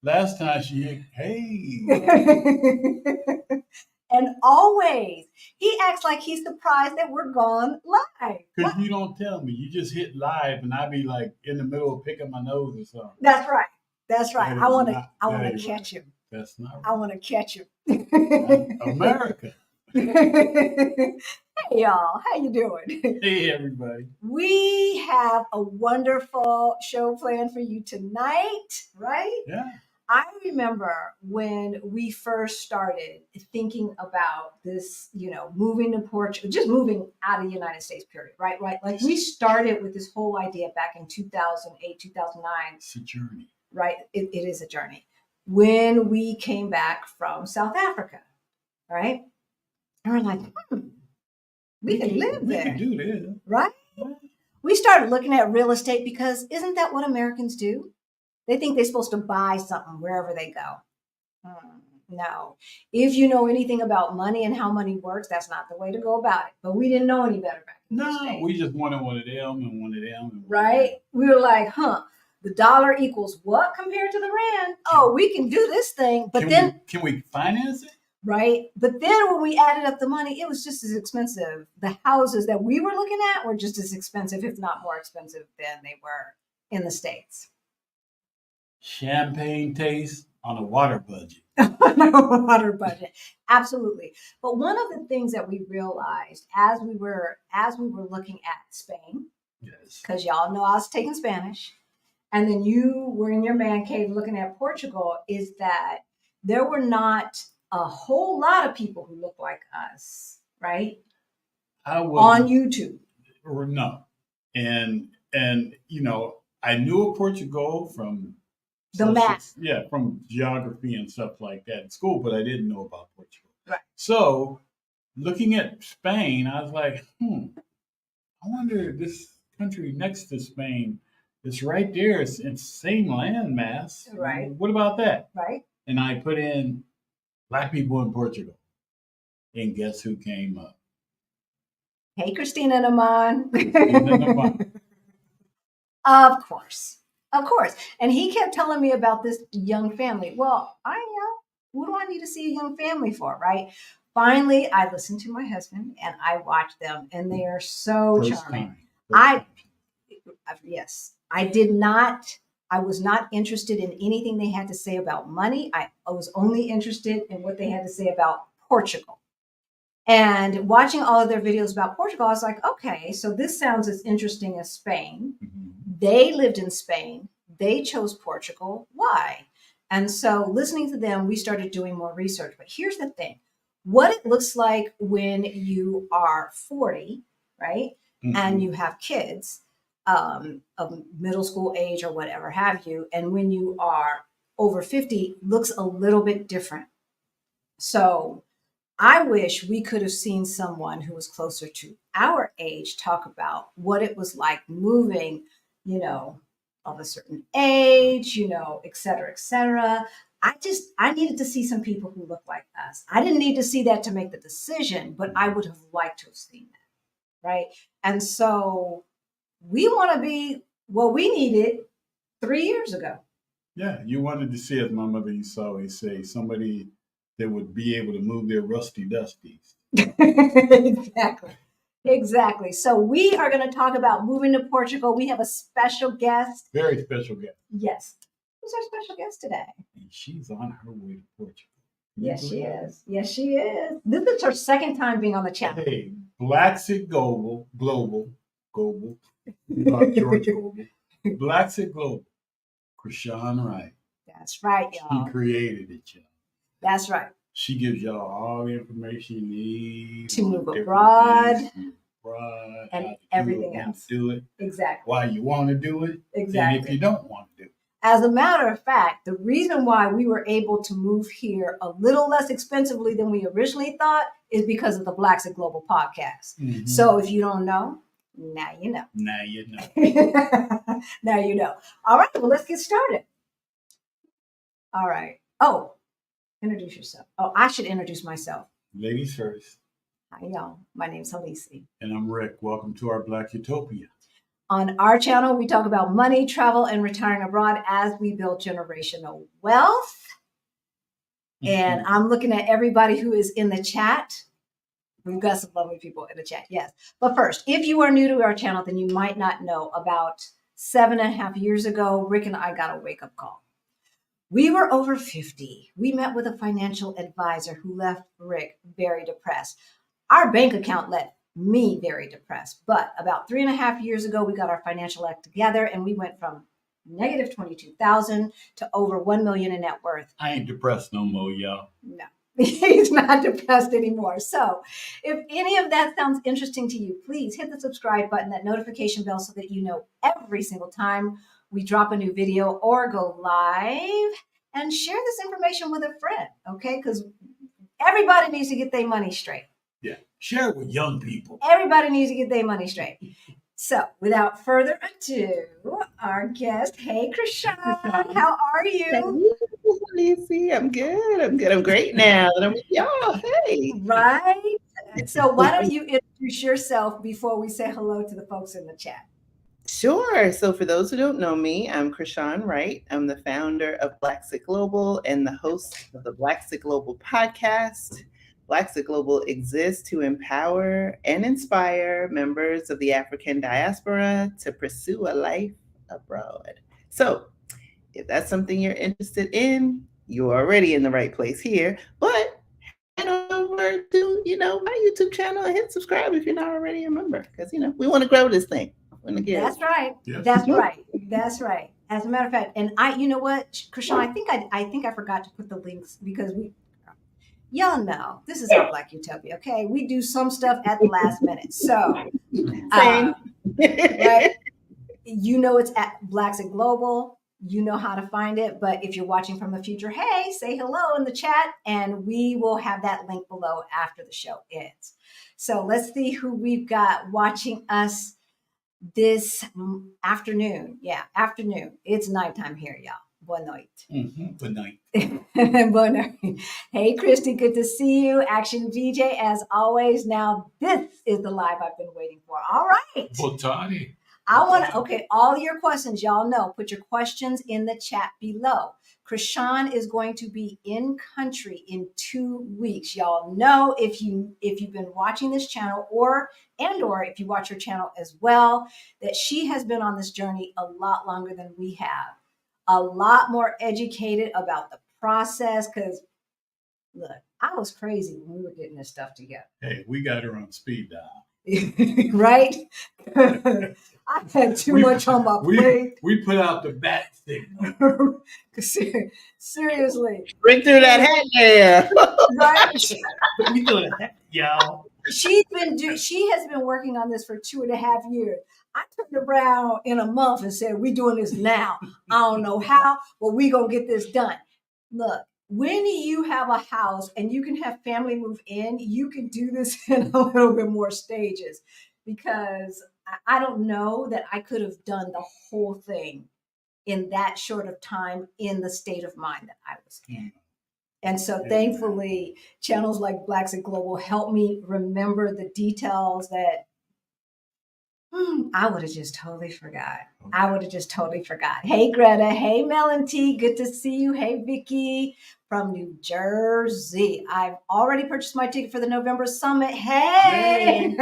Last time she, hey, And always, he acts like he's surprised that we're gone live. because you don't tell me. You just hit live, and I be like in the middle of picking my nose or something. That's right. That's right. That I is want to. not. I That want to ain't catch right. him. That's not I right. want to catch him. America. Hey y'all, how you doing? Hey, everybody. We have a wonderful show planned for you tonight, right? Yeah. I remember when we first started thinking about this, moving to Portugal, just moving out of the United States, period, right? Right. Like we started with this whole idea back in 2008, 2009. It's a journey. Right. It is a journey. When we came back from South Africa, right? And we're like, we can live We there. can do this. Right? We started looking at real estate because isn't that what Americans do? They think they're supposed to buy something wherever they go. No. If you know anything about money and how money works, that's not the way to go about it. But we didn't know any better back in those days. We just wanted one of them and one of them. Right? We were like, the dollar equals what compared to the rand? Oh, we can do this thing. But can we finance it? Right. But then when we added up the money, it was just as expensive. The houses that we were looking at were just as expensive, if not more expensive than they were in the States. Champagne taste on a water budget. Water budget. Absolutely. But one of the things that we realized as we were looking at Spain, yes, because y'all know I was taking Spanish, and then you were in your man cave looking at Portugal, is that there were not a whole lot of people who look like us, right? On YouTube. Or no. And I knew of Portugal from the map. Yeah, from geography and stuff like that in school, but I didn't know about Portugal. Right. So looking at Spain, I was like, I wonder if this country next to Spain is right there. It's the same land mass. Right. What about that? Right. And I put in Black people in Portugal. And guess who came up? Hey, Christina Naman. Of course. Of course. And he kept telling me about this young family. Well, I know. What do I need to see a young family for, right? Finally, I listened to my husband and I watched them, and they are so charming. Yes, I did not. I was not interested in anything they had to say about money. I was only interested in what they had to say about Portugal. And watching all of their videos about Portugal, I was like, okay, so this sounds as interesting as Spain. Mm-hmm. They lived in Spain. They chose Portugal. Why? And so listening to them, we started doing more research. But here's the thing. What it looks like when you are 40, right? Mm-hmm. And you have kids of middle school age or whatever have you. And when you are over 50, looks a little bit different. So I wish we could have seen someone who was closer to our age talk about what it was like moving, of a certain age, et cetera, et cetera. I needed to see some people who look like us. I didn't need to see that to make the decision, but I would have liked to have seen that, right? And so we want to be what we needed 3 years ago. Yeah, you wanted to see, as my mother used to always say, somebody that would be able to move their rusty dusties. Exactly. So we are going to talk about moving to Portugal. We have a special guest. Very special guest. Yes. Who's our special guest today? And she's on her way to Portugal. Yes, she is. Yes, she is. This is her second time being on the channel. Hey, Blaxit Global, not George Global. Blaxit Global. Chrishan Wright. That's right, y'all. She created it, y'all. That's right. She gives y'all all the information you need to move abroad and everything else. Do it. Exactly. Why you want to do it. Exactly. And if you don't want to do it. As a matter of fact, the reason why we were able to move here a little less expensively than we originally thought is because of the Blaxit Global podcast. Mm-hmm. So if you don't know, now you know. Now you know. Now you know. All right, well, let's get started. All right. Oh, introduce yourself. Oh, I should introduce myself. Ladies first. Hi, y'all. My name's Halisi. And I'm Rick. Welcome to our Black Utopia. On our channel, we talk about money, travel, and retiring abroad as we build generational wealth. And I'm looking at everybody who is in the chat. We've got some lovely people in the chat, yes. But first, if you are new to our channel, then you might not know about 7.5 years ago, Rick and I got a wake-up call. We were over 50. We met with a financial advisor who left Rick very depressed. Our bank account left me very depressed. But about 3.5 years ago, we got our financial act together and we went from negative 22,000 to over 1 million in net worth. I ain't depressed no more, y'all. No, he's not depressed anymore. So if any of that sounds interesting to you, please hit the subscribe button, that notification bell, so that you know every single time we drop a new video or go live, and share this information with a friend, okay? Because everybody needs to get their money straight. Yeah, share it with young people. Everybody needs to get their money straight. So without further ado, our guest, hey, Chrishan, how are you? Hey, Lacey, I'm good. I'm great now that I'm with y'all. Hey. Right. So why don't you introduce yourself before we say hello to the folks in the chat? Sure. So for those who don't know me, I'm Chrishan Wright. I'm the founder of Blaxit Global and the host of the Blaxit Global podcast. Blaxit Global exists to empower and inspire members of the African diaspora to pursue a life abroad. So if that's something you're interested in, you're already in the right place here. But head over to, my YouTube channel and hit subscribe if you're not already a member. Because, we want to grow this thing. That's right. Yes. That's right. That's right. As a matter of fact, and you know what, Chrishan, I think I forgot to put the links because y'all know this is our Black Utopia, okay? We do some stuff at the last minute. So, right? It's at Blaxit Global. You know how to find it. But if you're watching from the future, hey, say hello in the chat, and we will have that link below after the show ends. So let's see who we've got watching us this afternoon. Yeah, afternoon. It's nighttime here, y'all. Boa noite. Good night. Boa noite. Hey, Christy, good to see you. Action VJ, as always. Now, this is the live I've been waiting for. All right. Boa tarde. All your questions, y'all know, put your questions in the chat below. Chrishan is going to be in country in 2 weeks. Y'all know if you've been watching this channel or if you watch her channel as well, that she has been on this journey a lot longer than we have. A lot more educated about the process, because look, I was crazy when we were getting this stuff together. Hey, we got her on speed dial. Right? I had too much on my plate. We put out the bat signal. Seriously. Bring through that hat there. Right? We doing that, y'all. She has been working on this for 2.5 years. I turned around in a month and said, we're doing this now. I don't know how, but we're going to get this done. Look, when you have a house and you can have family move in, you can do this in a little bit more stages, because I don't know that I could have done the whole thing in that short of time in the state of mind that I was in. And so thankfully, channels like Blaxit Global help me remember the details that I would have just totally forgot. Hey, Greta. Hey, Melanie. Good to see you. Hey, Vicky from New Jersey. I've already purchased my ticket for the November summit. Hey.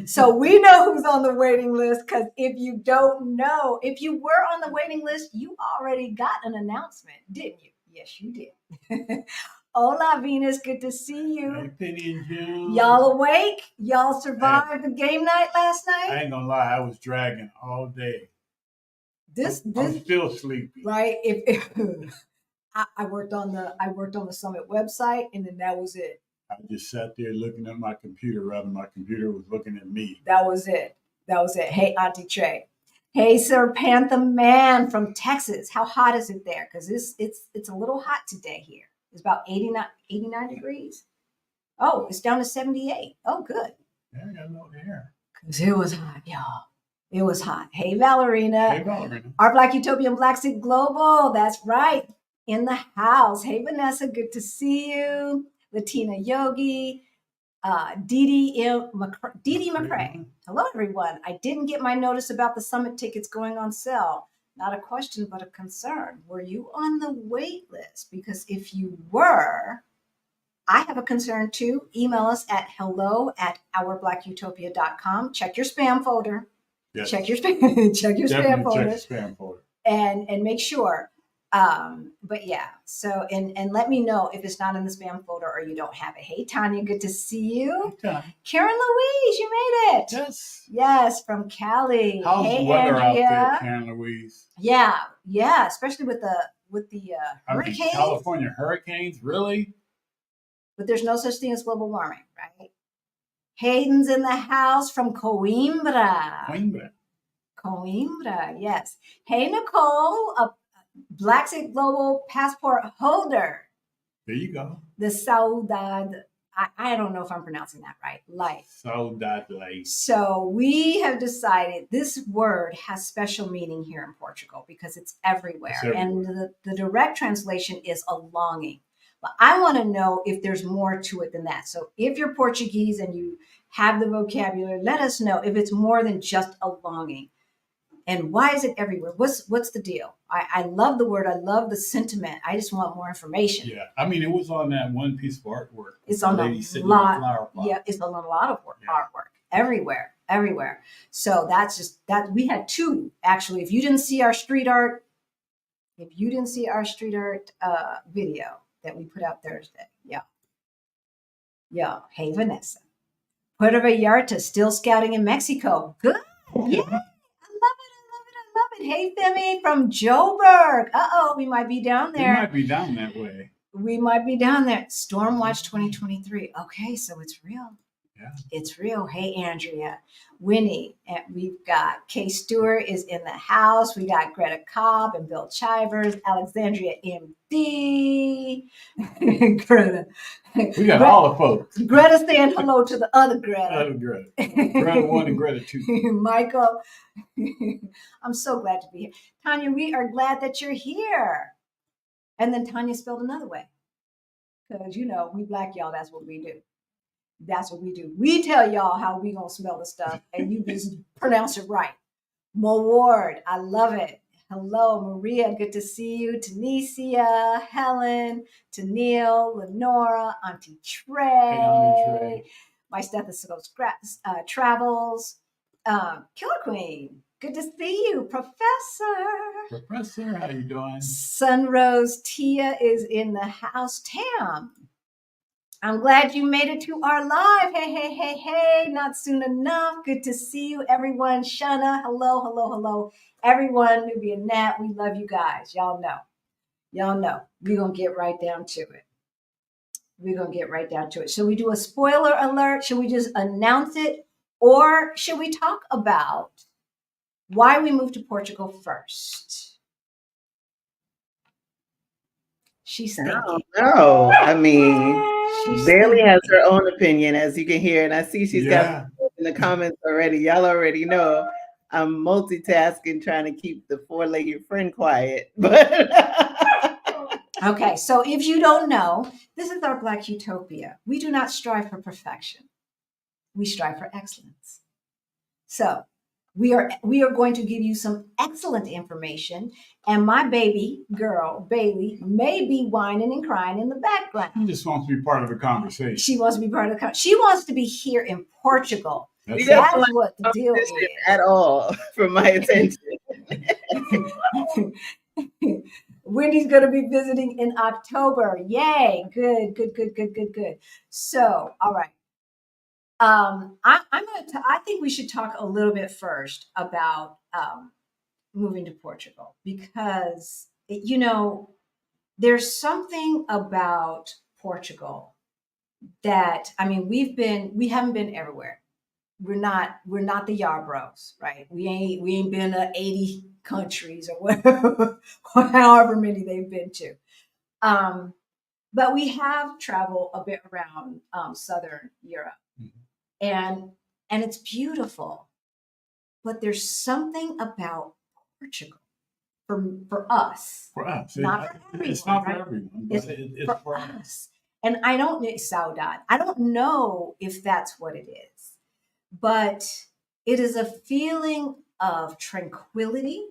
So we know who's on the waiting list, because if you don't know, if you were on the waiting list, you already got an announcement, didn't you? Yes, you did. Hola, Venus. Good to see you. Hey, Penny and June. Y'all awake? Y'all survived the game night last night? I ain't gonna lie, I was dragging all day. I'm still sleepy. Right? If I worked on the summit website, and then that was it. I just sat there looking at my computer, rather my computer was looking at me. That was it. Hey, Auntie Trey. Hey, Sir Panther Man from Texas. How hot is it there? Because it's a little hot today here. It's about 89 degrees. Oh, it's down to 78. Oh, good. Yeah, I got no hair. Because it was hot, y'all. It was hot. Hey, Valerina. Hey, Valerina. Our Black Utopia and Blaxit Global. That's right. In the house. Hey, Vanessa. Good to see you. Latina Yogi. Dee Dee McCrae. Hello, everyone. I didn't get my notice about the summit tickets going on sale. Not a question, but a concern. Were you on the wait list? Because if you were, I have a concern too. Email us at hello@ourblackutopia.com. Check your spam folder. Yes. Check your spam, check your spam folder. Check your spam folder. And make sure. But yeah, so and let me know if it's not in the spam folder or you don't have it. Hey Tanya, good to see you. Okay. Karen Louise, you made it. Yes, from Cali. How's hey, the weather Andrea. out there, Karen Louise? Yeah, especially with the hurricanes. I mean, California hurricanes, really? But there's no such thing as global warming, right? Hayden's in the house from Coimbra. Coimbra, yes. Hey, Nicole, a Blaxit Global passport holder. There you go. The Saudade. I don't know if I'm pronouncing that right. Life. Saudade. So we have decided this word has special meaning here in Portugal because it's everywhere. And the direct translation is a longing. But I want to know if there's more to it than that. So if you're Portuguese and you have the vocabulary, let us know if it's more than just a longing. And why is it everywhere? What's the deal? I love the word. I love the sentiment. I just want more information. Yeah, I mean, it was on that one piece of artwork. It's on a lot. Yeah, it's on a lot of artwork everywhere. So that's just that. We had two actually. If you didn't see our street art video that we put out Thursday, yeah. Hey Vanessa, Puerto Vallarta still scouting in Mexico. Good. Yeah. I love it. Hey, Femi from Joburg. We might be down there. We might be down that way. We might be down there. Stormwatch 2023. Okay, so it's real. Yeah. It's real. Hey, Andrea. Winnie. And we've got Kay Stewart is in the house. We got Greta Cobb and Bill Chivers. Alexandria MD. Greta. We got all the folks. Greta saying hello to the other Greta. Greta 1 and Greta 2. Michael. I'm so glad to be here. Tanya, we are glad that you're here. And then Tanya spelled another way. Because, we black y'all, that's what we do. That's what we do. We tell y'all how we going to smell the stuff, and you just pronounce it right. Mo Ward, I love it. Hello, Maria, good to see you. Tanisha, Helen, Neil, Lenora, Auntie Trey. Hey, Auntie Trey. My stethoscope travels. Killer Queen, good to see you. Professor, how you doing? Sunrose Tia is in the house. Tam, I'm glad you made it to our live. Hey, not soon enough. Good to see you, everyone. Shana, hello. Everyone, Nubian Nat, we love you guys. Y'all know. We're going to get right down to it. Should we do a spoiler alert? Should we just announce it? Or should we talk about why we moved to Portugal first? She's thinking. No. I mean, Bailey has her own opinion, as you can hear, and I see she's got in the comments already. Y'all already know I'm multitasking, trying to keep the four-legged friend quiet. But okay, so if you don't know, this is our Black Utopia. We do not strive for perfection. We strive for excellence. So we are going to give you some excellent information, and my baby girl, Bailey, may be whining and crying in the background. She just wants to be part of the conversation. She wants to be part of the conversation. She wants to be here in Portugal. That's what the deal is. At all for my attention. Wendy's going to be visiting in October. Yay. Good. So, all right. I think we should talk a little bit first about moving to Portugal because there's something about Portugal that we haven't been everywhere. We're not the Yarbros, right? We ain't been to 80 countries or whatever, or however many they've been to. But we have traveled a bit around Southern Europe. And it's beautiful, but there's something about Portugal for us. For us, not for everyone. It's not for everyone. It's for us. And I don't know, Saudade. I don't know if that's what it is, but it is a feeling of tranquility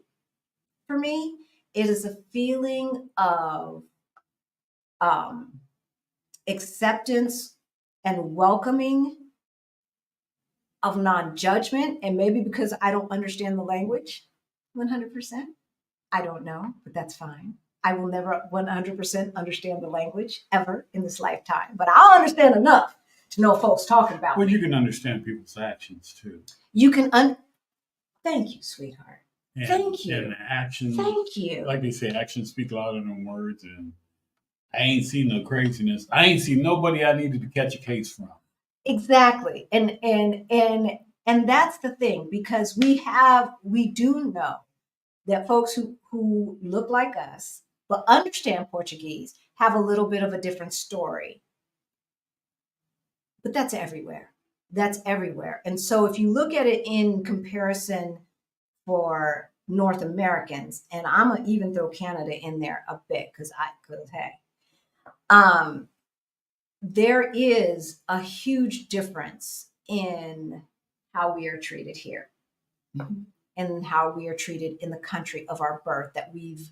for me. It is a feeling of um, acceptance and welcoming, of non-judgment. And maybe because I don't understand the language 100%, I don't know, but that's fine. I will never 100% understand the language ever in this lifetime, but I'll understand enough to know what folks talking about. Well, you can understand people's actions too. You can Thank you, sweetheart. And, Thank you. And actions. Thank you. Like they say, actions speak louder than words. And I ain't seen no craziness. I ain't seen nobody I needed to catch a case from. Exactly. And that's the thing, because we do know that folks who look like us but understand Portuguese have a little bit of a different story. But that's everywhere. That's everywhere. And so if you look at it in comparison for North Americans, and I'm gonna even throw Canada in there a bit because hey, there is a huge difference in how we are treated here, and how we are treated in the country of our birth, that we've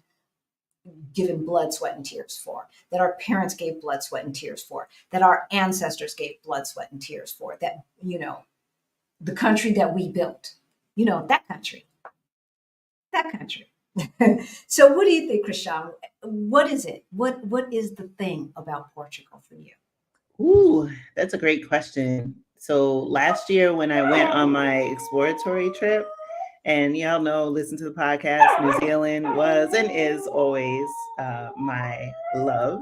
given blood, sweat, and tears for, that our parents gave blood, sweat, and tears for, that our ancestors gave blood, sweat, and tears for, that, the country that we built, that country. So what do you think, Chrishan? What is it? What is the thing about Portugal for you? Ooh, that's a great question. So last year when I went on my exploratory trip, and y'all know, listen to the podcast, New Zealand was and is always my love.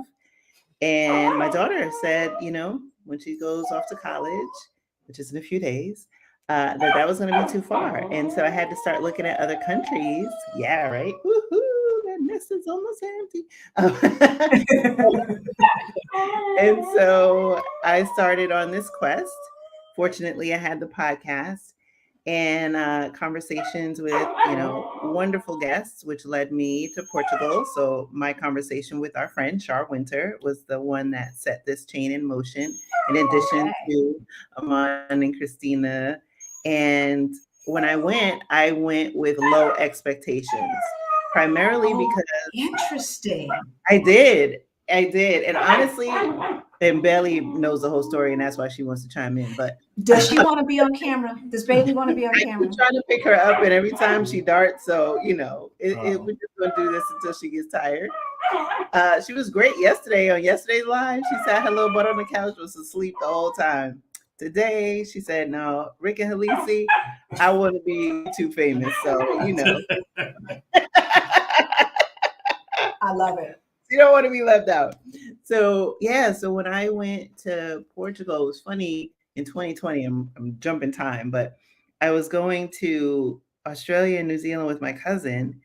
And my daughter said, when she goes off to college, which is in a few days, that was going to be too far. And so I had to start looking at other countries. Yeah, right. Woohoo, that nest is almost empty. And so I started on this quest. Fortunately, I had the podcast and conversations with, wonderful guests, which led me to Portugal. So my conversation with our friend Char Winter was the one that set this chain in motion, in addition to Aman and Christina. And when I went with low expectations, primarily because interesting. I did. And honestly, and Bailey knows the whole story, and that's why she wants to chime in. But does she want to be on camera? Does Bailey want to be on camera? I'm trying to pick her up, and every time she darts, so we're just gonna do this until she gets tired. She was great yesterday on yesterday's live. She sat her little butt on the couch, was asleep the whole time. Today, she said, "No, Rick and Halisi, I want to be too famous." So I love it. You don't want to be left out. So when I went to Portugal, it was funny in 2020. I'm jumping time, but I was going to Australia and New Zealand with my cousin,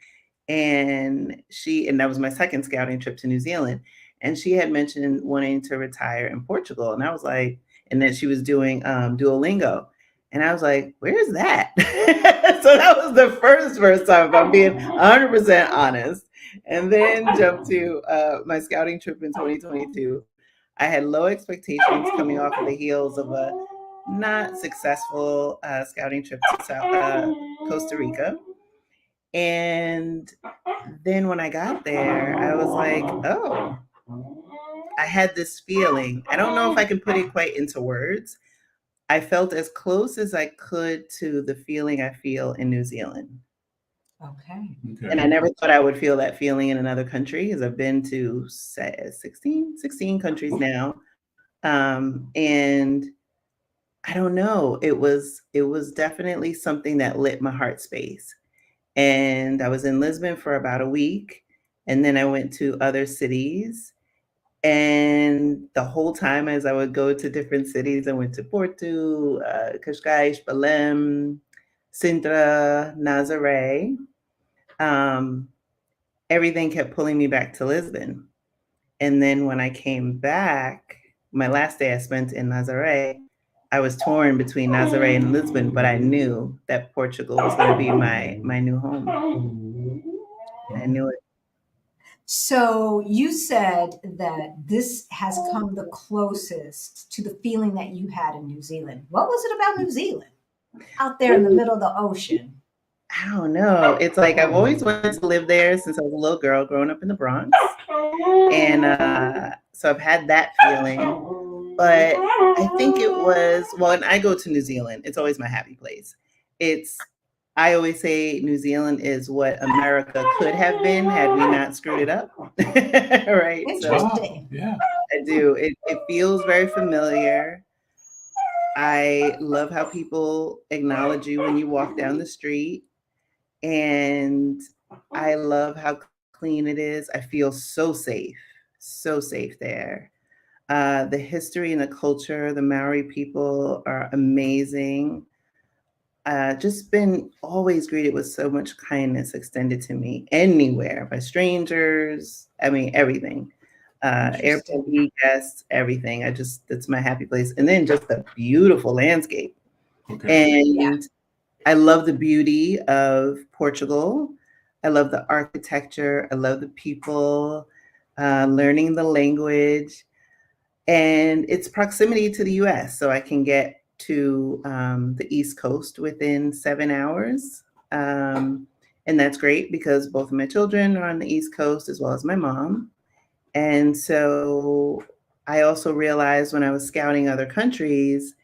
and that was my second scouting trip to New Zealand. And she had mentioned wanting to retire in Portugal. And I was like, and then she was doing Duolingo. And I was like, where's that? So that was the first time, if I'm being 100% honest. And then jumped to my scouting trip in 2022. I had low expectations coming off of the heels of a not successful scouting trip to Costa Rica. And then when I got there, I was like, oh, I had this feeling. I don't know if I can put it quite into words. I felt as close as I could to the feeling I feel in New Zealand. Okay. And I never thought I would feel that feeling in another country, because I've been to 16 countries now. And I don't know, it was definitely something that lit my heart space. And I was in Lisbon for about a week, and then I went to other cities. And the whole time as I would go to different cities, I went to Porto, Cascais, Belém, Sintra, Nazaré. Everything kept pulling me back to Lisbon. And then when I came back, my last day I spent in Nazaré, I was torn between Nazaré and Lisbon, but I knew that Portugal was going to be my new home. I knew it. So you said that this has come the closest to the feeling that you had in New Zealand. What was it about New Zealand out there in the middle of the ocean? I don't know. It's like I've always wanted to live there since I was a little girl growing up in the Bronx. And so I've had that feeling. But I think it was, well, when I go to New Zealand, it's always my happy place. I always say New Zealand is what America could have been had we not screwed it up. Right. So Interesting. Yeah. I do. It feels very familiar. I love how people acknowledge you when you walk down the street. And I love how clean it is. I feel so safe there. The history and the culture, the Maori people are amazing. Just been always greeted with so much kindness extended to me anywhere by strangers. I mean, everything. Interesting. Airbnb guests, everything. It's my happy place. And then just the beautiful landscape. Okay. Yeah. And I love the beauty of Portugal. I love the architecture. I love the people, learning the language, and its proximity to the US. So I can get to the East Coast within 7 hours. And that's great because both of my children are on the East Coast as well as my mom. And so I also realized when I was scouting other countries,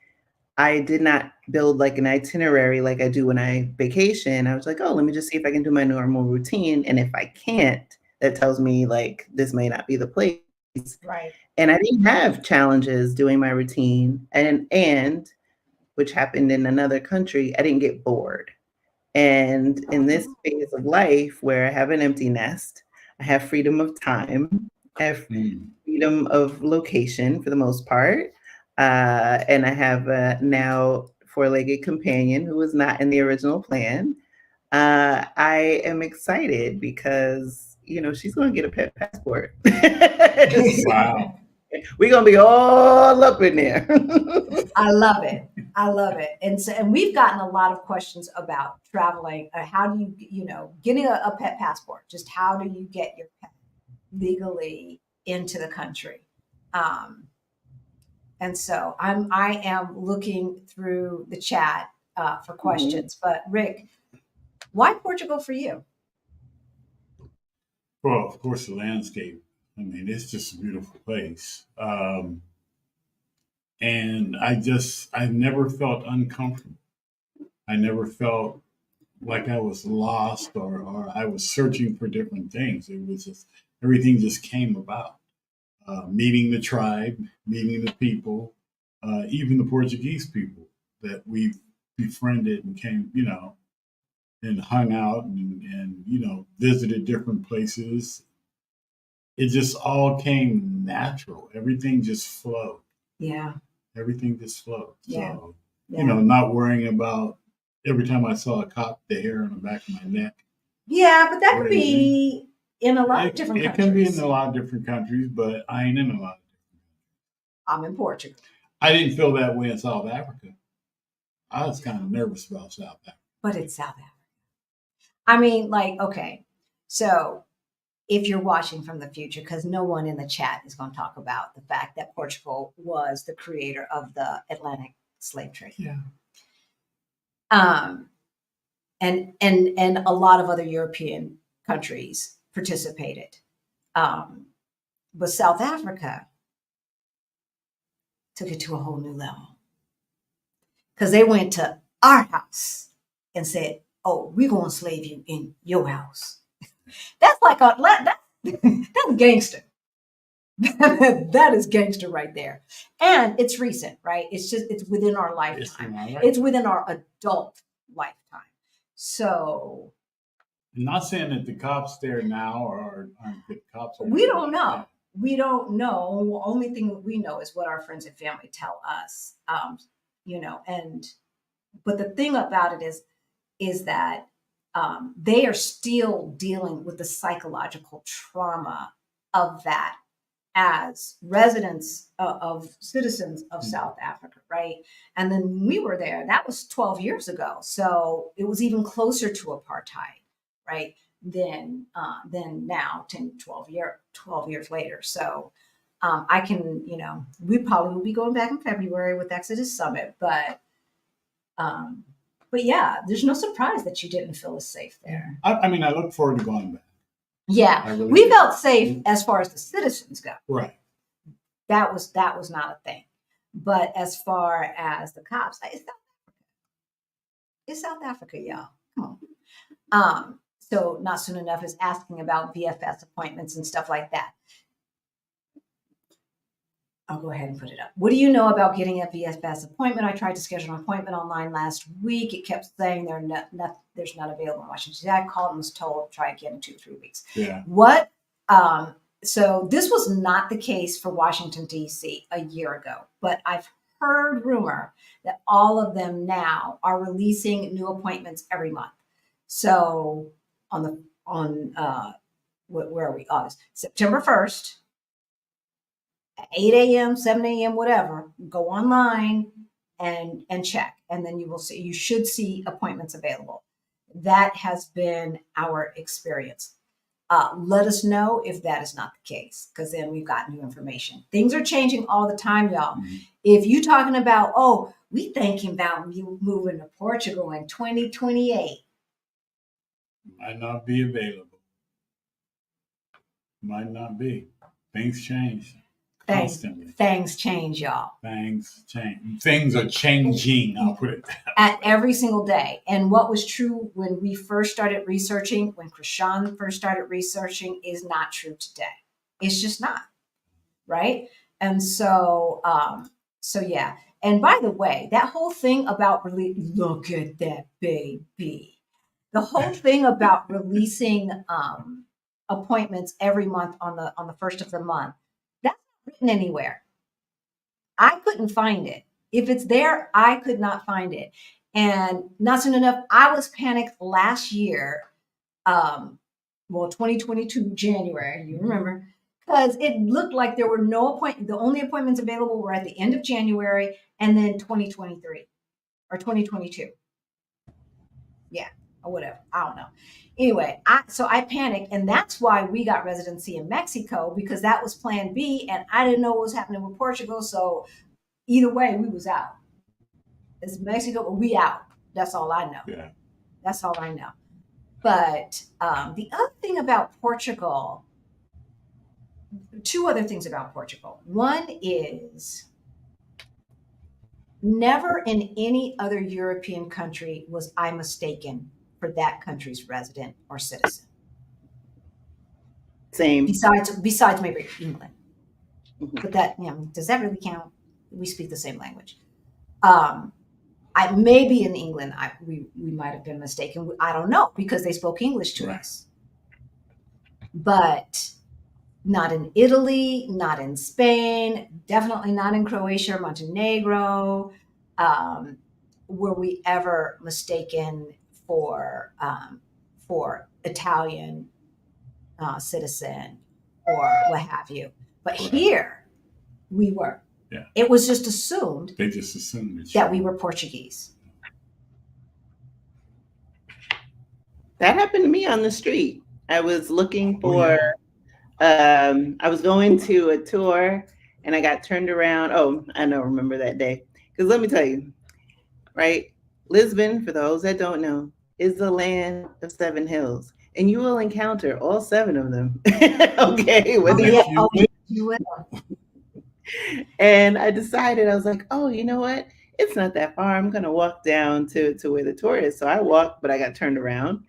I did not build like an itinerary like I do when I vacation. I was like, oh, let me just see if I can do my normal routine. And if I can't, that tells me like this may not be the place. Right. And I didn't have challenges doing my routine. And which happened in another country, I didn't get bored. And in this phase of life where I have an empty nest, I have freedom of time, I have freedom of location for the most part. And I have a now four-legged companion who was not in the original plan. I am excited because, she's going to get a pet passport. Wow. We're going to be all up in there. I love it. I love it. And we've gotten a lot of questions about traveling. How do getting a pet passport? Just how do you get your pet legally into the country? And so I am looking through the chat for questions. But Rick, why Portugal for you? Well, of course, the landscape. I mean, it's just a beautiful place. And I never felt uncomfortable. I never felt like I was lost or I was searching for different things. It was just, everything just came about. Meeting the tribe, meeting the people, even the Portuguese people that we've befriended and came, and hung out and visited different places. It just all came natural. Everything just flowed. Yeah. Everything just flowed. Yeah. So, Yeah. not worrying about every time I saw a cop, the hair on the back of my neck. Yeah, but that could Crazy. be in a lot of It, different it countries. can be in a lot of different countries, but I ain't in a lot of different countries. I'm in Portugal. I didn't feel that way in South Africa. I was kind of nervous about South Africa. But it's South Africa. I mean, like, okay, so if you're watching from the future, because no one in the chat is going to talk about the fact that Portugal was the creator of the Atlantic slave trade. Yeah. And a lot of other European countries participated. But South Africa took it to a whole new level. Because they went to our house and said, oh, we're going to slave you in your house. That's like that's gangster. That is gangster right there. And it's recent, right? It's within our lifetime. It's within our adult lifetime. So I'm not saying that the cops there now aren't good cops. We don't know. We don't know. The only thing that we know is what our friends and family tell us. But the thing about it is that they are still dealing with the psychological trauma of that as residents of citizens of South Africa, right? And then when we were there, that was 12 years ago. So it was even closer to apartheid, right? than now, 10, 12 years later. So I can, we probably will be going back in February with Exodus Summit, but yeah, there's no surprise that you didn't feel as safe there. I mean, I look forward to going back. Yeah, really we do. felt safe as far as the citizens go. Right. That was not a thing. But as far as the cops, it's South Africa, y'all. Come on. So Not Soon Enough is asking about VFS appointments and stuff like that. I'll go ahead and put it up. What do you know about getting a VFS appointment? I tried to schedule an appointment online last week. It kept saying there's not available in Washington. I called and was told try again in 2 or 3 weeks. Yeah. What? So this was not the case for Washington, D.C. a year ago, but I've heard rumor that all of them now are releasing new appointments every month. So where are we? August, September 1st, 8 a.m., 7 a.m., whatever, go online and check. And then you should see appointments available. That has been our experience. Let us know if that is not the case, because then we've got new information. Things are changing all the time, y'all. Mm-hmm. If you're talking about, we thinking about you moving to Portugal in 2028. Might not be available. Might not be. Things change. Constantly. Things change, y'all. Things change. Things are changing. I'll put it at every single day. And what was true when we first started researching, when Chrishan first started researching, is not true today. It's just not, right? And so, yeah. And by the way, that whole thing about look at that baby. The whole thing about releasing appointments every month on the first of the month. Written anywhere. I couldn't find it. If it's there, I could not find it. And Not Soon Enough, I was panicked last year, 2022 January, you remember, because it looked like there were no appointments. The only appointments available were at the end of January and then 2023 or 2022. Yeah, or whatever. I don't know. Anyway, I panicked, and that's why we got residency in Mexico, because that was plan B, and I didn't know what was happening with Portugal. So either way, we was out. It's Mexico, but we out. That's all I know. Yeah. That's all I know. But the other thing about Portugal, 2 other things about Portugal. One is never in any other European country was I mistaken for that country's resident or citizen. Same. Besides maybe England. Mm-hmm. But that, does that really count? We speak the same language. Maybe in England, we might have been mistaken. I don't know, because they spoke English to us. But not in Italy, not in Spain, definitely not in Croatia or Montenegro. Were we ever mistaken for Italian citizen or what have you? But here we were. Yeah. It was just assumed. They just assumed that we were Portuguese. That happened to me on the street. I was looking for. I was going to a tour, and I got turned around. Oh, I don't remember that day. Because let me tell you, right? Lisbon, for those that don't know, is the land of 7 hills, and you will encounter all 7 of them. Okay, you will. And I decided, I was like, oh, you know what? It's not that far. I'm going to walk down to where the tour is. So I walked, but I got turned around.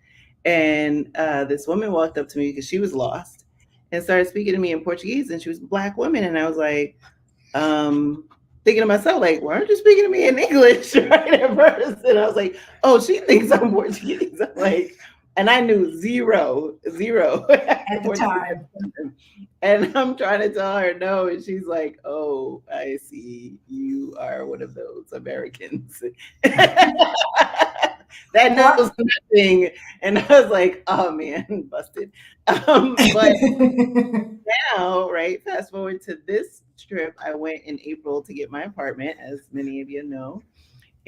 And this woman walked up to me because she was lost and started speaking to me in Portuguese. And she was a Black woman. And I was like, thinking to myself, like, why aren't you speaking to me in English right at first? And I was like, oh, she thinks I'm Portuguese. I'm like, and I knew zero at the time. And I'm trying to tell her no, and she's like, oh, I see, you are one of those Americans that knows nothing. And I was like, oh man, busted. But now, right, fast forward to this trip, I went in April to get my apartment, as many of you know.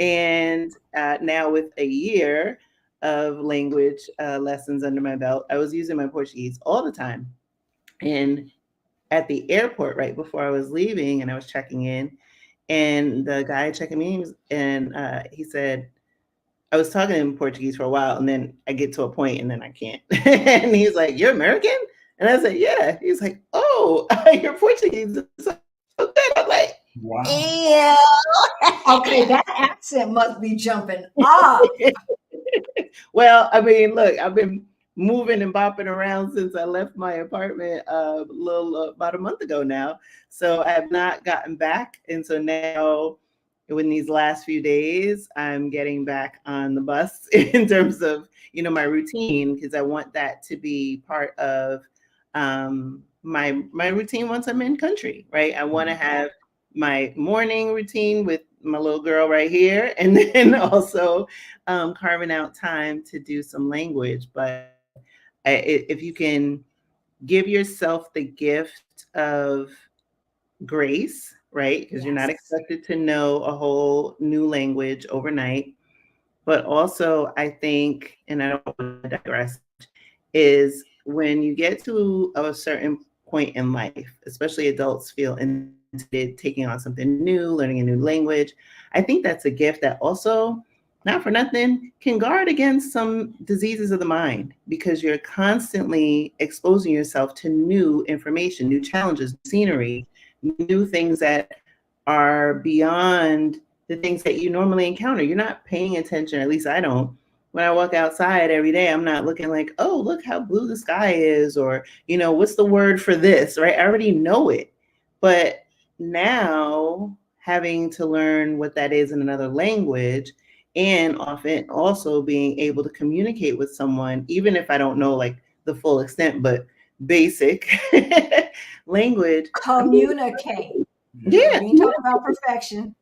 And now with a year, of language lessons under my belt. I was using my Portuguese all the time. And at the airport, right before I was leaving, and I was checking in, and the guy checking me, and he said, I was talking in Portuguese for a while, and then I get to a point, and then I can't. And he's like, "You're American?" And I said, "Yeah." He's like, "Oh, your Portuguese is so good." I'm like, Wow. "Yeah." Okay, that accent must be jumping up. Well, I mean, look, I've been moving and bopping around since I left my apartment about a month ago now. So I have not gotten back. And so now, in these last few days, I'm getting back on the bus in terms of, my routine, because I want that to be part of my routine once I'm in country, right? I want to have my morning routine with my little girl right here, and then also carving out time to do some language. But if you can give yourself the gift of grace, right? Because you're not Yes. expected to know a whole new language overnight. But also, I think, and I don't want to digress, is when you get to a certain point in life, especially adults feel into taking on something new, learning a new language. I think that's a gift that also, not for nothing, can guard against some diseases of the mind, because you're constantly exposing yourself to new information, new challenges, scenery, new things that are beyond the things that you normally encounter. You're not paying attention, at least I don't. When I walk outside every day, I'm not looking like, oh, look how blue the sky is, or, what's the word for this, right? I already know it. But now having to learn what that is in another language, and often also being able to communicate with someone, even if I don't know like the full extent, but basic language. Communicate. Yeah. We ain't talking about perfection.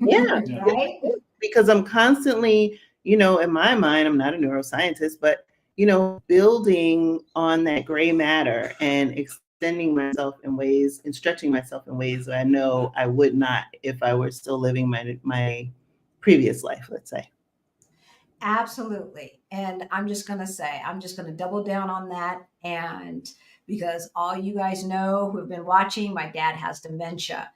Yeah. Right? Because I'm constantly, in my mind, I'm not a neuroscientist, but, building on that gray matter and extending myself in ways and stretching myself in ways that I know I would not if I were still living my previous life, let's say. Absolutely. And I'm just going to double down on that. And because all you guys know who have been watching, my dad has dementia.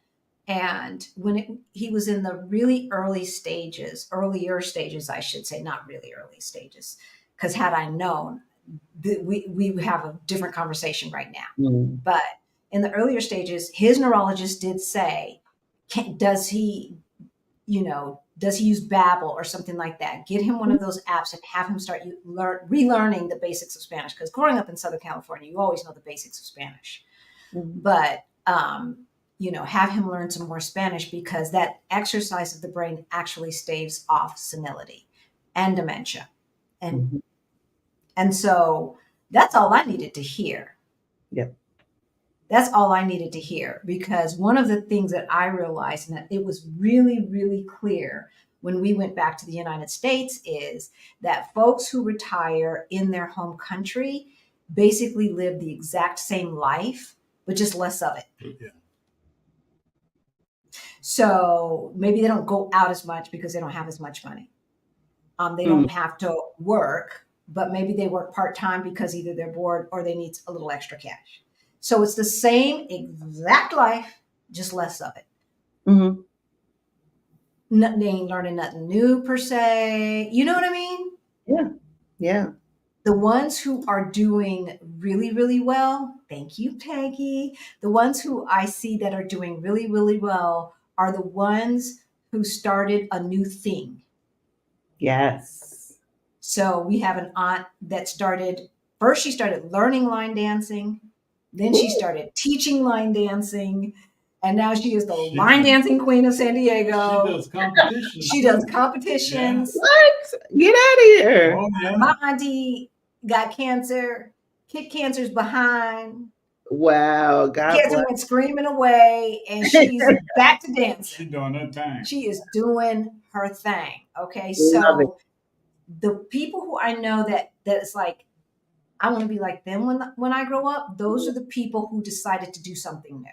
And when he was in the really earlier stages, I should say, not really early stages, because had I known, we would have a different conversation right now. Mm. But in the earlier stages, his neurologist did say, does he use Babbel or something like that? Get him one of those apps and have him start relearning the basics of Spanish. Because growing up in Southern California, you always know the basics of Spanish. Mm-hmm. But have him learn some more Spanish, because that exercise of the brain actually staves off senility and dementia. And so that's all I needed to hear. Yep. That's all I needed to hear, because one of the things that I realized, and that it was really, really clear when we went back to the United States, is that folks who retire in their home country basically live the exact same life, but just less of it. Yeah. So maybe they don't go out as much because they don't have as much money. They don't have to work, but maybe they work part-time because either they're bored or they need a little extra cash. So it's the same exact life, just less of it. Mm-hmm. They ain't learning nothing new per se. You know what I mean? Yeah. Yeah. The ones who are doing really, really well, thank you, Peggy. The ones who I see that are doing really, really well are the ones who started a new thing. Yes. So we have an aunt that first she started learning line dancing. Then she started teaching line dancing. And now she is the line dancing queen of San Diego. She does competitions. She does competitions. Yeah. What? Get out of here. Oh, yeah. My auntie got cancer, kicked cancer's behind. Wow. God Cancer bless. went screaming away, and she's back to dancing. She's doing her thing. She is doing her thing. Okay. Love it. So the people who I know that's like, I want to be like them when I grow up, those are the people who decided to do something new.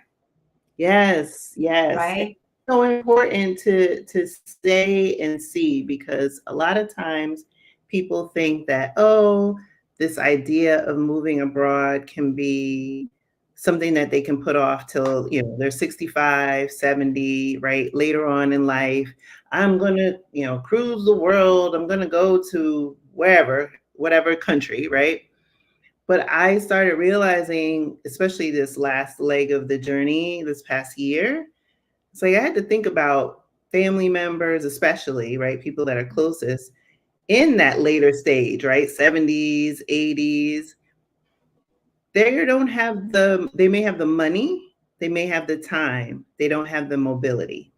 Yes. Yes. Right. It's so important to stay and see, because a lot of times people think that, oh, this idea of moving abroad can be something that they can put off till, they're 65, 70, right? Later on in life, I'm going to, cruise the world. I'm going to go to wherever, whatever country, right? But I started realizing, especially this last leg of the journey this past year, it's like I had to think about family members, especially, right? People that are closest in that later stage, right? 70s, 80s. They may have the money, they may have the time, they don't have the mobility.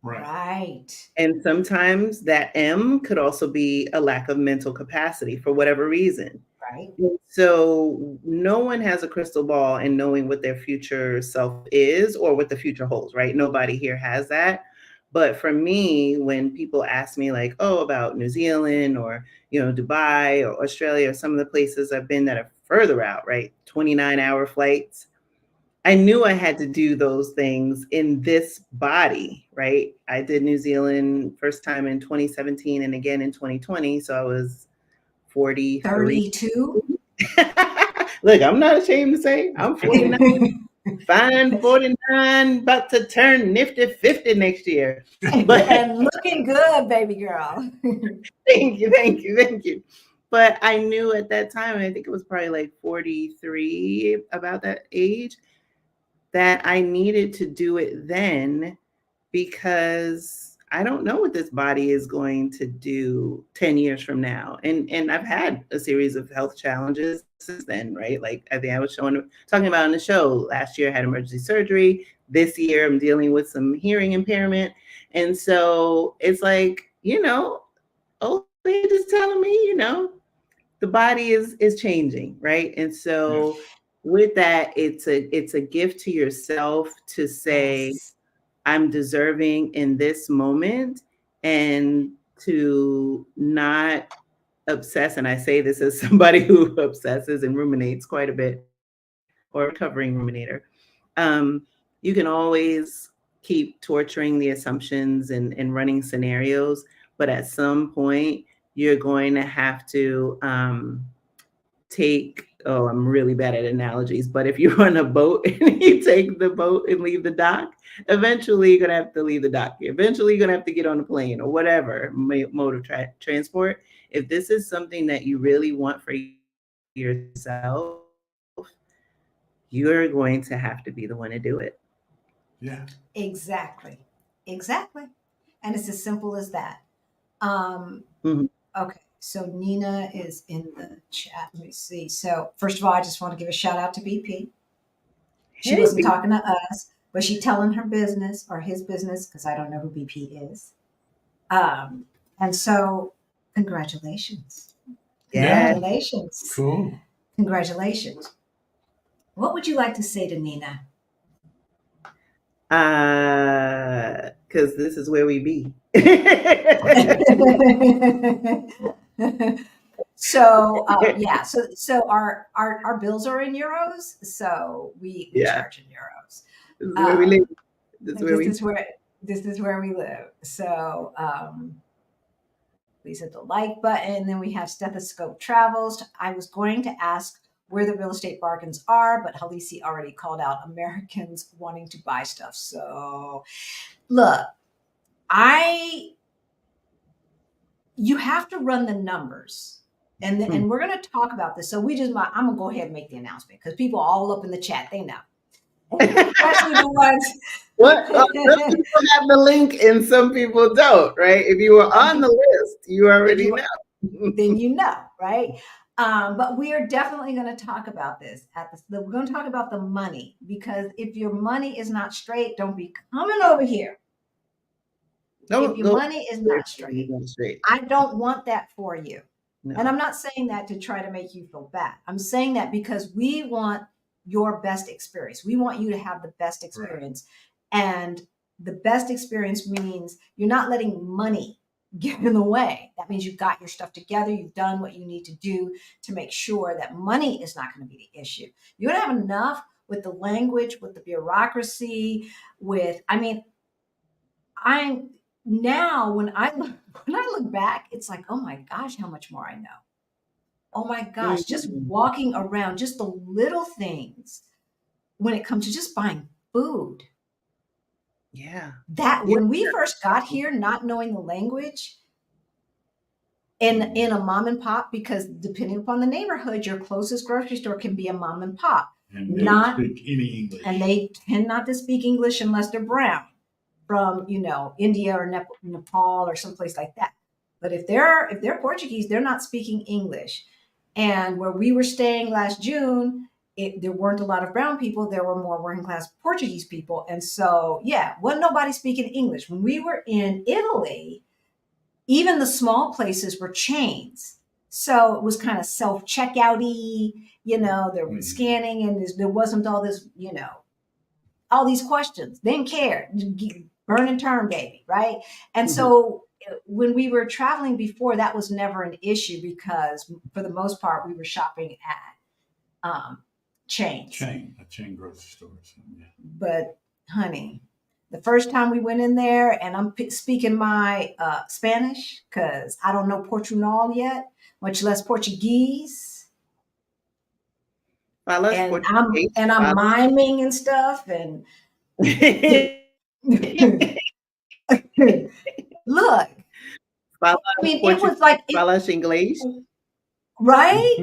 Right. And sometimes that M could also be a lack of mental capacity for whatever reason. Right. So no one has a crystal ball and knowing what their future self is or what the future holds, right? Nobody here has that. But for me, when people ask me like, oh, about New Zealand or, Dubai or Australia or some of the places I've been that are further out, right? 29-hour flights. I knew I had to do those things in this body, right? I did New Zealand first time in 2017 and again in 2020. So I was 43. 32. Look, I'm not ashamed to say I'm 49. Fine 49, about to turn nifty 50 next year. But and looking good, baby girl. thank you. But I knew at that time, I think it was probably like 43, about that age, that I needed to do it then because I don't know what this body is going to do 10 years from now. And I've had a series of health challenges since then, right? Like I think I was talking about on the show last year, I had emergency surgery. This year I'm dealing with some hearing impairment. And so it's like, old age is telling me, the body is changing, right? And so with that, it's a gift to yourself to say, Yes. I'm deserving in this moment, and to not obsess. And I say this as somebody who obsesses and ruminates quite a bit, or recovering ruminator. You can always keep torturing the assumptions and running scenarios, but at some point you're going to have to I'm really bad at analogies, but if you're on a boat and you take the boat and leave the dock, eventually you're going to have to leave the dock. Eventually you're going to have to get on a plane or whatever mode of transport. If this is something that you really want for yourself, you're going to have to be the one to do it. Yeah. Exactly. And it's as simple as that. Mhm. Okay. So Nina is in the chat. Let me see. So first of all, I just want to give a shout out to BP. She Hey, wasn't B. talking to us, but she telling her business or his business because I don't know who BP is. And so, congratulations. Yeah. Congratulations. Cool. Congratulations. What would you like to say to Nina? Because this is where we be. So yeah, so our bills are in euros, so we Yeah. charge in euros. This is where we live. This is where we live. So please hit the like button. And then we have Stethoscope Travels. I was going to ask where the real estate bargains are, but Halisi already called out Americans wanting to buy stuff. So look, you have to run the numbers. And we're going to talk about this. So I'm going to go ahead and make the announcement because people all up in the chat, they know. Especially the ones. What? Some people have the link and some people don't, right? If you were on the list, you already know. Then you know, right? But we are definitely going to talk about this. We're going to talk about the money because if your money is not straight, don't be coming over here. If your money is not straight, I don't want that for you. No. And I'm not saying that to try to make you feel bad. I'm saying that because we want your best experience. We want you to have the best experience. Right. And the best experience means you're not letting money get in the way. That means you've got your stuff together. You've done what you need to do to make sure that money is not going to be the issue. You're going to have enough with the language, with the bureaucracy, now when I look back, it's like, oh my gosh, how much more I know. Oh my gosh, just walking around, just the little things when it comes to just buying food. Yeah. That when we first got here, not knowing the language, in a mom and pop, because depending upon the neighborhood, your closest grocery store can be a mom and pop. And they don't speak any English. And they tend not to speak English unless they're brown from, India or Nepal or someplace like that. But if they're Portuguese, they're not speaking English. And where we were staying last June, there weren't a lot of brown people. There were more working class Portuguese people. And so, wasn't nobody speaking English. When we were in Italy, even the small places were chains. So it was kind of self-checkout-y, there was scanning, and there wasn't all this, all these questions. They didn't care. Burn and turn, baby, right? And so when we were traveling before, that was never an issue because for the most part, we were shopping at chains. A chain grocery store. So, yeah. But honey, the first time we went in there, and I'm speaking my Spanish because I don't know Portugal yet, much less Portuguese. And I'm miming and stuff. And look, it was like English, right?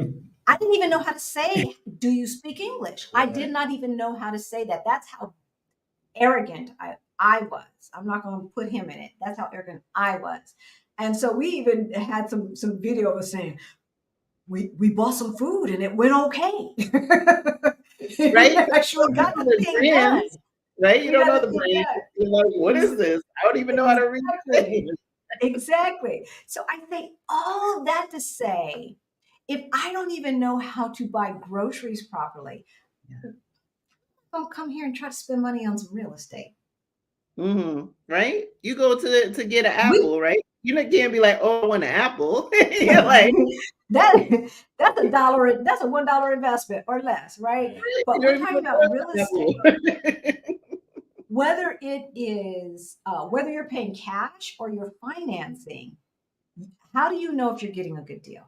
I didn't even know how to say, "Do you speak English?" I did not even know how to say that. That's how arrogant I was. I'm not going to put him in it. That's how arrogant I was. And so we even had some video of us saying, we bought some food and it went okay. Right? We actually got the thing done. Right? You don't know the brand. You're like, what is this? I don't even know how to read it. Exactly. So I think all of that to say, if I don't even know how to buy groceries properly, don't come here and try to spend money on some real estate. Right? You go to get an apple, right? You can't be like, oh, I want an apple. You're like, that's $1. That's a $1 investment or less, right? But we're talking about real estate. Whether it is whether you're paying cash or you're financing, how do you know if you're getting a good deal?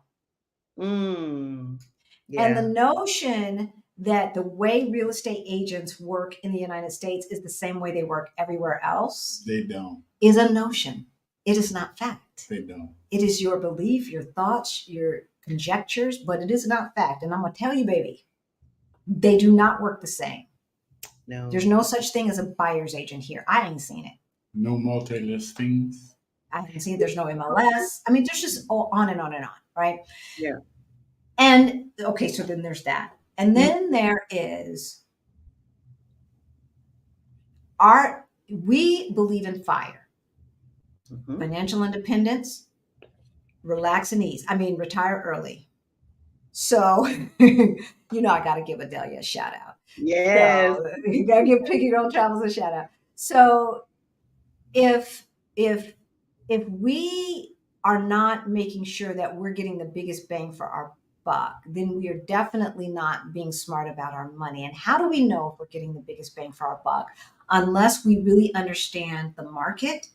Yeah. And the notion that the way real estate agents work in the United States is the same way they work everywhere else. They don't. Is a notion. It is not fact. They don't. It is your belief, your thoughts, your conjectures, but it is not fact. And I'm going to tell you, baby, they do not work the same. No. There's no such thing as a buyer's agent here. I ain't seen it. No multi-listings. I haven't seen it. There's no MLS. I mean, there's just on and on and on, right? Yeah. And okay, so then there's that. And then there is we believe in FIRE. Financial independence, relax and ease. I mean, retire early. So, I got to give Adelia a shout out. Yes. So, you got to give Picky Don't Travels a shout out. So if we are not making sure that we're getting the biggest bang for our buck, then we are definitely not being smart about our money. And how do we know if we're getting the biggest bang for our buck? Unless we really understand the market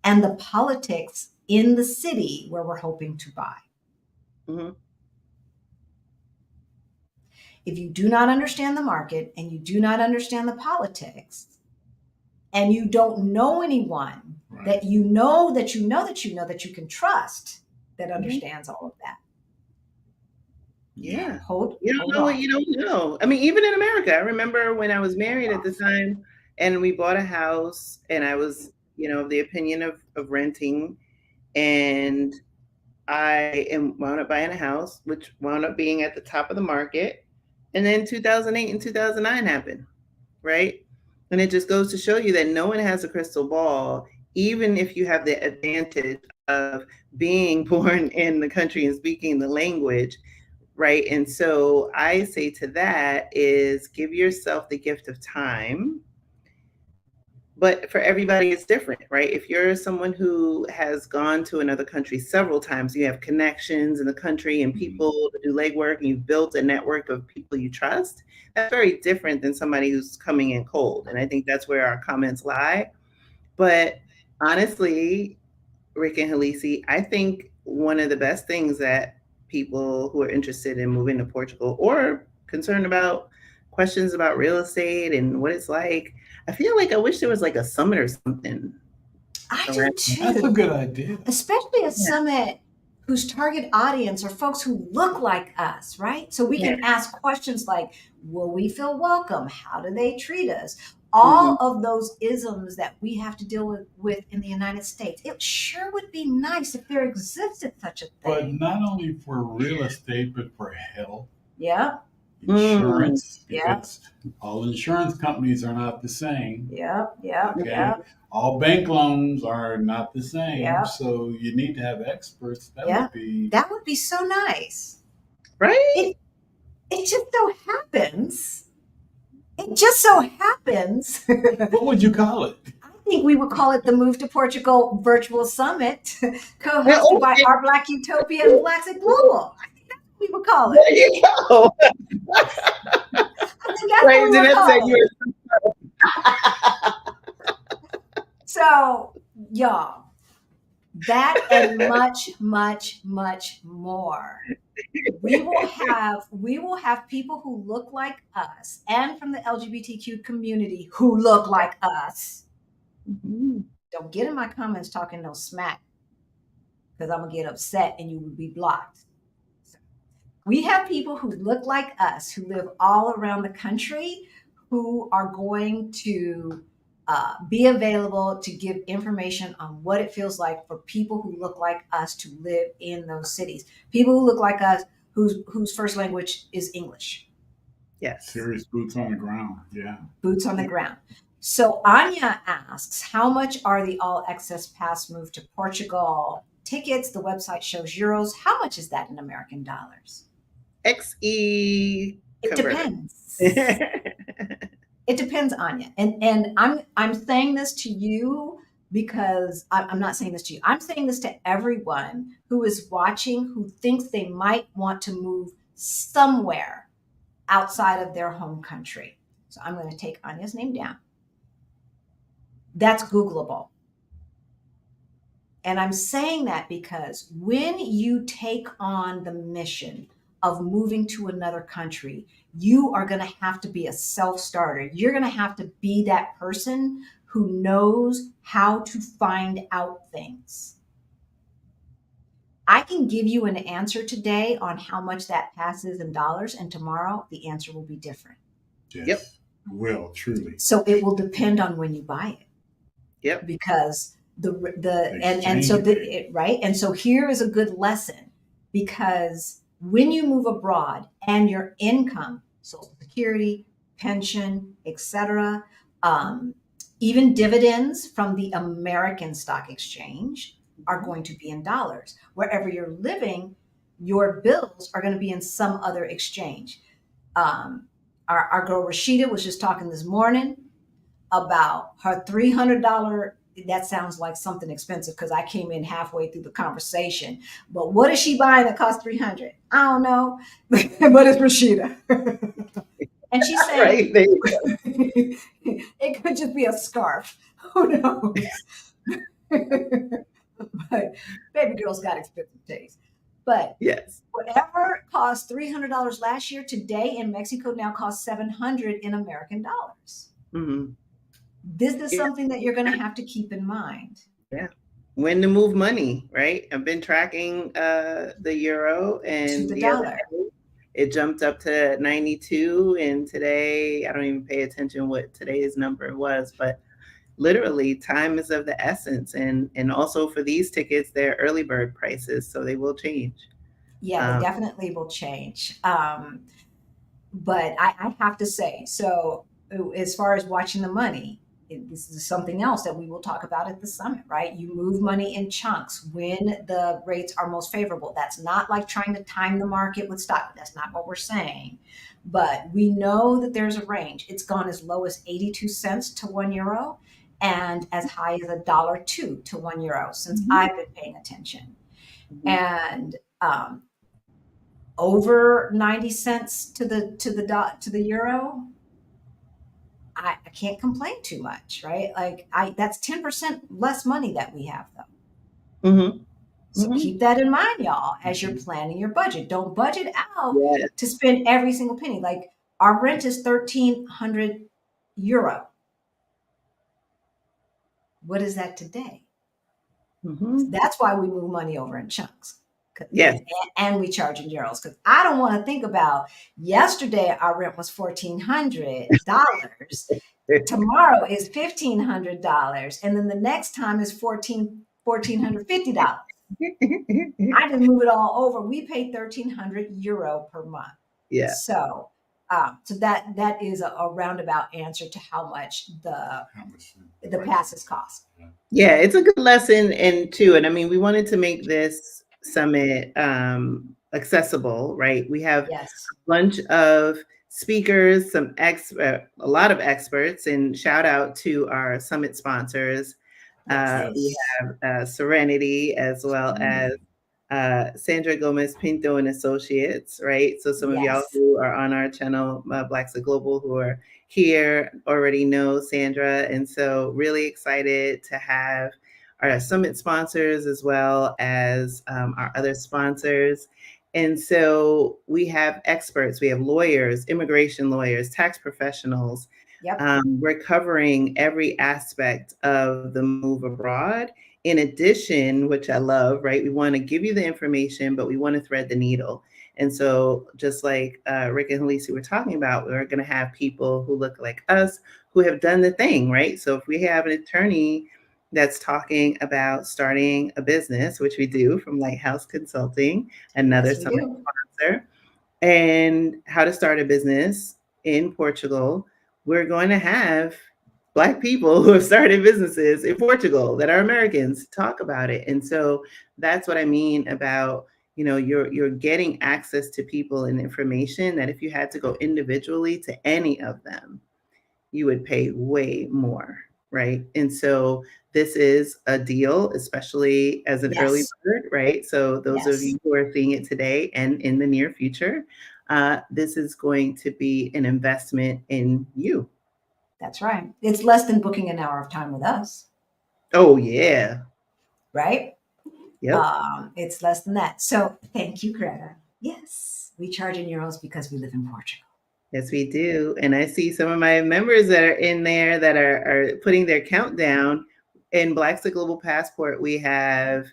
and the politics in the city where we're hoping to buy. If you do not understand the market and you do not understand the politics, and you don't know anyone that you know that you can trust that understands all of that. Yeah. You don't know what you don't know. I mean, even in America, I remember when I was married at the time and we bought a house and I was, of the opinion of renting, and I wound up buying a house, which wound up being at the top of the market. And then 2008 and 2009 happened, right? And it just goes to show you that no one has a crystal ball, even if you have the advantage of being born in the country and speaking the language, right? And so I say to that is give yourself the gift of time. But for everybody, it's different, right? If you're someone who has gone to another country several times, you have connections in the country and people to do legwork, and you've built a network of people you trust, that's very different than somebody who's coming in cold. And I think that's where our comments lie. But Honestly, Rick and Halisi, I think one of the best things that people who are interested in moving to Portugal or concerned about questions about real estate and what it's like, I feel like I wish there was like a summit or something I do around. That's a too, good idea. especially a Yeah. summit whose target audience are folks who look like us, right? So we Yeah. can ask questions like, will we feel welcome? How do they treat us? Mhm. All of those isms that we have to deal with in the United States. It sure would be nice if there existed such a But thing. not only for real estate, but for health, Yep, Mm. insurance, yep, because all insurance companies are not the same. yep, yep, Okay. yep, All bank loans are not the same. yep, So you need to have experts. That would yep. be. That would be so nice. Right? It it just so happens. It just so happens. What would you call it? I think we would call it the Move to Portugal Virtual Summit, Well, co-hosted by okay. Our Black Utopia and Blaxit Global. I think that's what we would call it. There you go. I think that's what we Raising would up said call you it. were. So, y'all, that and much, much, much more. We will have people who look like us and from the LGBTQ community who look like us. Mhm. Don't get in my comments talking no smack, because I'm gonna get upset and you will be blocked. So we have people who look like us, who live all around the country, who are going to be available to give information on what it feels like for people who look like us to live in those cities. People who look like us, whose first language is English. Yes. Serious boots on the ground. Yeah. Boots on the ground. So Anya asks, how much are the all access pass move to Portugal tickets? The website shows euros. How much is that in American dollars? XE It converter. depends. It depends, Anya. And I'm saying this to you because I'm not saying this to you. I'm saying this to everyone who is watching, who thinks they might want to move somewhere outside of their home country. So I'm going to take Anya's name down. That's Googleable. And I'm saying that because when you take on the mission of moving to another country, you are going to have to be a self-starter. You're going to have to be that person who knows how to find out things. I can give you an answer today on how much that passes in dollars, and tomorrow the answer will be different. Yes. Yep. It will, truly. So it will depend on when you buy it. Yep. Because Exchange right. And so here is a good lesson, because when you move abroad and your income, social security, pension, etc., even dividends from the American stock exchange are going to be in dollars. Wherever you're living, your bills are going to be in some other exchange. Our girl Rashida was just talking this morning about her $300. That sounds like something expensive because I came in halfway through the conversation. But what is she buying that costs 300? I don't know, but it's Rashida. And she's saying, Right. There you go. it could just be a scarf. Who knows? But baby girl's got expensive taste. But Yes. whatever cost $300 last year, today in Mexico now costs $700 in American dollars. Mhm. This is Yeah. something that you're going to have to keep in mind. Yeah. When to move money, right? I've been tracking the euro, and To the the other dollar. day it jumped up to 92, and today I don't even pay attention what today's number was, but literally time is of the essence, and also for these tickets, they're early bird prices, so they will change. Yeah, they definitely will change. But I have to say, so as far as watching the money, this is something else that we will talk about at the summit, right? You move money in chunks when the rates are most favorable. That's not like trying to time the market with stock. That's not what we're saying. But we know that there's a range. It's gone as low as 82 cents to €1 and as high as $1.02 to €1 since I've been paying attention. And over 90 cents to the euro, I can't complain too much, right? Like that's 10% less money that we have though. Mm-hmm. So Mm-hmm. keep that in mind, y'all, as you're planning your budget. Don't budget out Yeah. to spend every single penny. Like our rent is €1,300. What is that today? Mm-hmm. That's why we move money over in chunks. Yes. And we charge in euros because I don't want to think about yesterday our rent was $1,400. Tomorrow is $1,500, and then the next time is $1,450. I just move it all over. We pay €1,300 per month. Yeah. So, so that is a roundabout answer to how much the passes cost. Yeah, it's a good lesson and I mean, we wanted to make this summit accessible, right? We have Yes. a bunch of speakers, a lot of experts, and shout out to our summit sponsors. We have Serenity as well as Sandra Gomez Pinto and Associates, right? So some of y'all Yes. who are on our channel, Blaxit Global, who are here already know Sandra. And so really excited to have our summit sponsors as well as our other sponsors. And so we have experts, we have lawyers, immigration lawyers, tax professionals. Yep. We're covering every aspect of the move abroad. In addition, which I love, right? We want to give you the information, but we want to thread the needle. And so just like Rick and Halisi were talking about, we're going to have people who look like us who have done the thing, right? So if we have an attorney that's talking about starting a business, which we do from Lighthouse Consulting, another summit sponsor, and how to start a business in Portugal, we're going to have Black people who have started businesses in Portugal that are Americans talk about it. And so that's what I mean about, you're getting access to people and information that if you had to go individually to any of them, you would pay way more, right? And so this is a deal, especially as an early bird, right? So those of you who are seeing it today and in the near future, this is going to be an investment in you. That's right. It's less than booking an hour of time with us. Oh, yeah. Right? Yep. It's less than that. So thank you, Greta. Yes, we charge in euros because we live in Portugal. Yes, we do. And I see some of my members that are in there that are putting their countdown. In Blaxit Global Passport, we have,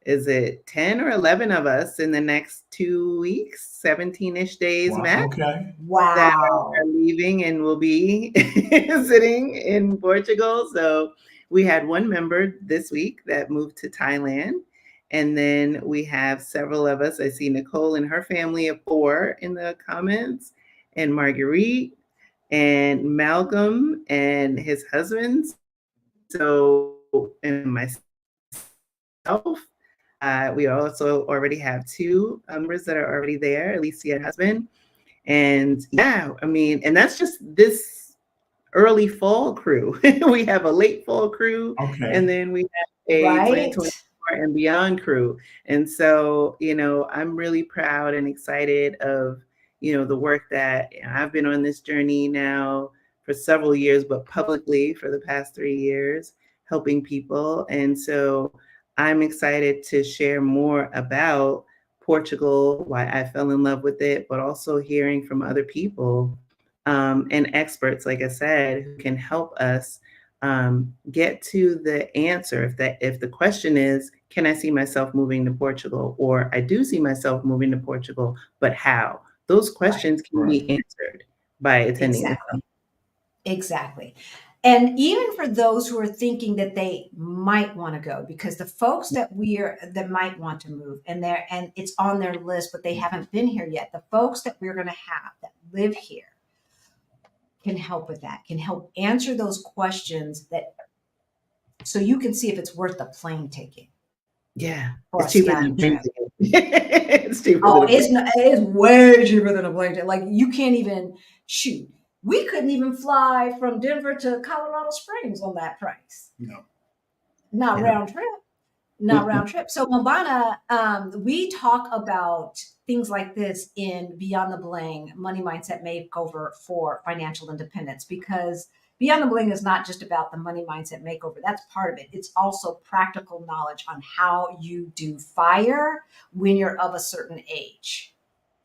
is it 10 or 11 of us in the next 2 weeks, 17-ish days max? Okay. Wow. That are leaving and will be sitting in Portugal. So we had one member this week that moved to Thailand. And then we have several of us. I see Nicole and her family of 4 in the comments, and Marguerite and Malcolm and his husband. So, and myself. We also already have 2 members that are already there, Alicia and husband. And yeah, I mean, and that's just this early fall crew. We have a late fall crew, and then we have a 2024 and beyond crew. And so, I'm really proud and excited of, the work that I've been on this journey now for several years, but publicly for the past 3 years, helping people. And so I'm excited to share more about Portugal, why I fell in love with it, but also hearing from other people and experts, like I said, who can help us get to the answer. If the question is, can I see myself moving to Portugal? Or I do see myself moving to Portugal, but how? Those questions can be answered by attending the summit. Exactly. And even for those who are thinking that they might want to go, because the folks that might want to move and it's on their list, but they haven't been here yet. The folks that we're going to have that live here can help with that, can help answer those questions so you can see if it's worth the plane ticket. Yeah. It's cheaper than a plane ticket. It's cheaper than it is way cheaper than a plane ticket. Like you can't even shoot. We couldn't even fly from Denver to Colorado Springs on that price. No. Not round trip. Not round trip. So Mobana, we talk about things like this in Beyond the Bling, Money Mindset Makeover for Financial Independence, because Beyond the Bling is not just about the money mindset makeover. That's part of it. It's also practical knowledge on how you do FIRE when you're of a certain age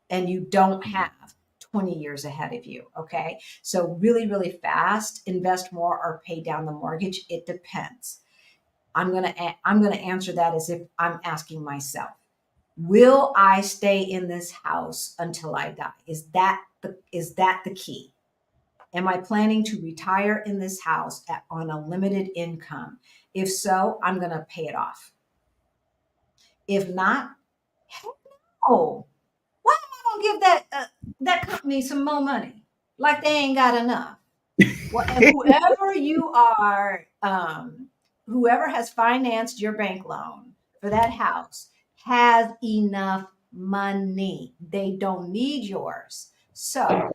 and you don't have 20 years ahead of you. Okay. So really, really fast, invest more or pay down the mortgage. It depends. I'm going to answer that as if I'm asking myself, will I stay in this house until I die? Is that the key? Am I planning to retire in this house on a limited income? If so, I'm going to pay it off. If not, heck no. Why am I going to give that company some more money? Like they ain't got enough. Well, and whoever you are, whoever has financed your bank loan for that house has enough money. They don't need yours. So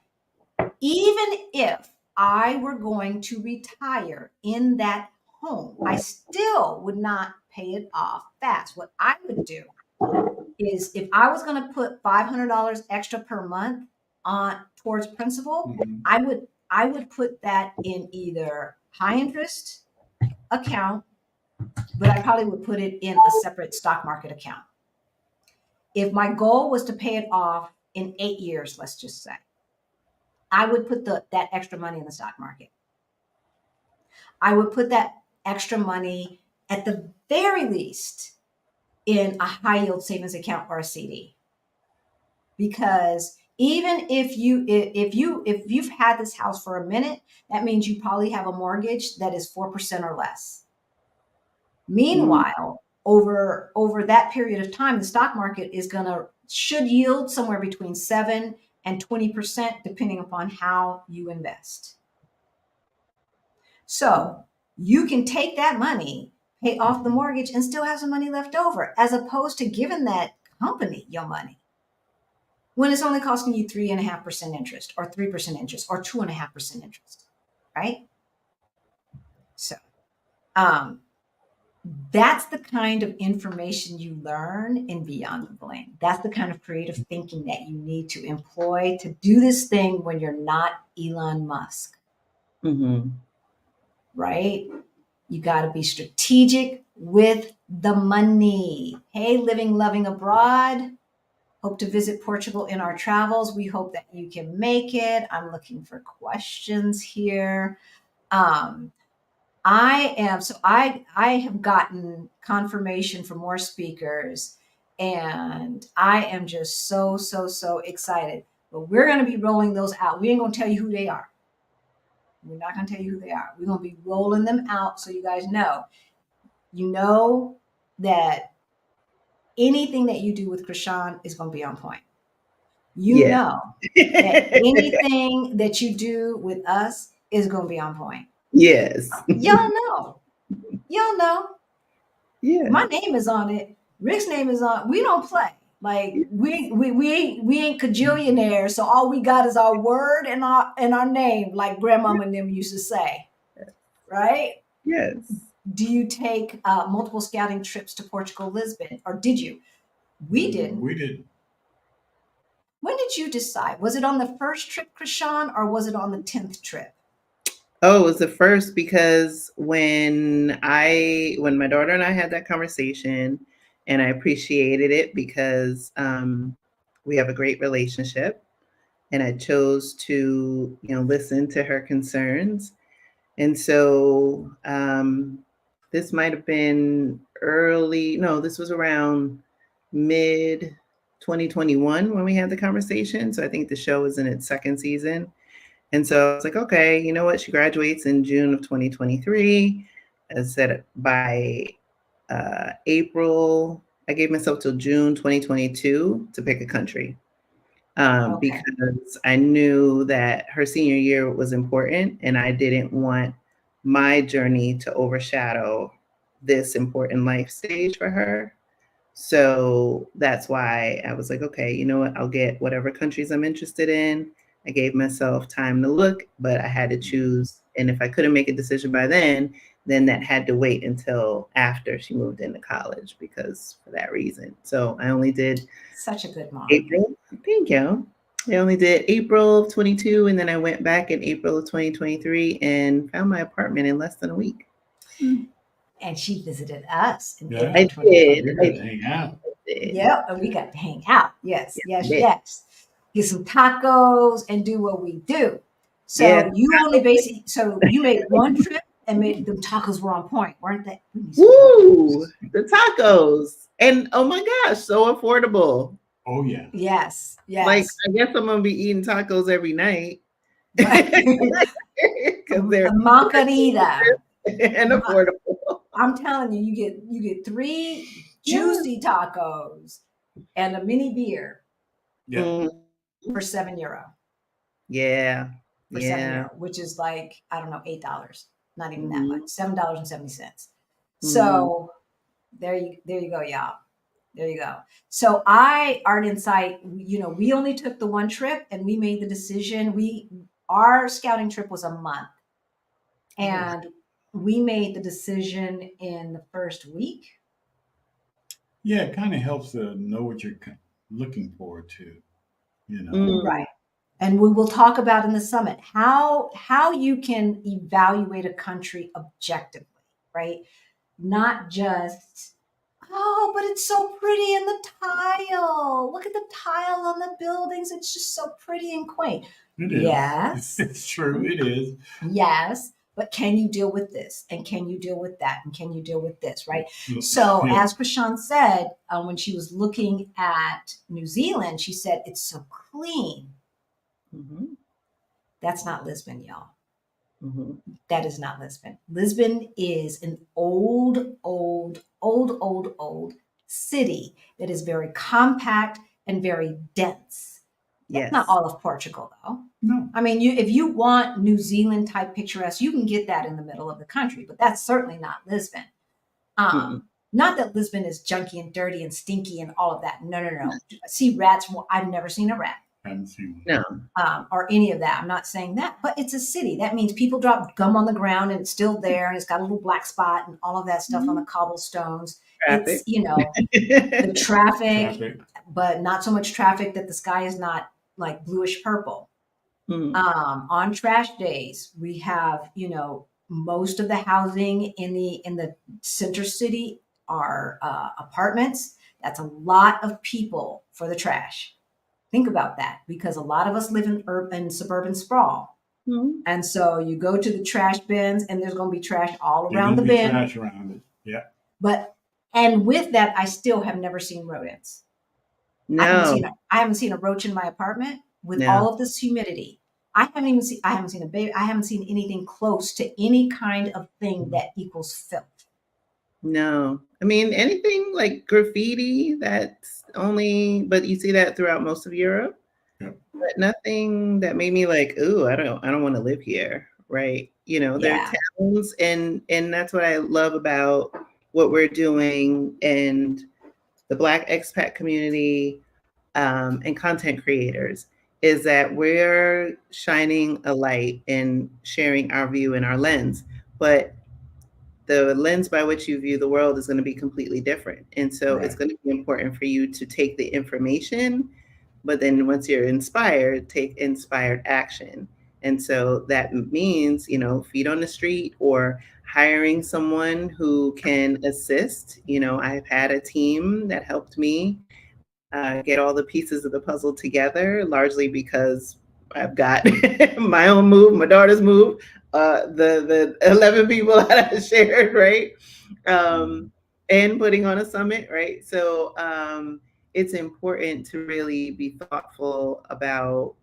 even if I were going to retire in that home, I still would not pay it off fast. What I would do is if I was going to put $500 extra per month on towards principal, I would put that in either high interest account, but I probably would put it in a separate stock market account. If my goal was to pay it off in 8 years, let's just say, I would put that extra money in the stock market. I would put that extra money at the very least in a high yield savings account or a CD. Because even if you've had this house for a minute, that means you probably have a mortgage that is 4% or less. Meanwhile, over that period of time, the stock market should yield somewhere between 7 and 20%, depending upon how you invest. So you can take that money, pay off the mortgage, and still have some money left over, as opposed to giving that company your money when it's only costing you 3.5% interest or 3% interest or 2.5% interest, right? So that's the kind of information you learn in Beyond the Bling. That's the kind of creative thinking that you need to employ to do this thing when you're not Elon Musk. Right? You got to be strategic with the money. Hey, living, loving abroad. Hope to visit Portugal in our travels. We hope that you can make it. I'm looking for questions here. I have gotten confirmation for more speakers, and I am just so excited. But we're going to be rolling those out. We ain't going to tell you who they are. We're not going to tell you who they are. We're going to be rolling them out so you guys know. You know that anything that you do with Chrishan is going to be on point. You know that anything that you do with us is going to be on point. Yes. Y'all know. Y'all know. Yeah. My name is on it. Rick's name is on. We don't play. Like we ain't cajillionaires, so all we got is our word and our name, like grandmama and them used to say. Right? Yes. Do you take multiple scouting trips to Portugal, Lisbon, or did you? We didn't. We didn't. When did you decide? Was it on the first trip, Chrishan, or was it on the 10th trip? Oh, it was the first because when my daughter and I had that conversation, and I appreciated it because we have a great relationship, and I chose to, listen to her concerns. And so this might have been this was around mid 2021 when we had the conversation. So I think the show was in its second season. And so I was like, okay, you know what? She graduates in June of 2023. I said by April, I gave myself till June 2022 to pick a country because I knew that her senior year was important and I didn't want my journey to overshadow this important life stage for her. So that's why I was like, okay, you know what? I'll get whatever countries I'm interested in. I gave myself time to look, but I had to choose. And if I couldn't make a decision by then then that had to wait until after she moved into college because for that reason. So I only did Such a good mom. April. Thank you. I only did April of 22, and then I went back in April of 2023 and found my apartment in less than a week. And she visited us in Yeah. April I did. 2023. We got to hang out. Yep, and we got to hang out. Yes, yes, Yeah. yes. Get some tacos and do what we do. So Yeah. you made one trip and made them tacos were on point, weren't they? Woo! The tacos. And oh my gosh, so affordable. Oh, yeah. Yes, yes. Like, I guess I'm going to be eating tacos every night. A Because they're margarita. and affordable. I'm telling you, you get 3 juicy tacos and a mini beer Yeah. for €7. Yeah. For €7, which is like, I don't know, $8. Not even that much. $7.70. So there you go, y'all. There you go. So Art Insight, we only took the one trip and we made the decision. Our scouting trip was a month. And we made the decision in the first week. Yeah, it kind of helps to know what you're looking forward to, Right. And we will talk about in the summit how you can evaluate a country objectively, right? Not just, oh, but it's so pretty in the tile. Look at the tile on the buildings. It's just so pretty and quaint. It is. Yes. It's true. It is. Yes. But can you deal with this? And can you deal with that? And can you deal with this? Right. So as Chrishan said, when she was looking at New Zealand, she said, it's so clean. That's not Lisbon, y'all. That is not Lisbon. Lisbon is an old city that is very compact and very dense. That's not all of Portugal, though. No. I mean, if you want New Zealand type picturesque, you can get that in the middle of the country, but that's certainly not Lisbon. Not that Lisbon is junky and dirty and stinky and all of that. No. See rats. Well, I've never seen a rat. I haven't seen one. No. Or any of that. I'm not saying that, but it's a city. That means people drop gum on the ground and it's still there and it's got a little black spot and all of that stuff on the cobblestones. Traffic. It's, the traffic, but not so much traffic that the sky is not like bluish purple. On trash days, we have, most of the housing in the center city are apartments. That's a lot of people for the trash. Think about that, because a lot of us live in urban suburban sprawl. And so you go to the trash bins and there's going to be trash all around the bin. Trash around it. Yeah. And with that, I still have never seen rodents. No. I haven't seen a roach in my apartment with all of this humidity. I haven't seen a baby. I haven't seen anything close to any kind of thing that equals filth. No. I mean, anything like graffiti, but you see that throughout most of Europe. Yep. But nothing that made me like, ooh, I don't want to live here. Right. There are towns, and that's what I love about what we're doing and the Black expat community and content creators is that we're shining a light and sharing our view and our lens, but the lens by which you view the world is going to be completely different. And so it's going to be important for you to take the information, but then once you're inspired, take inspired action. And so that means, feet on the street or hiring someone who can assist. I've had a team that helped me get all the pieces of the puzzle together, largely because I've got my own move, my daughter's move, the 11 people that I shared, right? And putting on a summit, right? So it's important to really be thoughtful about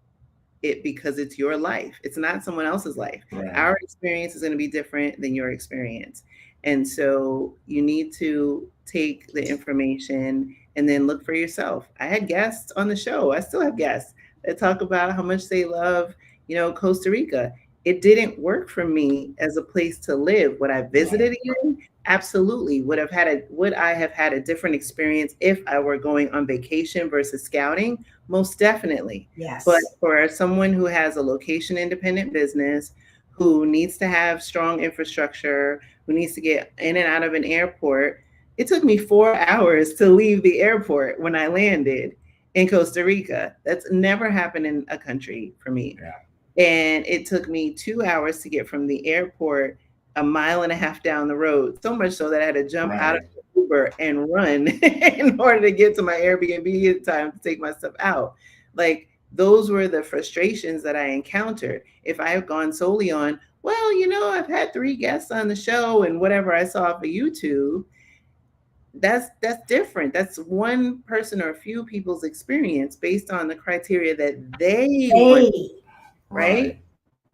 it because it's your life. It's not someone else's life. Right. Our experience is going to be different than your experience. And so you need to take the information and then look for yourself. I had guests on the show. I still have guests that talk about how much they love, Costa Rica. It didn't work for me as a place to live. Would I visit it again? Absolutely. Would I have had a different experience if I were going on vacation versus scouting? Most definitely. Yes. But for someone who has a location independent business, who needs to have strong infrastructure, who needs to get in and out of an airport. It took me 4 hours to leave the airport when I landed in Costa Rica. That's never happened in a country for me. Yeah. And it took me 2 hours to get from the airport a mile and a half down the road, so much so that I had to jump out of the Uber and run in order to get to my Airbnb in time to take my stuff out. Like, those were the frustrations that I encountered. If I had gone solely on, well, you know, I've had 3 guests on the show and whatever I saw for YouTube, that's different. That's one person or a few people's experience based on the criteria that they want, right?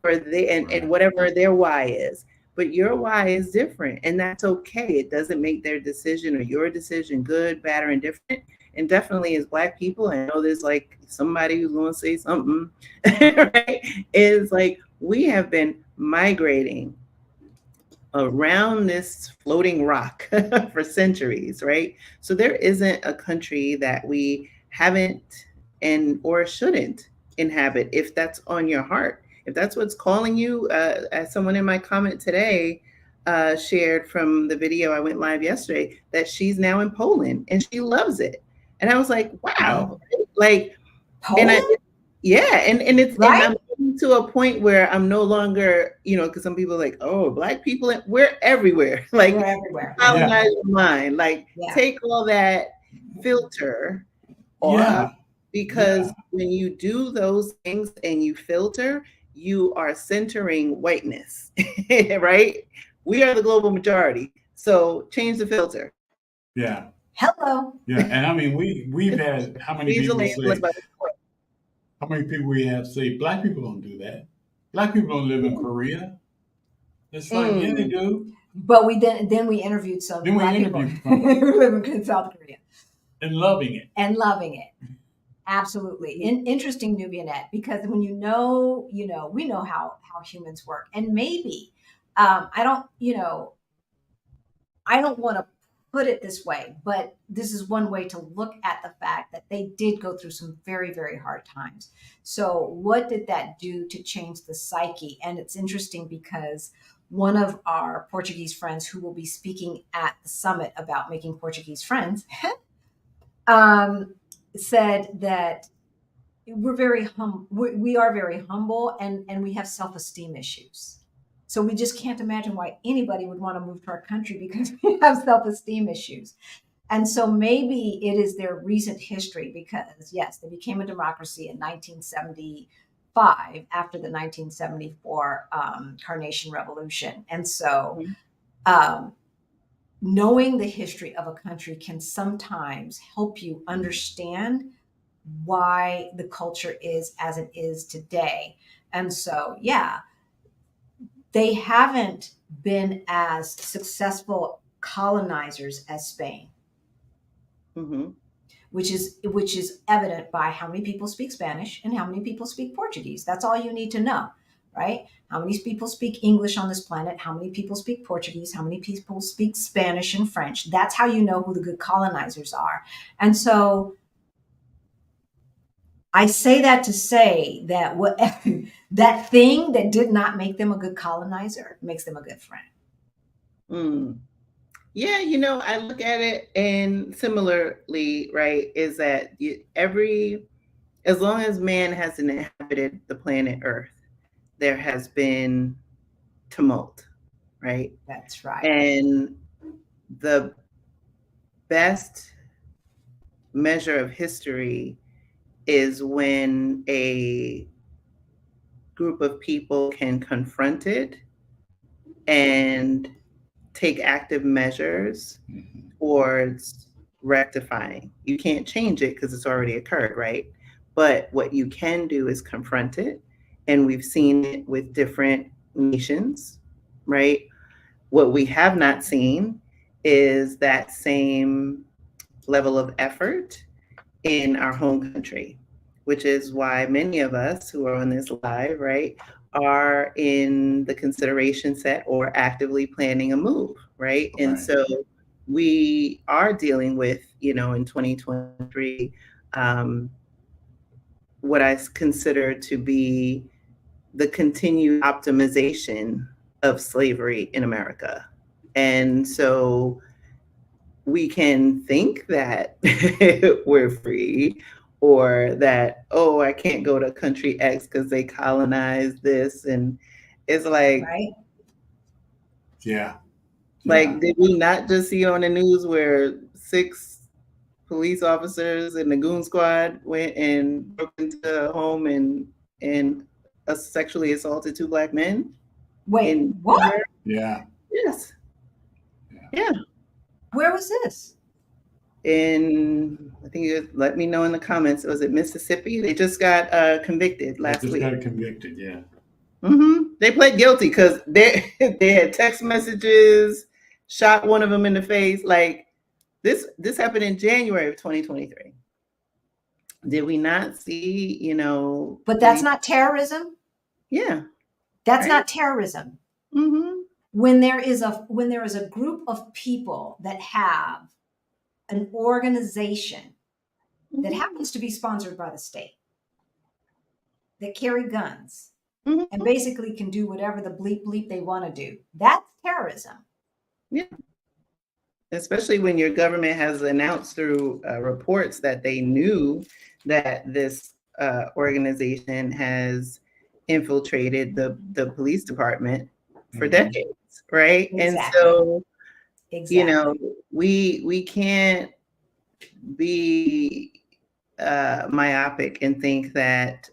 Or they and whatever their why is. But your why is different, and that's okay. It doesn't make their decision or your decision good, bad, or indifferent. And definitely as Black people, I know there's like somebody who's going to say something, right? Is like, we have been migrating around this floating rock for centuries, right? So there isn't a country that we haven't and or shouldn't inhabit if that's on your heart. If that's what's calling you, as someone in my comment today shared from the video I went live yesterday, that she's now in Poland and she loves it. And I was like, wow, like, Poland? and and it's right? and I'm getting to a point where I'm no longer, you know, because some people are like, oh, Black people, we're everywhere. Like, We're everywhere. colonize your mind. Like, Yeah. take all that filter off, because when you do those things and you filter, you are centering whiteness, right? We are the global majority. So change the filter. Yeah. Hello. Yeah. And I mean, we've had how many people say, how many people we have say, Black people don't do that. Black people don't live in Korea. It's like, yeah, they do. But we then we interviewed some Black people who live in South Korea. And loving it. And loving it. Absolutely. Interesting, Nubianette, because when you know, we know how humans work. And maybe, I don't want to put it this way, but this is one way to look at the fact that they did go through some very, very hard times. So what did that do to change the psyche? And it's interesting because one of our Portuguese friends who will be speaking at the summit about making Portuguese friends said that we're very we are very humble and we have self-esteem issues. So we just can't imagine why anybody would want to move to our country because we have self-esteem issues. And so maybe it is their recent history because, yes, they became a democracy in 1975 after the 1974 Carnation Revolution. And so knowing the history of a country can sometimes help you understand why the culture is as it is today. And so, yeah, they haven't been as successful colonizers as Spain, which is evident by how many people speak Spanish and how many people speak Portuguese. That's all you need to know, right? How many people speak English on this planet? How many people speak Portuguese? How many people speak Spanish and French? That's how you know who the good colonizers are. And so I say that to say that that thing that did not make them a good colonizer makes them a good friend. Yeah, I look at it and similarly, right, is that as long as man has inhabited the planet Earth, there has been tumult, right? That's right. And the best measure of history is when a group of people can confront it and take active measures towards rectifying. You can't change it because it's already occurred, right? But what you can do is confront it. And we've seen it with different nations, right? What we have not seen is that same level of effort in our home country, which is why many of us who are on this live, right, are in the consideration set or actively planning a move, right? And so we are dealing with, in 2023, what I consider to be the continued optimization of slavery in America. And so we can think that we're free, or that, oh, I can't go to country X because they colonized this. And it's like, Right. Yeah. like, did we not just see on the news where 6 police officers in the goon squad went and broke into a home and sexually assaulted 2 Black men? Wait, what? Yeah. Yes. Yeah. Where was this? I think you let me know in the comments. Was it Mississippi? They just got convicted last week. Got convicted. Yeah. They pled guilty because they had text messages, shot one of them in the face. Like this happened in January of 2023. Did we not see? But that's not terrorism. Yeah. That's Right? not terrorism. When there is a group of people that have an organization that happens to be sponsored by the state, that carry guns, and basically can do whatever the bleep bleep they want to do, that's terrorism. Yeah. Especially when your government has announced through reports that they knew that this organization has infiltrated the police department for decades, right? Exactly. And so, Exactly. we can't be myopic and think that,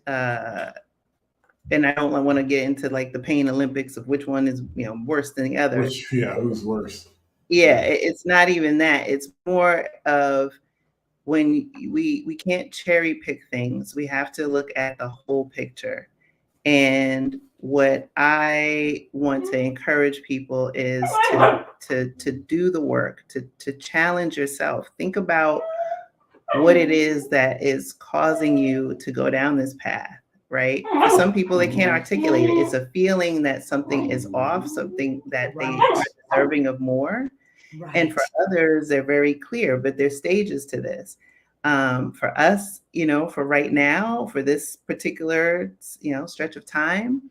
and I don't want to get into like the pain Olympics of which one is worse than the other. Who's worse? Yeah, it's not even that. It's more of when we can't cherry pick things. We have to look at the whole picture. And what I want to encourage people is to do the work, to challenge yourself. Think about what it is that is causing you to go down this path, right? For some people, they can't articulate it. It's a feeling that something is off, something that they are deserving of more. Right. And for others, they're very clear, but there's stages to this. For us, for right now, for this particular, stretch of time,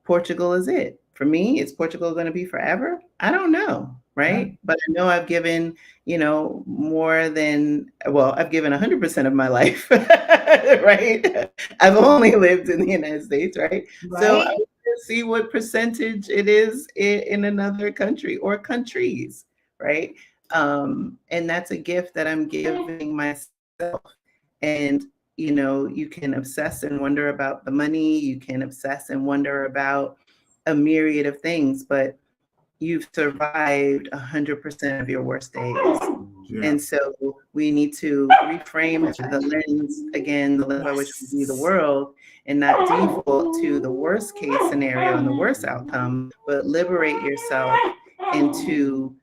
Portugal is it. For me, is Portugal going to be forever? I don't know, right? Yeah. But I know I've given, more than, I've given 100% of my life, right? I've only lived in the United States, right? So I want to see what percentage it is in another country or countries, right? And that's a gift that I'm giving myself. And, you can obsess and wonder about the money. You can obsess and wonder about a myriad of things, but you've survived 100% of your worst days. Yeah. And so we need to reframe the lens, again, the lens by which we view the world, and not default to the worst case scenario and the worst outcome, but liberate yourself into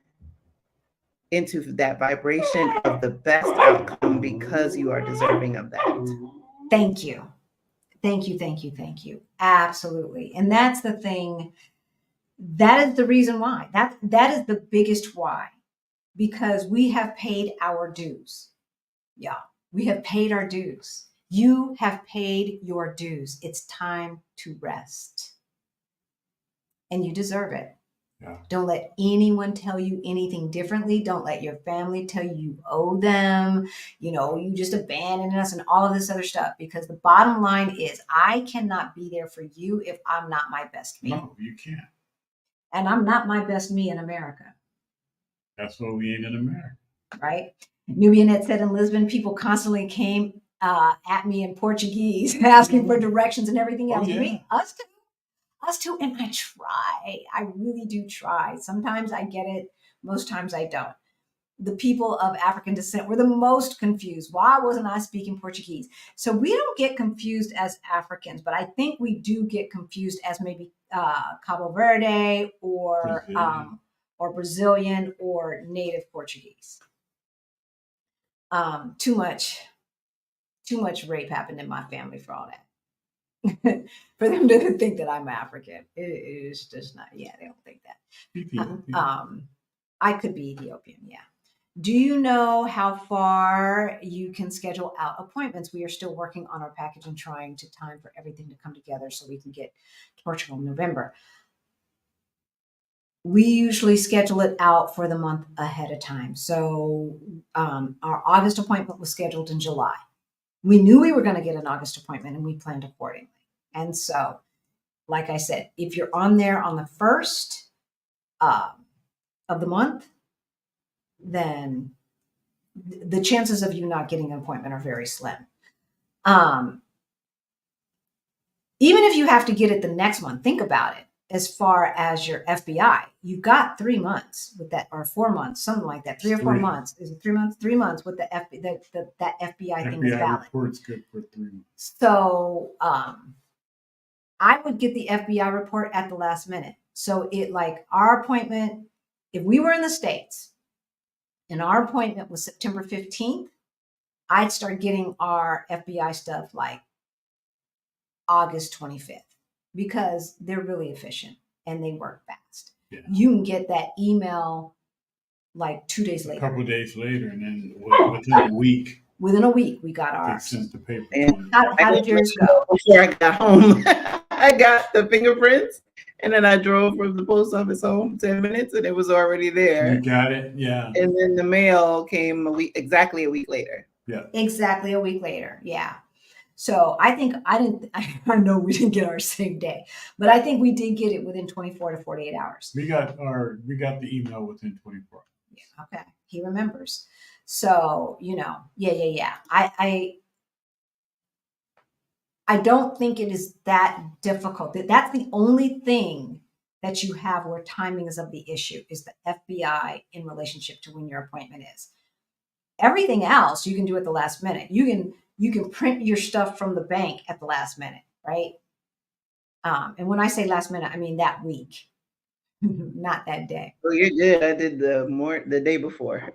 that vibration of the best outcome because you are deserving of that. Thank you. Thank you, thank you, thank you. Absolutely. And that's the thing. That is the reason why. That is the biggest why. Because we have paid our dues. Yeah, we have paid our dues. You have paid your dues. It's time to rest. And you deserve it. Yeah. Don't let anyone tell you anything differently. Don't let your family tell you owe them, you just abandoned us and all of this other stuff. Because the bottom line is I cannot be there for you if I'm not my best me. No, you can't. And I'm not my best me in America. That's why we ain't in America. Right? Nubianette said in Lisbon, people constantly came at me in Portuguese, asking for directions and everything else. Yeah. Us too. And I really do try. Sometimes I get it. Most times I don't. The people of African descent were the most confused. Why wasn't I speaking Portuguese? So we don't get confused as Africans, but I think we do get confused as maybe Cabo Verde or Brazilian or native Portuguese. Too much rape happened in my family for all that. For them to think that I'm African, it is just not. Yeah, they don't think that. I could be Ethiopian. Yeah. Do you know how far you can schedule out appointments? We are still working on our package and trying to time for everything to come together so we can get to Portugal in November. We usually schedule it out for the month ahead of time. So our August appointment was scheduled in July. We knew we were going to get an August appointment and we planned accordingly. And so, like I said, if you're on there on the 1st of the month, then the chances of you not getting an appointment are very slim. Even if you have to get it the next month, think about it. As far as your FBI, you've got 3 months with that, or 4 months, something like that. 3 or 4 months. Is it 3 months? 3 months with the that FBI thing is valid. Report's good for 3 months. So I would get the FBI report at the last minute. So it, like, our appointment, if we were in the States and our appointment was September 15th, I'd start getting our FBI stuff like August 25th, because they're really efficient and they work fast. Yeah. You can get that email like 2 days later. A couple of days later, and then within a week. Within a week, we got They ours. sent the paper. And How did yours go? Before I got home, I got the fingerprints, and then I drove from the post office home 10 minutes, and it was already there. You got it? Yeah. And then the mail came exactly a week later. Yeah. Exactly a week later. Yeah. So I know we didn't get our same day, but I think we did get it within 24 to 48 hours. We got the email within 24 hours. Yeah, okay. He remembers. So, yeah. I don't think it is that difficult. That's the only thing that you have where timing is of the issue, is the FBI in relationship to when your appointment is. Everything else you can do at the last minute. You can print your stuff from the bank at the last minute, right? And when I say last minute, I mean that week, not that day. Oh, you're good. I did the day before.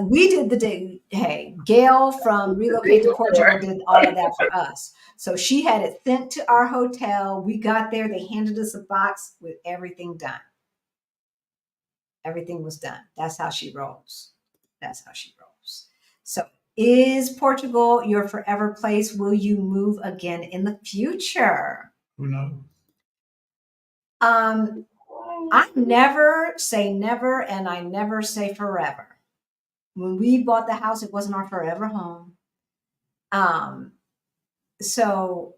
We did the day. Hey, Gail from Relocate to Portugal did all of that for us. So she had it sent to our hotel. We got there. They handed us a box with everything done. Everything was done. That's how she rolls. So, is Portugal your forever place? Will you move again in the future? Who knows? I never say never, and I never say forever. When we bought the house, it wasn't our forever home. So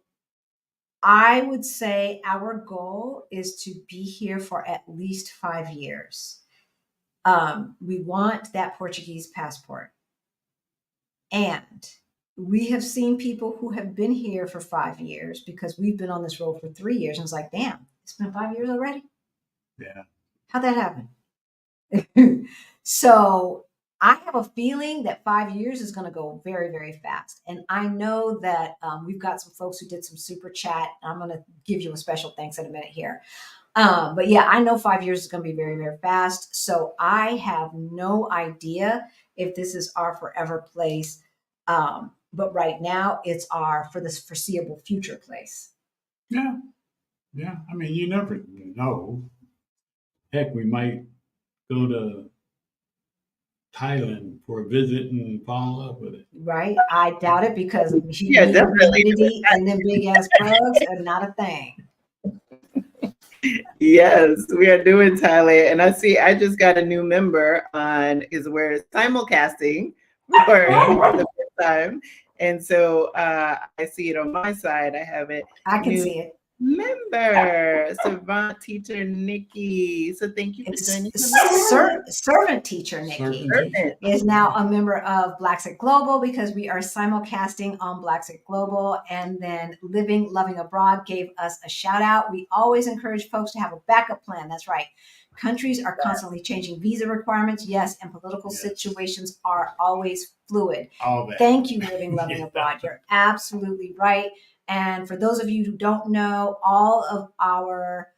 I would say our goal is to be here for at least 5 years. We want that Portuguese passport. And we have seen people who have been here for 5 years, because we've been on this road for 3 years. And it's like, damn, it's been 5 years already? Yeah. How'd that happen? So I have a feeling that 5 years is going to go very, very fast. And I know that we've got some folks who did some super chat. I'm going to give you a special thanks in a minute here. But yeah, I know 5 years is going to be very, very fast. So I have no idea if this is our forever place. But right now it's for this foreseeable future place. Yeah. Yeah. I mean, you never know. Heck, we might go to Thailand for a visit and fall in love with it. Right? I doubt it, because definitely. humidity and them big ass bugs are not a thing. Yes, we are doing Thailand, and I just got a new member we're simulcasting for the first time, and so I see it on my side. I have it. I can see it. Member, Savant Teacher Nikki. So thank you for joining us. Servant Teacher Nikki is now a member of Blaxit Global, because we are simulcasting on Blaxit Global. And then Living Loving Abroad gave us a shout out. We always encourage folks to have a backup plan. That's right. Countries are constantly changing visa requirements. Yes, and political situations are always fluid. Thank you, Living Loving Abroad. You're absolutely right. And for those of you who don't know, all of our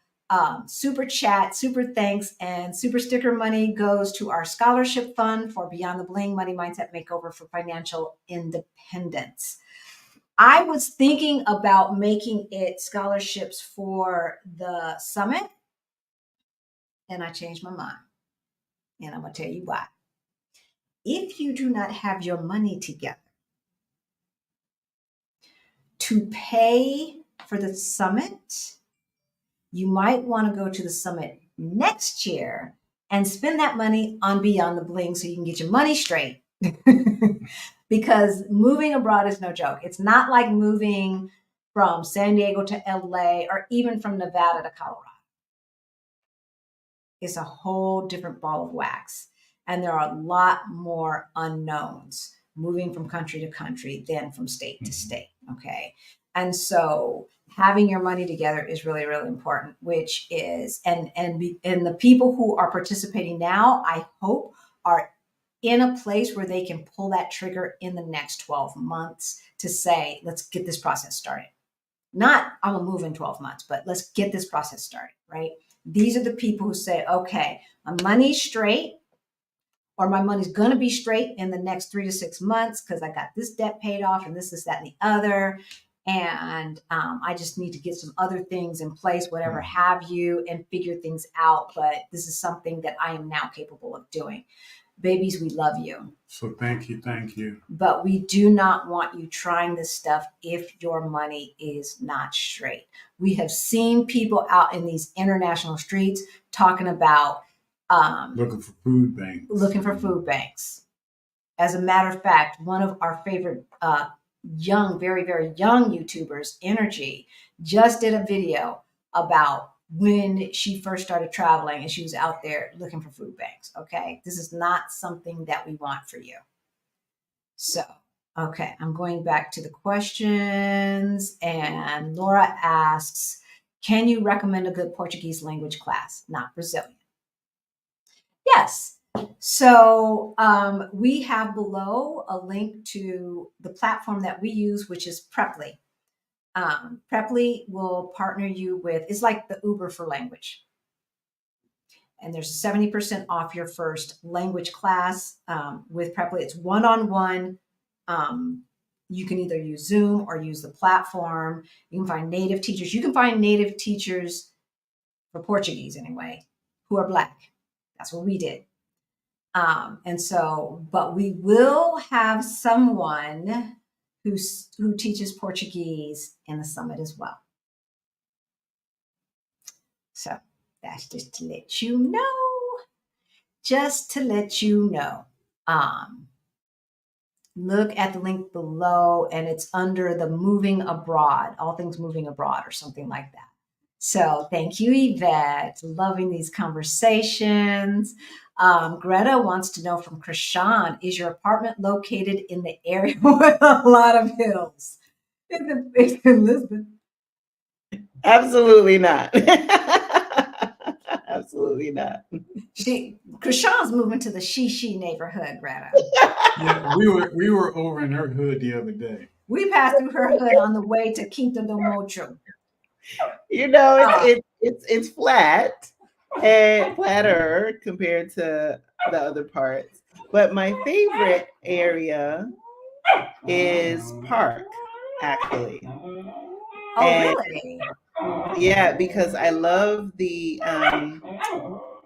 super chat, super thanks, and super sticker money goes to our scholarship fund for Beyond the Bling Money Mindset Makeover for Financial Independence. I was thinking about making it scholarships for the summit, and I changed my mind. And I'm going to tell you why. If you do not have your money together to pay for the summit, you might want to go to the summit next year and spend that money on Beyond the Bling so you can get your money straight. Because moving abroad is no joke. It's not like moving from San Diego to LA or even from Nevada to Colorado. It's a whole different ball of wax. And there are a lot more unknowns moving from country to country than from state to state. Okay. And so having your money together is really, really important, which is, and the people who are participating now, I hope, are in a place where they can pull that trigger in the next 12 months to say, let's get this process started. Not, I'm gonna move in 12 months, but let's get this process started, right? These are the people who say, okay, my money's straight, or my money's gonna be straight in the next 3 to 6 months because I got this debt paid off and this, that, and the other. And I just need to get some other things in place, whatever have you, and figure things out. But this is something that I am now capable of doing. Babies, we love you. So thank you. But we do not want you trying this stuff if your money is not straight. We have seen people out in these international streets talking about looking for food banks. As a matter of fact, one of our favorite young, very, very young YouTubers, Energy, just did a video about when she first started traveling and she was out there looking for food banks. Okay. This is not something that we want for you. So, okay, I'm going back to the questions, and Laura asks, can you recommend a good Portuguese language class, not Brazilian? Yes. So we have below a link to the platform that we use, which is Preply. Preply will partner you with, it's like the Uber for language. And there's 70% off your first language class with Preply. It's one-on-one. You can either use Zoom or use the platform. You can find native teachers. You can find native teachers for Portuguese anyway, who are Black. That's what we did. And so, but we will have someone who teaches Portuguese in the summit as well. So that's just to let you know. Just to let you know. Look at the link below, and it's under the moving abroad, all things moving abroad or something like that. So thank you, Yvette. Loving these conversations. Greta wants to know from Chrishan, is your apartment located in the area with a lot of hills? It's in Lisbon. Absolutely not. Absolutely not. Krishan's moving to the Shishi neighborhood, Greta. Yeah, we were over in her hood the other day. We passed through her hood on the way to Quinta do Mocho. You know, it's flat and flatter compared to the other parts. But my favorite area is Park, actually. Oh, really? Yeah, because I love the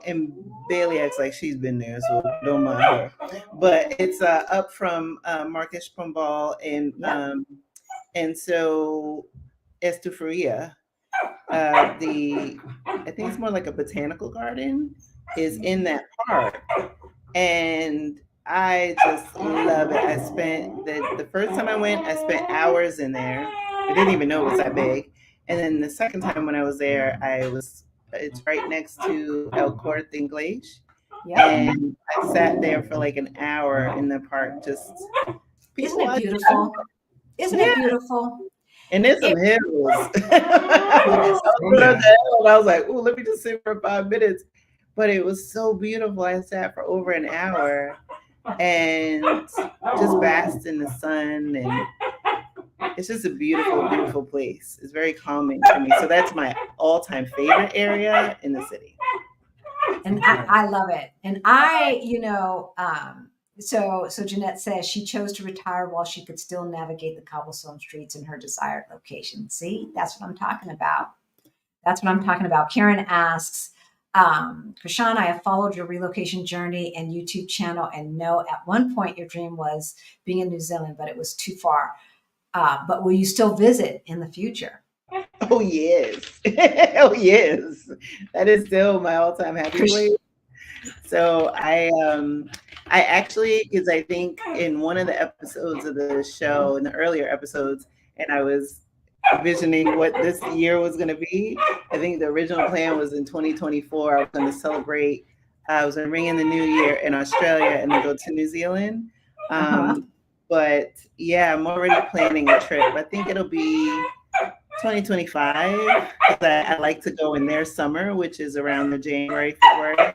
and Bailey acts like she's been there, so don't mind her. But it's up from Marcus Pombal and so Estufaria. I think it's more like a botanical garden, is in that park, and I just love it. I spent the first time I went, I spent hours in there. I didn't even know it was that big. And then the second time when I was there, it's right next to El Corte Inglés. Yep. And I sat there for like an hour in the park. Just isn't it beautiful? Isn't it beautiful? And there's some hills. I was like, "Ooh, let me just sit for 5 minutes." But it was so beautiful. I sat for over an hour and just basked in the sun, and it's just a beautiful, beautiful place. It's very calming for me. So that's my all-time favorite area in the city. And I love it. And so Jeanette says she chose to retire while she could still navigate the cobblestone streets in her desired location. See, that's what I'm talking about. That's what I'm talking about. Karen asks, Chrishan, I have followed your relocation journey and YouTube channel and know at one point your dream was being in New Zealand, but it was too far. But will you still visit in the future? Oh yes. Oh yes. That is still my all-time happy place. So I actually, because I think in one of the episodes of the show, in the earlier episodes, and I was envisioning what this year was going to be. I think the original plan was in 2024. I was going to celebrate. I was going to ring in the new year in Australia and then go to New Zealand. But yeah, I'm already planning a trip. I think it'll be 2025 because I like to go in their summer, which is around the January, February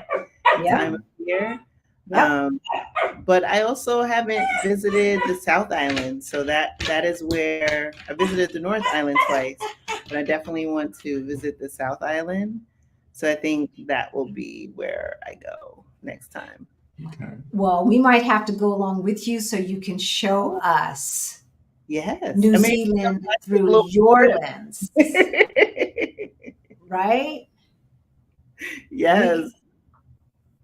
time of year. But I also haven't visited the South Island, so that is where I visited the North Island twice, but I definitely want to visit the South Island. So I think that will be where I go next time. Okay. Well, we might have to go along with you so you can show us New Zealand through your lens, right? Yes.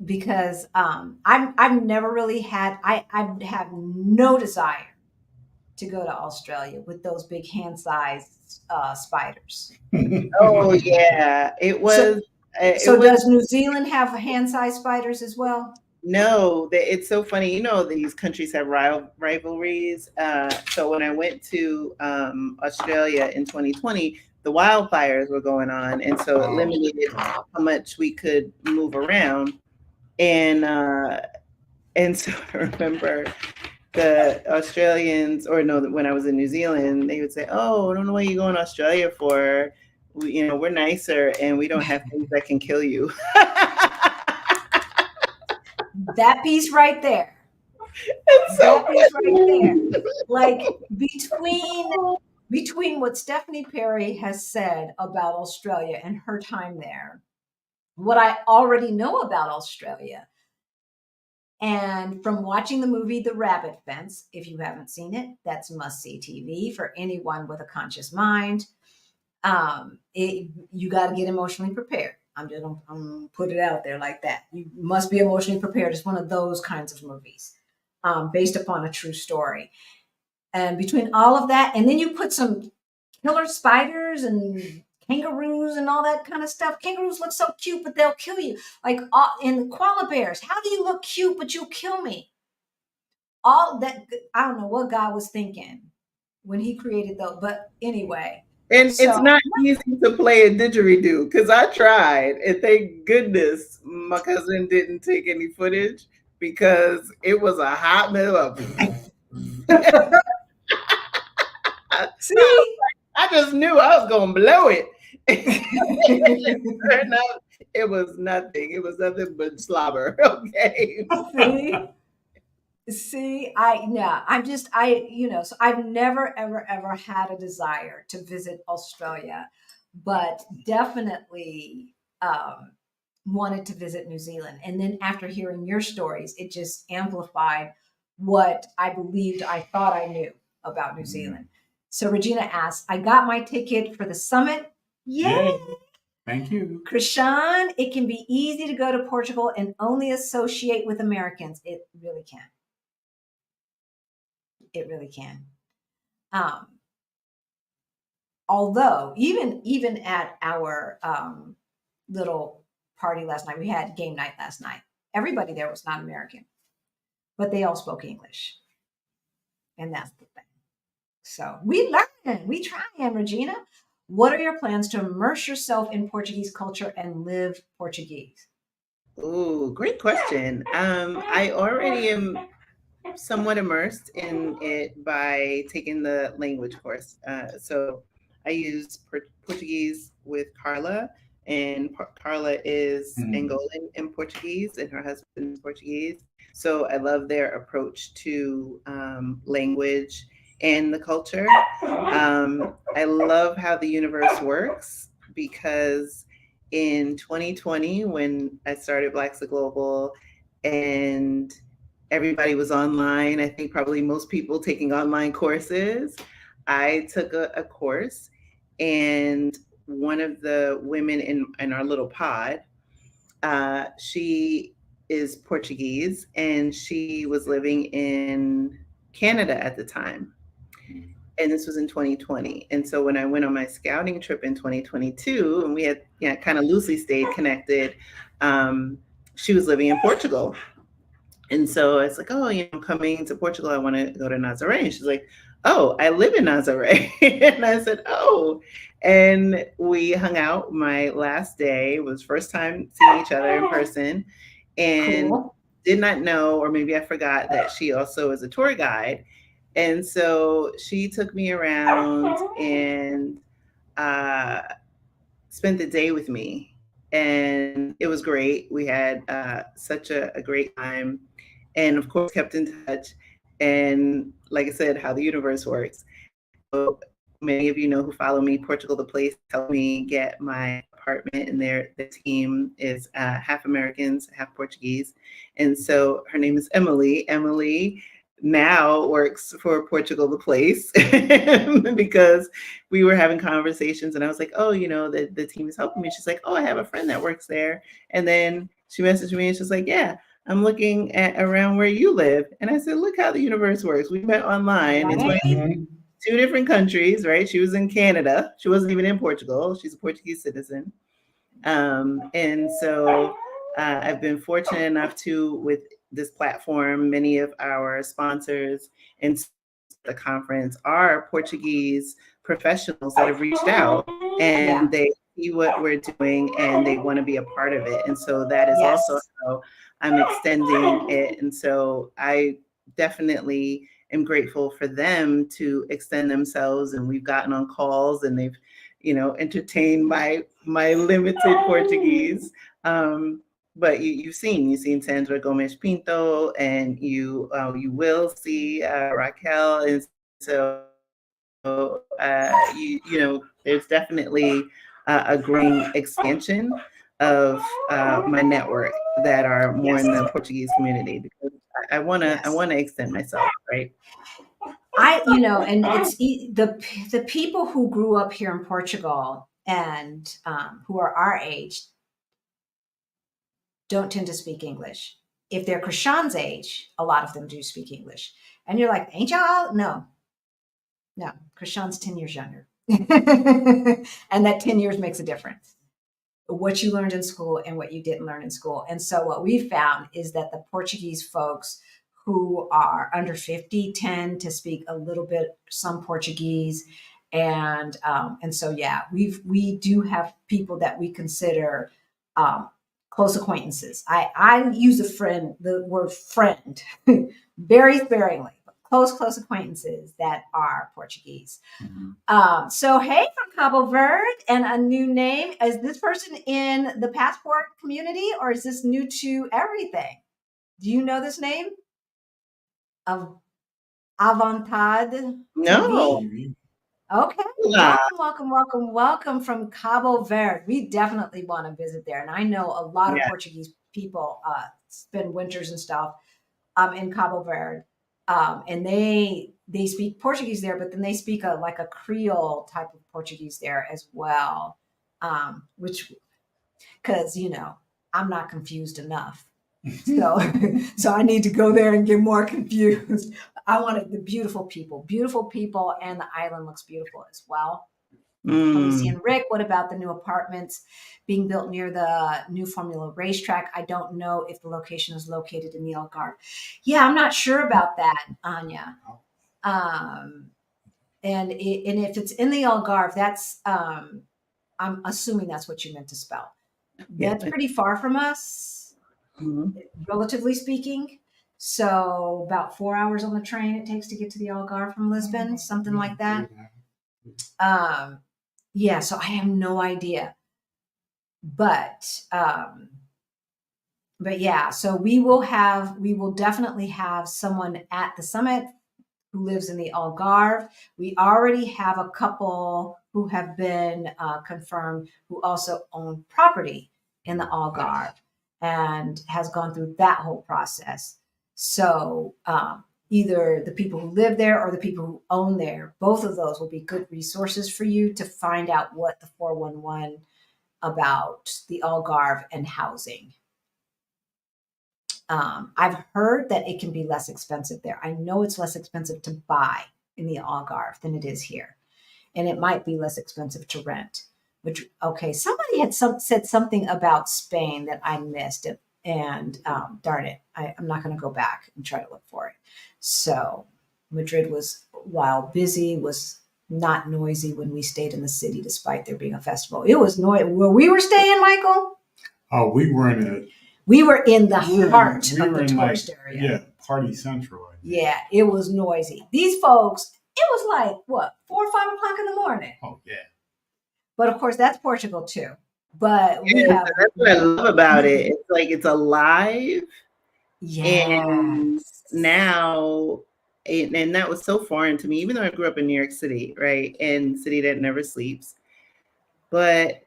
Because I've never really had I have no desire to go to Australia with those big hand-sized spiders. Oh yeah, it was. So does New Zealand have hand-sized spiders as well? No, it's so funny. You know, these countries have rivalries. So when I went to Australia in 2020, the wildfires were going on, and so it limited how much we could move around. And so I remember the Australians, or no, when I was in New Zealand, they would say, "Oh, I don't know what you're going to Australia for. We're nicer, and we don't have things that can kill you." That piece right there. That piece right there. Like between what Stephanie Perry has said about Australia and her time there, what I already know about Australia, and from watching the movie The Rabbit Fence, if you haven't seen it, that's must-see TV for anyone with a conscious mind. You got to get emotionally prepared. I'm gonna put it out there like that. You must be emotionally prepared. It's one of those kinds of movies, based upon a true story. And between all of that, and then you put some killer spiders and kangaroos and all that kind of stuff. Kangaroos look so cute, but they'll kill you. Like in koala bears, how do you look cute, but you'll kill me? All that, I don't know what God was thinking when he created those. But anyway. And it's not easy to play a didgeridoo because I tried, and thank goodness my cousin didn't take any footage because it was a hot middle. See, I just knew I was gonna blow it. It was nothing. It was nothing but slobber. Okay. See, so I've never, ever had a desire to visit Australia, but definitely wanted to visit New Zealand. And then after hearing your stories, it just amplified what I thought I knew about New Zealand. So Regina asks, I got my ticket for the summit. Yay! Thank you. Chrishan, it can be easy to go to Portugal and only associate with Americans. It really can. It really can. Although even at our little party last night, we had game night last night. Everybody there was not American, but they all spoke English. And that's the thing. So we learn, we try, Regina. What are your plans to immerse yourself in Portuguese culture and live Portuguese? Ooh, great question. I already am somewhat immersed in it by taking the language course. So I use Portuguese with Carla, and Carla is Angolan in Portuguese, and her husband is Portuguese. So I love their approach to language and the culture. I love how the universe works because in 2020, when I started Blaxit Global and everybody was online, I think probably most people taking online courses, I took a course, and one of the women in our little pod She is Portuguese, and she was living in Canada at the time. And this was in 2020. And so when I went on my scouting trip in 2022, and we had kind of loosely stayed connected, she was living in Portugal. And so it's like, oh, I'm coming to Portugal. I want to go to Nazaré. And she's like, oh, I live in Nazaré. And I said, oh. And we hung out. My last day was first time seeing each other in person, and Cool. did not know, or maybe I forgot, that she also is a tour guide. And so she took me around and spent the day with me. And it was great. We had such a great time. And of course, kept in touch. And like I said, how the universe works. So many of you know who follow me, Portugal the Place helped me get my apartment, and the team is half Americans, half Portuguese. And so her name is Emily. Emily now works for Portugal the Place because we were having conversations, and I was like, oh, the team is helping me. She's like, oh, I have a friend that works there. And then she messaged me and she's like, yeah, I'm looking at around where you live. And I said, look how the universe works. We met online. Right. It's 2 different countries, right? She was in Canada. She wasn't even in Portugal. She's a Portuguese citizen. And so I've been fortunate enough to, with this platform, many of our sponsors and the conference are Portuguese professionals that have reached out, and they see what we're doing and they want to be a part of it. And so that is also how I'm extending it. And so I definitely am grateful for them to extend themselves. And we've gotten on calls, and they've, entertained my limited Portuguese. But you've seen Sandra Gomes Pinto, and you will see Raquel, and so there's definitely a growing expansion of my network that are more in the Portuguese community, because I want to extend myself, right? And it's the people who grew up here in Portugal and who are our age don't tend to speak English. If they're Chrishan's age, a lot of them do speak English. And you're like, ain't y'all? No. Chrishan's 10 years younger. And that 10 years makes a difference. What you learned in school and what you didn't learn in school. And so what we found is that the Portuguese folks who are under 50 tend to speak a little bit, some Portuguese. And so, we do have people that we consider close acquaintances. I use the word friend very sparingly, but close acquaintances that are Portuguese. Mm-hmm. So, hey, from Cabo Verde, and a new name. Is this person in the passport community, or is this new to everything? Do you know this name? Of Avontade? No. TV? Okay. Welcome from Cabo Verde. We definitely want to visit there. And I know a lot of Portuguese people spend winters and stuff in Cabo Verde. And they speak Portuguese there, but then they speak a Creole type of Portuguese there as well. Because I'm not confused enough. So I need to go there and get more confused. I wanted the beautiful people, and the island looks beautiful as well. Lucy and Rick, what about the new apartments being built near the new Formula racetrack? I don't know if the location is located in the Algarve. Yeah, I'm not sure about that, Anya. And if it's in the Algarve, that's I'm assuming that's what you meant to spell. That's pretty far from us. Relatively speaking. So about 4 hours on the train it takes to get to the Algarve from Lisbon, something like that. So I have no idea. But yeah, so we will definitely have someone at the summit who lives in the Algarve. We already have a couple who have been confirmed who also own property in the Algarve and has gone through that whole process. So either the people who live there or the people who own there, both of those will be good resources for you to find out what the 411 about the Algarve and housing. I've heard that it can be less expensive there. I know it's less expensive to buy in the Algarve than it is here. And it might be less expensive to rent. Which, okay, somebody had said something about Spain that I missed. And darn it, I'm not going to go back and try to look for it. So Madrid was, while busy, was not noisy when we stayed in the city, despite there being a festival. It was noisy. Where we were staying, Michael? Oh, we were in a. We were in the heart of the tourist area. Yeah, party central. Yeah, it was noisy. These folks, it was like, what, 4 or 5 o'clock in the morning? Oh, yeah. But of course, that's Portugal too. But we Yeah, have. so that's what I love about it. It's like it's alive. Yes. And now, and that was so foreign to me, even though I grew up in New York City, right? And city that never sleeps. But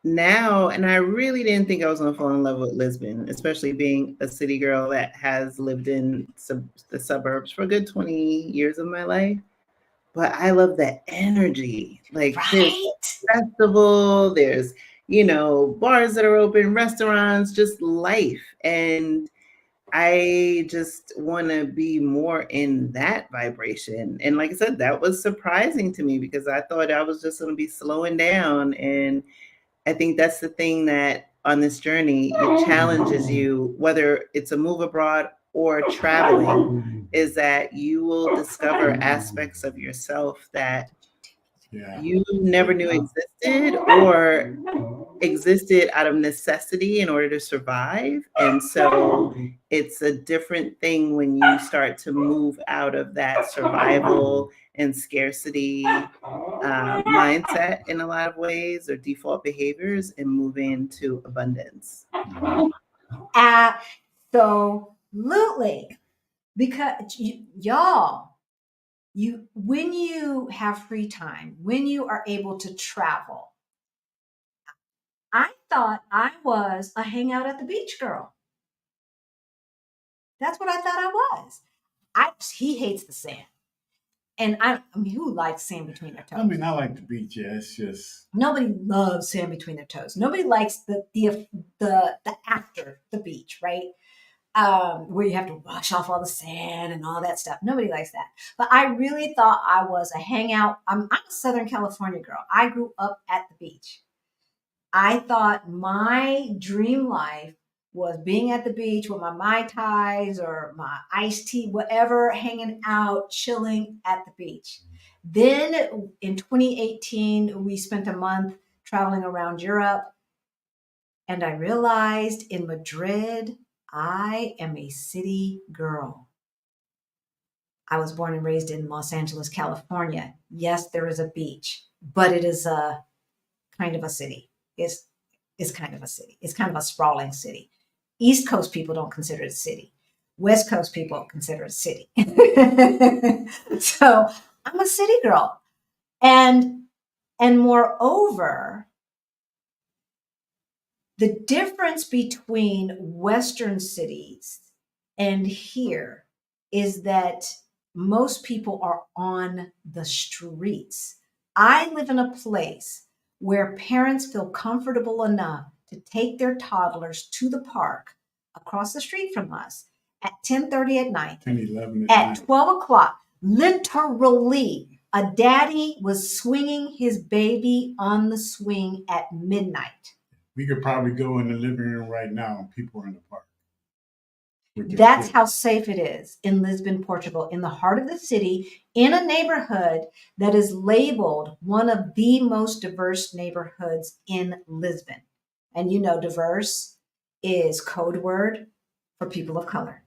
now, and I really didn't think I was going to fall in love with Lisbon, especially being a city girl that has lived in the suburbs for a good 20 years of my life. But I love that energy. Like there's festival, there's, bars that are open, restaurants, just life. And I just want to be more in that vibration. And like I said, that was surprising to me because I thought I was just going to be slowing down. And I think that's the thing that on this journey, it challenges you, whether it's a move abroad or traveling, is that you will discover aspects of yourself that you never knew existed or existed out of necessity in order to survive. And so it's a different thing when you start to move out of that survival and scarcity mindset in a lot of ways, or default behaviors, and move into abundance. Absolutely. Because y'all, when you have free time, when you are able to travel, I thought I was a hangout at the beach girl. That's what I thought I was. He hates the sand. And I mean, who likes sand between their toes? I mean, I like the beach. Yeah, it's just nobody loves sand between their toes. Nobody likes the after the beach, right? Where you have to wash off all the sand and all that stuff. Nobody likes that. But I really thought I was a hangout. I'm a Southern California girl. I grew up at the beach. I thought my dream life was being at the beach with my Mai Tais or my iced tea, whatever, hanging out, chilling at the beach. Then in 2018, we spent a month traveling around Europe. And I realized in Madrid, I am a city girl. I was born and raised in Los Angeles, California. Yes, there is a beach, but it is a kind of a city. It's kind of a city. It's kind of a sprawling city. East Coast people don't consider it a city. West Coast people consider it a city. So I'm a city girl. And moreover, the difference between Western cities and here is that most people are on the streets. I live in a place where parents feel comfortable enough to take their toddlers to the park across the street from us at 10:30 at night, 10, 11 at night. 12 o'clock. Literally, a daddy was swinging his baby on the swing at midnight. We could probably go in the living room right now and people are in the park. That's how safe it is in Lisbon, Portugal, in the heart of the city, in a neighborhood that is labeled one of the most diverse neighborhoods in Lisbon. And diverse is code word for people of color,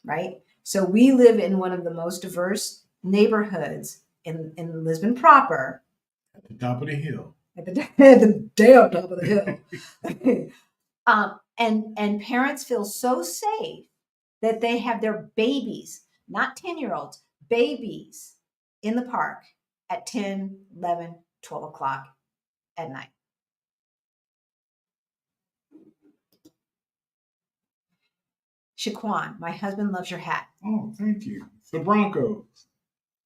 right? So we live in one of the most diverse neighborhoods in Lisbon proper. At the top of the hill. At the damn top of the hill. And parents feel so safe that they have their babies, not 10-year-olds, babies in the park at 10, 11, 12 o'clock at night. Shaquan, my husband loves your hat. Oh, thank you. It's the Broncos,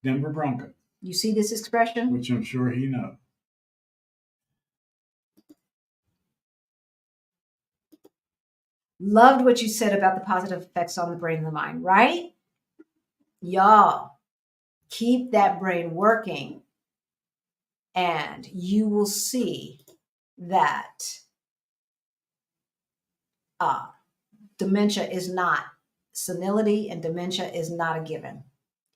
Denver Broncos. You see this expression? Which I'm sure he knows. Loved what you said about the positive effects on the brain and the mind, right? Y'all, keep that brain working and you will see that dementia is not, senility and dementia is not a given.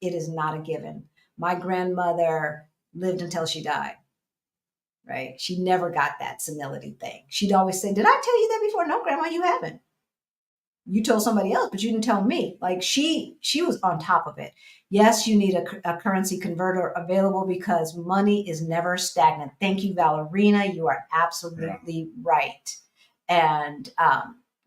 It is not a given. My grandmother lived until she died, right? She never got that senility thing. She'd always say, did I tell you that before? No, Grandma, you haven't. You told somebody else, but you didn't tell me. Like she was on top of it. Yes, you need a currency converter available because money is never stagnant. Thank you, Valerina. You are absolutely right. And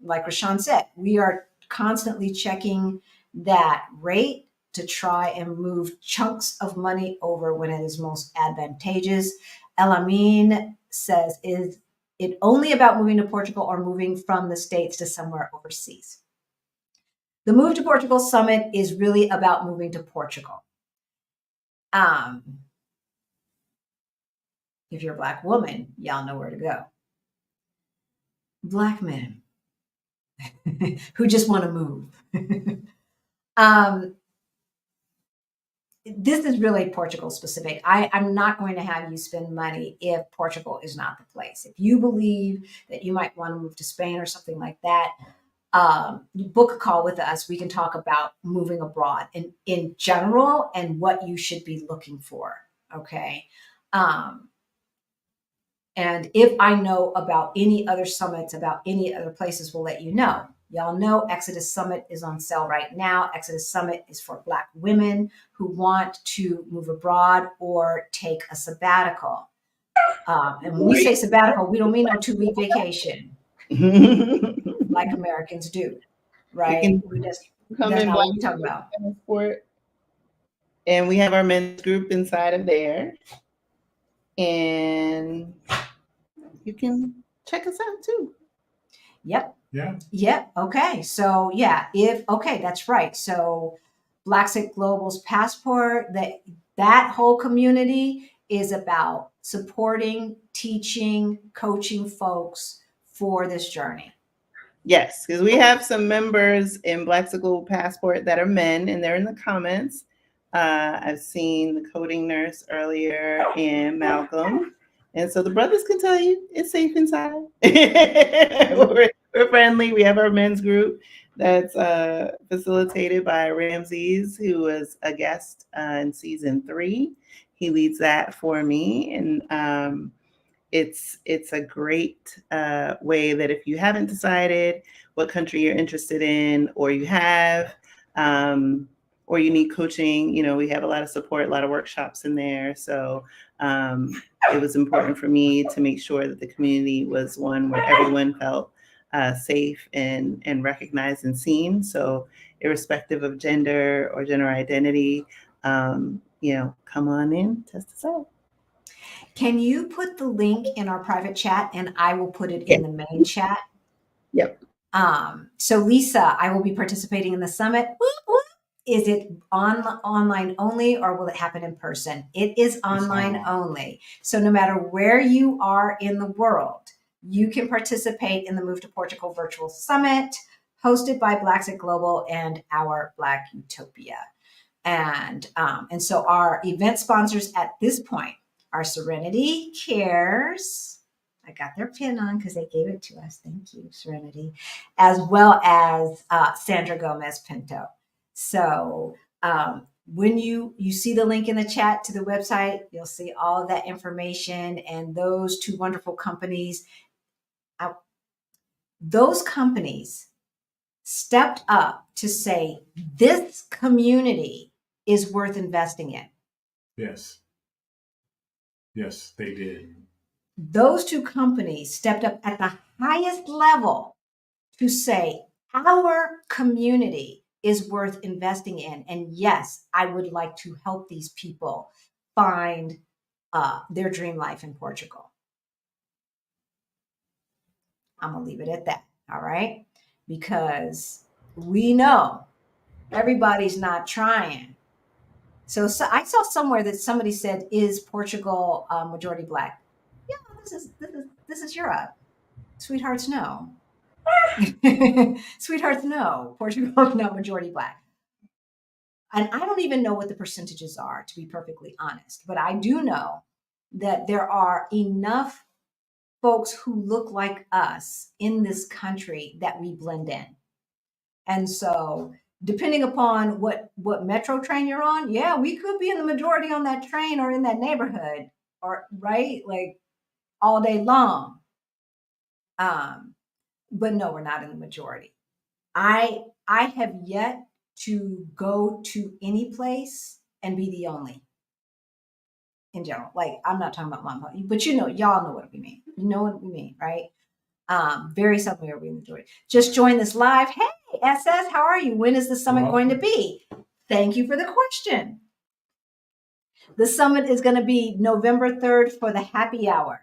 like Rashawn said, we are constantly checking that rate to try and move chunks of money over when it is most advantageous. Elamin says, is it only about moving to Portugal or moving from the States to somewhere overseas? The Move to Portugal Summit is really about moving to Portugal. If you're a Black woman, y'all know where to go. Black men who just want to move. This is really Portugal specific. I'm not going to have you spend money if Portugal is not the place. If you believe that you might want to move to Spain or something like that, you book a call with us. We can talk about moving abroad in general and what you should be looking for. Okay. And if I know about any other summits, about any other places, we'll let you know. Y'all know Exodus Summit is on sale right now. Exodus Summit is for Black women who want to move abroad or take a sabbatical. And when we say sabbatical, we don't mean no 2-week vacation like Americans do, right? That's not what we're talking about. Passport. And we have our men's group inside of there. And you can check us out too. Yep. Yeah. Yep. Okay. So okay, that's right. So Blaxit Global's passport, that whole community is about supporting, teaching, coaching folks for this journey. Yes, because we have some members in Blaxit Global Passport that are men, and they're in the comments. I've seen the coding nurse earlier and Malcolm. And so the brothers can tell you it's safe inside. We're friendly. We have our men's group that's facilitated by Ramses, who was a guest in season 3. He leads that for me. And it's a great way that if you haven't decided what country you're interested in, or you have, or you need coaching, we have a lot of support, a lot of workshops in there. So it was important for me to make sure that the community was one where everyone felt safe and recognized and seen. So irrespective of gender or gender identity, come on in, test us out. Can you put the link in our private chat and I will put it in the main chat? Yep. So Lisa, I will be participating in the summit. Is it online only or will it happen in person? It is online only. So no matter where you are in the world, you can participate in the Move to Portugal Virtual Summit hosted by Blaxit Global and our Black Utopia. And so our event sponsors at this point are Serenity Cares. I got their pin on because they gave it to us. Thank you, Serenity. As well as Sandra Gomez Pinto. So when you see the link in the chat to the website, you'll see all of that information and those two wonderful companies. Those companies stepped up to say this community is worth investing in. Yes. Yes, they did. Those two companies stepped up at the highest level to say our community is worth investing in. And yes, I would like to help these people find their dream life in Portugal. I'm going to leave it at that. All right. Because we know everybody's not trying. So I saw somewhere that somebody said, is Portugal majority Black? Yeah, this is Europe. Sweethearts, no. Sweethearts, no. Portugal is not majority Black. And I don't even know what the percentages are, to be perfectly honest. But I do know that there are enough folks who look like us in this country that we blend in. And so, depending upon what metro train you're on, yeah, we could be in the majority on that train or in that neighborhood, or right, like all day long. But no, we're not in the majority. I have yet to go to any place and be the only in general. Like, I'm not talking about mom, but y'all know what we mean. You know what we mean, right? Very seldom are we in the majority. Just join this live. Hey, SS, how are you? When is the summit going to be? Thank you for the question. The summit is going to be November 3rd for the happy hour.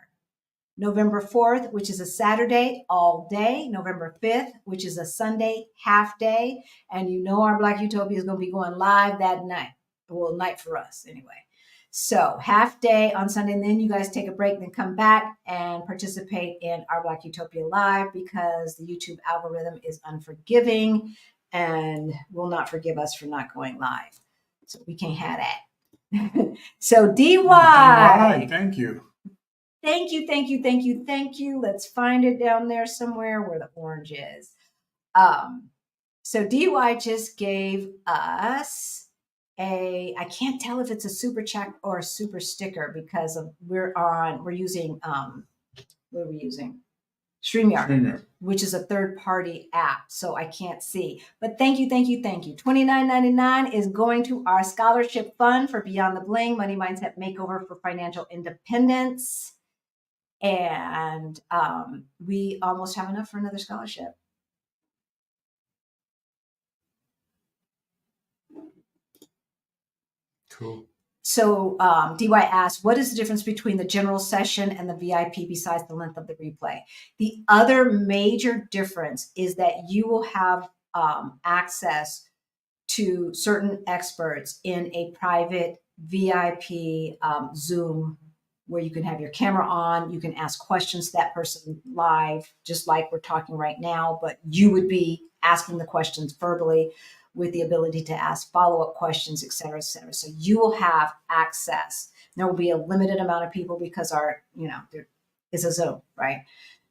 November 4th, which is a Saturday, all day. November 5th, which is a Sunday, half day. And you know our Black Utopia is going to be going live that night. Well, night for us anyway. So half day on Sunday, and then you guys take a break, then come back and participate in our Black Utopia Live, because the YouTube algorithm is unforgiving and will not forgive us for not going live. So we can't have that. So DY. Thank you. Thank you, thank you, thank you, thank you. Let's find it down there somewhere where the orange is. So DY just gave us I can't tell if it's a super chat or a super sticker, because we're using, what are we using? StreamYard, which is a third-party app, so I can't see. But thank you, thank you, thank you. $29.99 is going to our scholarship fund for Beyond the Bling, Money Mindset Makeover for Financial Independence. And we almost have enough for another scholarship. Cool. So DY asked, what is the difference between the general session and the VIP besides the length of the replay? The other major difference is that you will have access to certain experts in a private VIP Zoom, where you can have your camera on, you can ask questions to that person live, just like we're talking right now, but you would be asking the questions verbally with the ability to ask follow-up questions, et cetera, et cetera. So you will have access. There will be a limited amount of people, because there is a Zoom, right?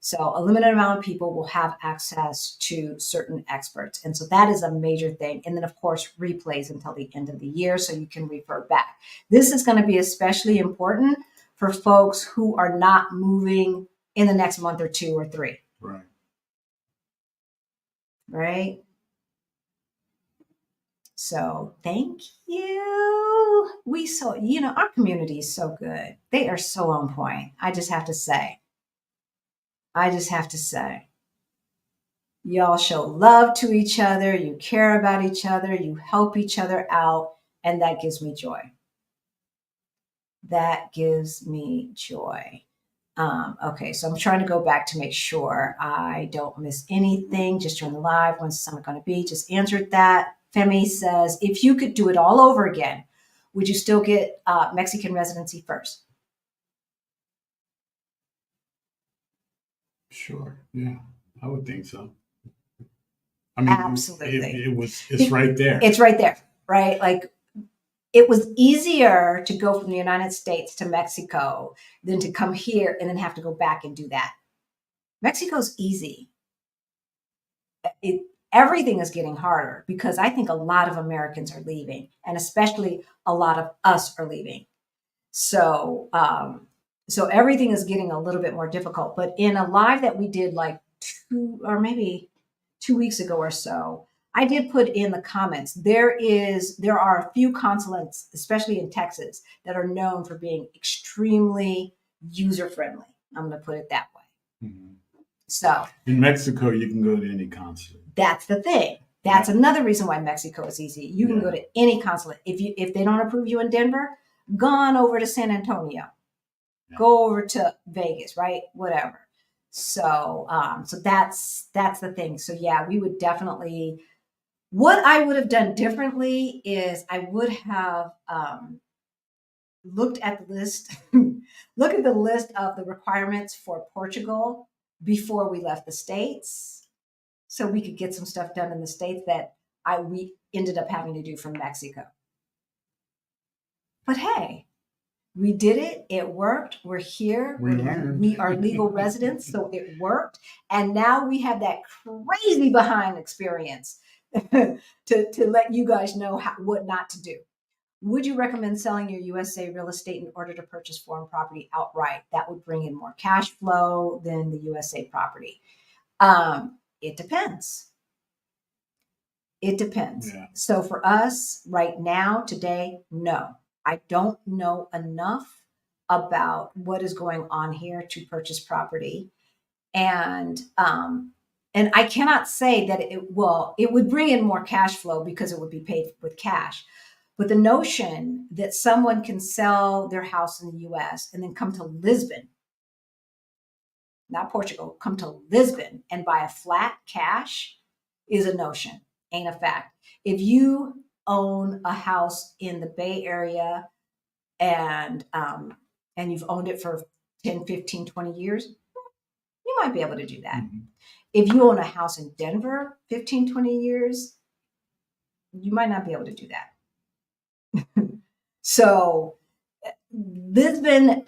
So a limited amount of people will have access to certain experts. And so that is a major thing. And then, of course, replays until the end of the year, so you can refer back. This is going to be especially important for folks who are not moving in the next month or 2 or 3. Right. Right? So thank you. Our community is so good. They are so on point. I just have to say. Y'all show love to each other. You care about each other. You help each other out. And that gives me joy. Okay, so I'm trying to go back to make sure I don't miss anything. Just join the live. When's the summit going to be? Just answered that. Femi says, if you could do it all over again, would you still get Mexican residency first? Sure. Yeah, I would think so. I mean, absolutely. It's right there. It's right there, right? Like, it was easier to go from the United States to Mexico than to come here and then have to go back and do that. Mexico's easy. Everything is getting harder, because I think a lot of Americans are leaving, and especially a lot of us are leaving. So, so everything is getting a little bit more difficult. But in a live that we did like 2 weeks ago or so, I did put in the comments, there are a few consulates, especially in Texas, that are known for being extremely user-friendly. I'm going to put it that way. Mm-hmm. So in Mexico, you can go to any consulate. That's the thing. That's another reason why Mexico is easy. You can go to any consulate. If they don't approve you in Denver, go on over to San Antonio. Yeah. Go over to Vegas, right? Whatever. So so that's the thing. So yeah, we would definitely. What I would have done differently is I would have looked at the list, look at the list of the requirements for Portugal before we left the States. so we could get some stuff done in the States that we ended up having to do from Mexico. But hey, we did it. It worked. We're here. We learned. We are legal residents, so it worked. And now we have that crazy behind experience to let you guys know what not to do. Would you recommend selling your USA real estate in order to purchase foreign property outright? That would bring in more cash flow than the USA property. It depends. It depends. Yeah. So for us right now, today, no. I don't know enough about what is going on here to purchase property. And I cannot say that it would bring in more cash flow because it would be paid with cash. But the notion that someone can sell their house in the US and then come to Lisbon, not Portugal, come to Lisbon and buy a flat cash is a notion, ain't a fact. If you own a house in the Bay Area and you've owned it for 10, 15, 20 years, you might be able to do that. Mm-hmm. If you own a house in Denver, 15, 20 years, you might not be able to do that. So Lisbon,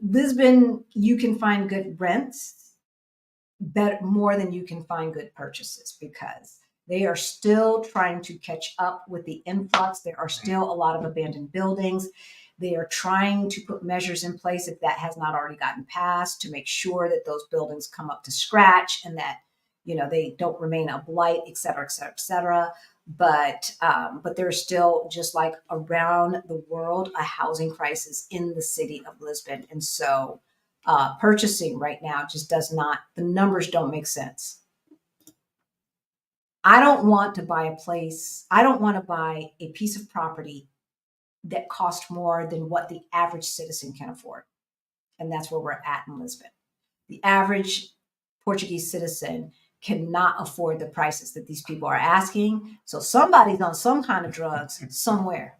Lisbon, you can find good rents, but more than you can find good purchases because they are still trying to catch up with the influx. There are still a lot of abandoned buildings. They are trying to put measures in place, if that has not already gotten passed, to make sure that those buildings come up to scratch and that, they don't remain a blight, et cetera, et cetera, et cetera. But there's still, just like around the world, a housing crisis in the city of Lisbon. And so purchasing right now just does not, the numbers don't make sense. I don't want to buy a place. I don't want to buy a piece of property that cost more than what the average citizen can afford. And that's where we're at in Lisbon. The average Portuguese citizen cannot afford the prices that these people are asking. So somebody's on some kind of drugs somewhere.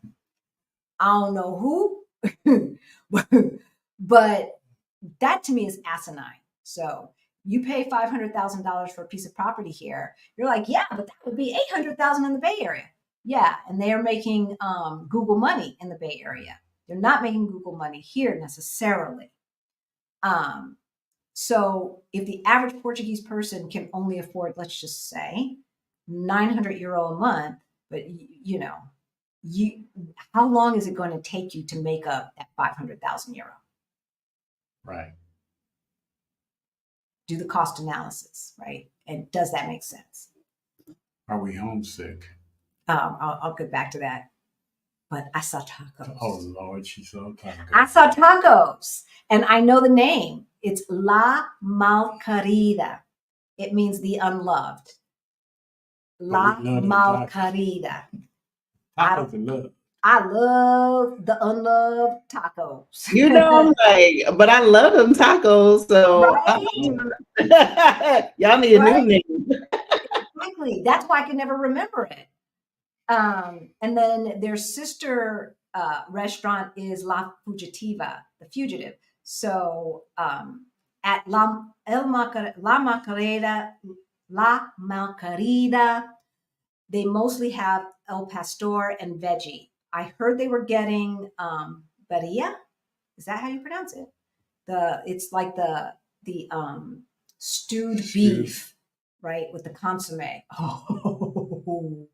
I don't know who, but that to me is asinine. So you pay $500,000 for a piece of property here. You're like, yeah, but that would be $800,000 in the Bay Area. Yeah, and they are making Google money in the Bay Area. They're not making Google money here necessarily. So if the average Portuguese person can only afford, let's just say, €900 a month, but how long is it going to take you to make up that €500,000? Right. Do the cost analysis, right? And does that make sense? Are we homesick? I'll get back to that. But I saw tacos. Oh Lord, she saw tacos. I saw tacos, and I know the name. It's La Malquerida. It means the unloved. La Malquerida. Tacos are love. I love the unloved tacos. I'm like, but I love them tacos. So right? Y'all need a new name. Exactly. That's why I can never remember it. And then their sister restaurant is La Fugitiva, the fugitive. So at La Malquerida, they mostly have El Pastor and veggie. I heard they were getting birria. Is that how you pronounce it? It's like the stewed beef, right, with the consomme. Oh.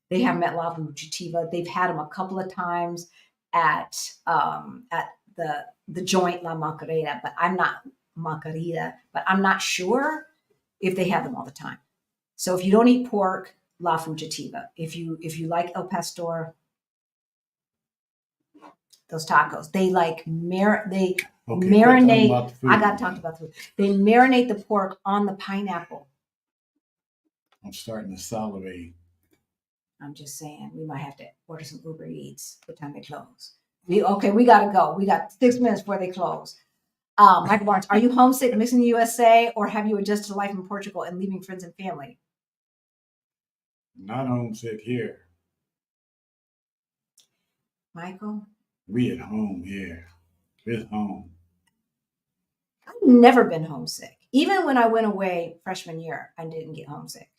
They have met La Fugitiva. They've had them a couple of times at the joint La Malquerida, but I'm not sure if they have them all the time. So if you don't eat pork, La Fugitiva. If you like El Pastor, those tacos, they marinate. I got to talk about food. They marinate the pork on the pineapple. I'm starting to salivate. I'm just saying, we might have to order some Uber Eats by the time they close. We got to go. We got 6 minutes before they close. Michael Barnes, are you homesick missing the USA, or have you adjusted to life in Portugal and leaving friends and family? Not homesick here. Michael? We at home here. It's home. I've never been homesick. Even when I went away freshman year, I didn't get homesick.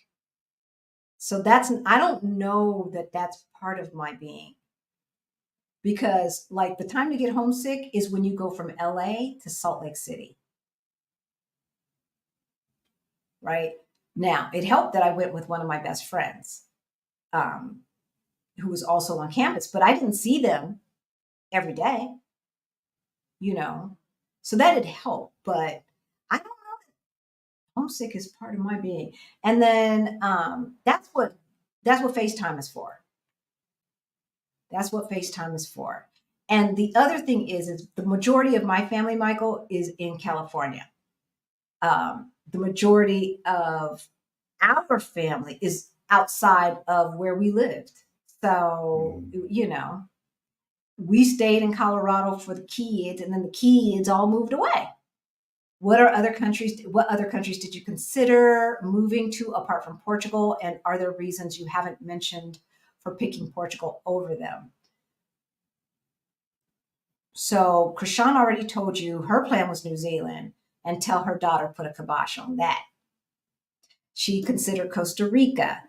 So I don't know that that's part of my being. Because like the time to get homesick is when you go from LA to Salt Lake City. Right? Now, it helped that I went with one of my best friends, who was also on campus, but I didn't see them every day, So that had helped, but I don't know that homesick is part of my being. And then that's what FaceTime is for. That's what FaceTime is for. And the other thing is the majority of my family, Michael, is in California. The majority of our family is outside of where we lived. So, we stayed in Colorado for the kids, and then the kids all moved away. What other countries did you consider moving to apart from Portugal? And are there reasons you haven't mentioned for picking Portugal over them? So Chrishan already told you her plan was New Zealand until her daughter put a kibosh on that. She considered Costa Rica.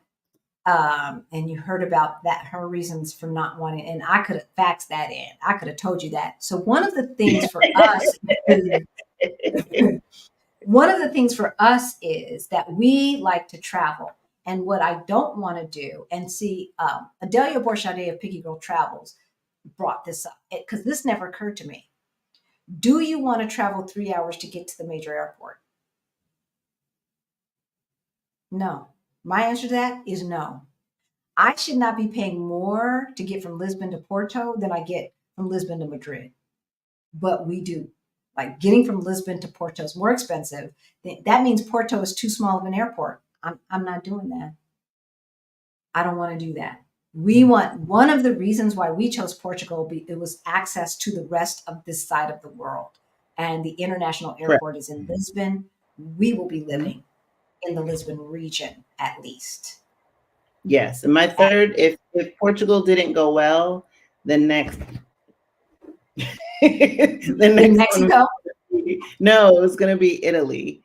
And you heard about that, her reasons for not wanting, and I could have faxed that in. I could have told you that. So one of the things for us is that we like to travel. And what I don't want to do, and see, Adelia Borchade of Picky Girl Travels brought this up because this never occurred to me. Do you want to travel 3 hours to get to the major airport? No. My answer to that is no. I should not be paying more to get from Lisbon to Porto than I get from Lisbon to Madrid. But we do. Like getting from Lisbon to Porto is more expensive. That means Porto is too small of an airport. I'm not doing that. I don't want to do that. We want, one of the reasons why we chose Portugal, it was access to the rest of this side of the world. And the international airport is in Lisbon. We will be living in the Lisbon region at least. Yes. And my third, if Portugal didn't go well, the next Mexico? No, it was going to be Italy.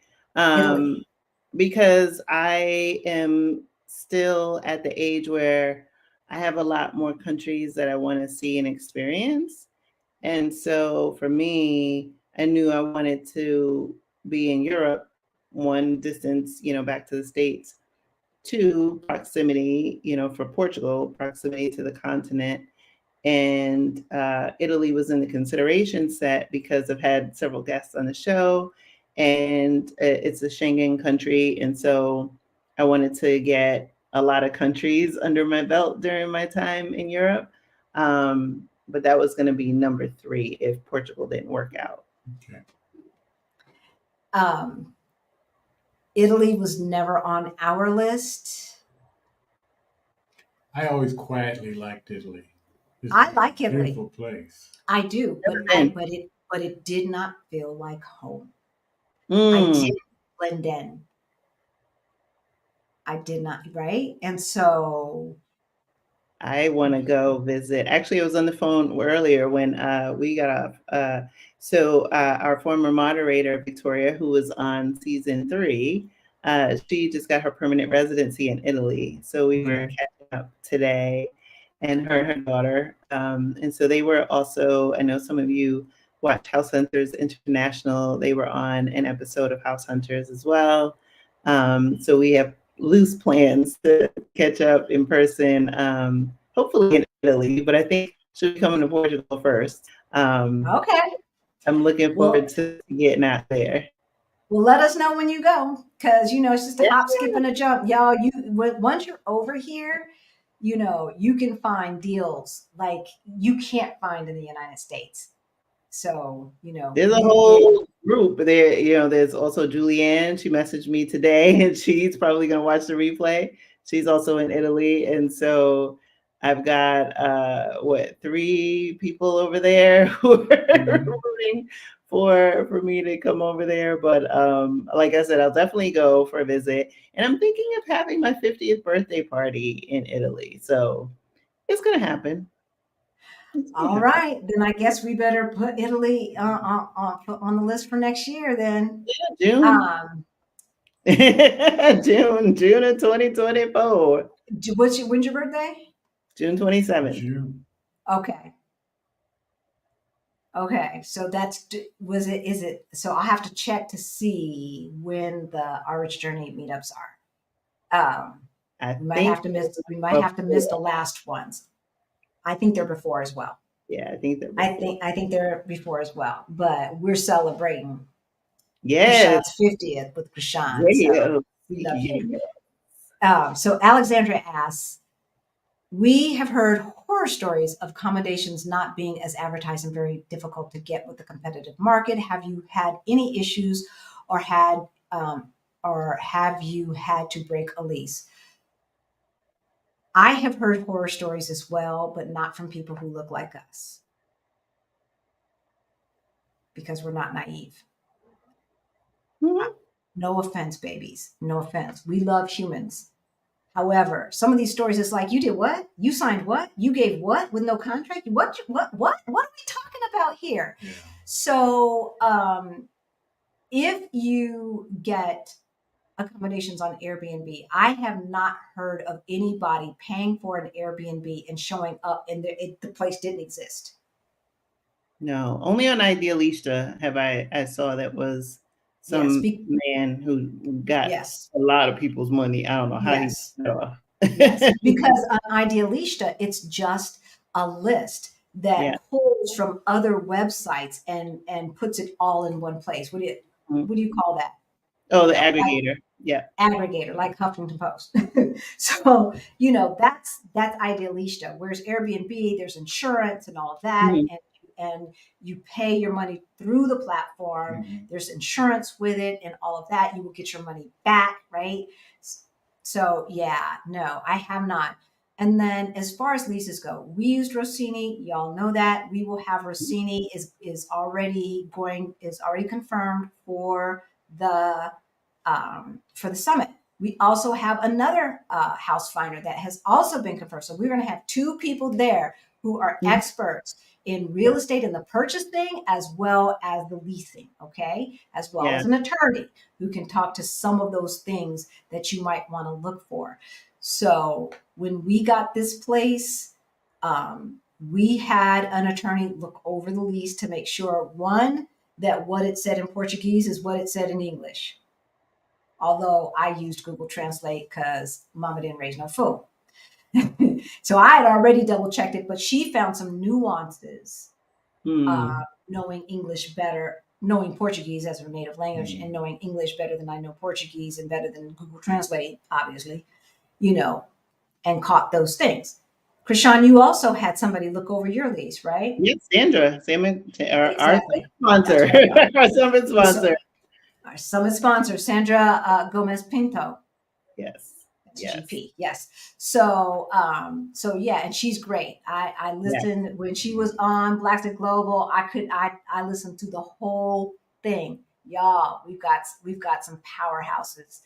Because I am still at the age where I have a lot more countries that I want to see and experience. And so for me, I knew I wanted to be in Europe, one, distance, back to the States, two, proximity, for Portugal, proximity to the continent. And Italy was in the consideration set because I've had several guests on the show, and it's a Schengen country. And so I wanted to get a lot of countries under my belt during my time in Europe. But that was going to be number 3 if Portugal didn't work out. Okay. Italy was never on our list. I always quietly liked Italy. I like Italy. Beautiful place. I do, but it did not feel like home. I didn't blend in. I did not, right? And so I want to go visit. Actually, I was on the phone earlier when we got off. So our former moderator, Victoria, who was on season 3, she just got her permanent residency in Italy. So we were catching up today, and her daughter. And so they were also, I know some of you watch House Hunters International. They were on an episode of House Hunters as well. So we have loose plans to catch up in person, hopefully in Italy, but I think she'll be coming to Portugal first. Okay. I'm looking forward to getting out there. Well, let us know when you go, because it's just a hop, skip, and a jump, y'all. Once you're over here, you can find deals like you can't find in the United States. So there's a whole group there. There's also Julianne. She messaged me today, and she's probably going to watch the replay. She's also in Italy, and so I've got 3 people over there who are rooting for me to come over there. But like I said, I'll definitely go for a visit, and I'm thinking of having my 50th birthday party in Italy. So it's going to happen. All right, then I guess we better put Italy on the list for next year. Then, June. June of 2024. When's your birthday? June 27th. June. Okay. Okay, so is it? So I'll have to check to see when the Our Rich Journey meetups are. I We might think have to miss. We might have to miss the last ones. I think they're before as well. Yeah, I think that. I think they're before as well. But we're celebrating Yes. Krishan's 50th with Chrishan. Yeah. So we love you. So Alexandra asks, we have heard horror stories of accommodations not being as advertised and very difficult to get with the competitive market. Have you had any issues, or have you had to break a lease? I have heard horror stories as well, but not from people who look like us, because we're not naive. Mhm. No offense, babies. No offense. We love humans. However, some of these stories, it's like, you did what? You signed what? You gave what with no contract? What are we talking about here? Yeah. So, if you get accommodations on Airbnb, I have not heard of anybody paying for an Airbnb and showing up and the place didn't exist. No, only on Idealista have I saw that was some man who got a lot of people's money. I don't know how he got off. Yes, because on Idealista, it's just a list that pulls from other websites and puts it all in one place. What do you call that? Oh, the aggregator. Yeah. Aggregator, like Huffington Post. So, that's Idealista. Whereas Airbnb, there's insurance and all of that. Mm-hmm. And you pay your money through the platform. Mm-hmm. There's insurance with it and all of that. You will get your money back, right? So yeah, no, I have not. And then as far as leases go, we used Rossini. Y'all know that. We will have Rossini is already confirmed for the summit. We also have another house finder that has also been confirmed. So we're going to have two people there who are experts in real estate and the purchase thing, as well as the leasing, okay? As well as an attorney who can talk to some of those things that you might want to look for. So when we got this place, we had an attorney look over the lease to make sure, one, that what it said in Portuguese is what it said in English. Although I used Google Translate because mama didn't raise no fool. So I had already double checked it, but she found some nuances, knowing English better, knowing Portuguese as her native language, and knowing English better than I know Portuguese and better than Google Translate, obviously, and caught those things. Chrishan, you also had somebody look over your lease, right? Yes, Sandra, our sponsor, our summit sponsor. Our summit sponsor, Sandra Gomez Pinto. Yes. GP. Yes. So yeah, and she's great. I listened when she was on Blaxit Global. I listened to the whole thing. Y'all, we've got some powerhouses.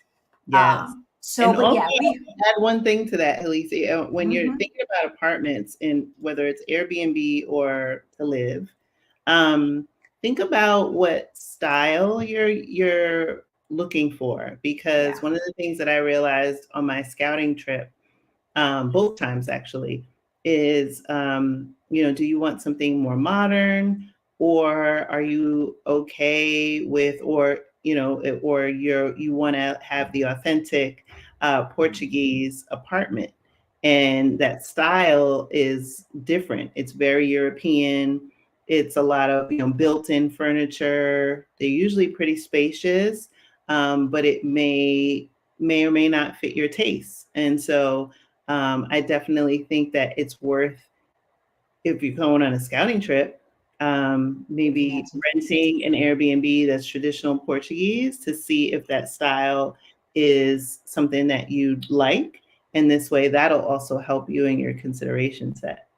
Yes. Add one thing to that, Elise. When you're thinking about apartments, and whether it's Airbnb or to live, think about what style you're looking for, because one of the things that I realized on my scouting trip, both times actually, is do you want something more modern, or are you okay with, or you want to have the authentic Portuguese apartment, and that style is different. It's very European. It's a lot of built-in furniture. They're usually pretty spacious, but it may or may not fit your taste. And so I definitely think that it's worth, if you're going on a scouting trip, maybe renting an Airbnb that's traditional Portuguese to see if that style is something that you'd like. And this way, that'll also help you in your consideration set.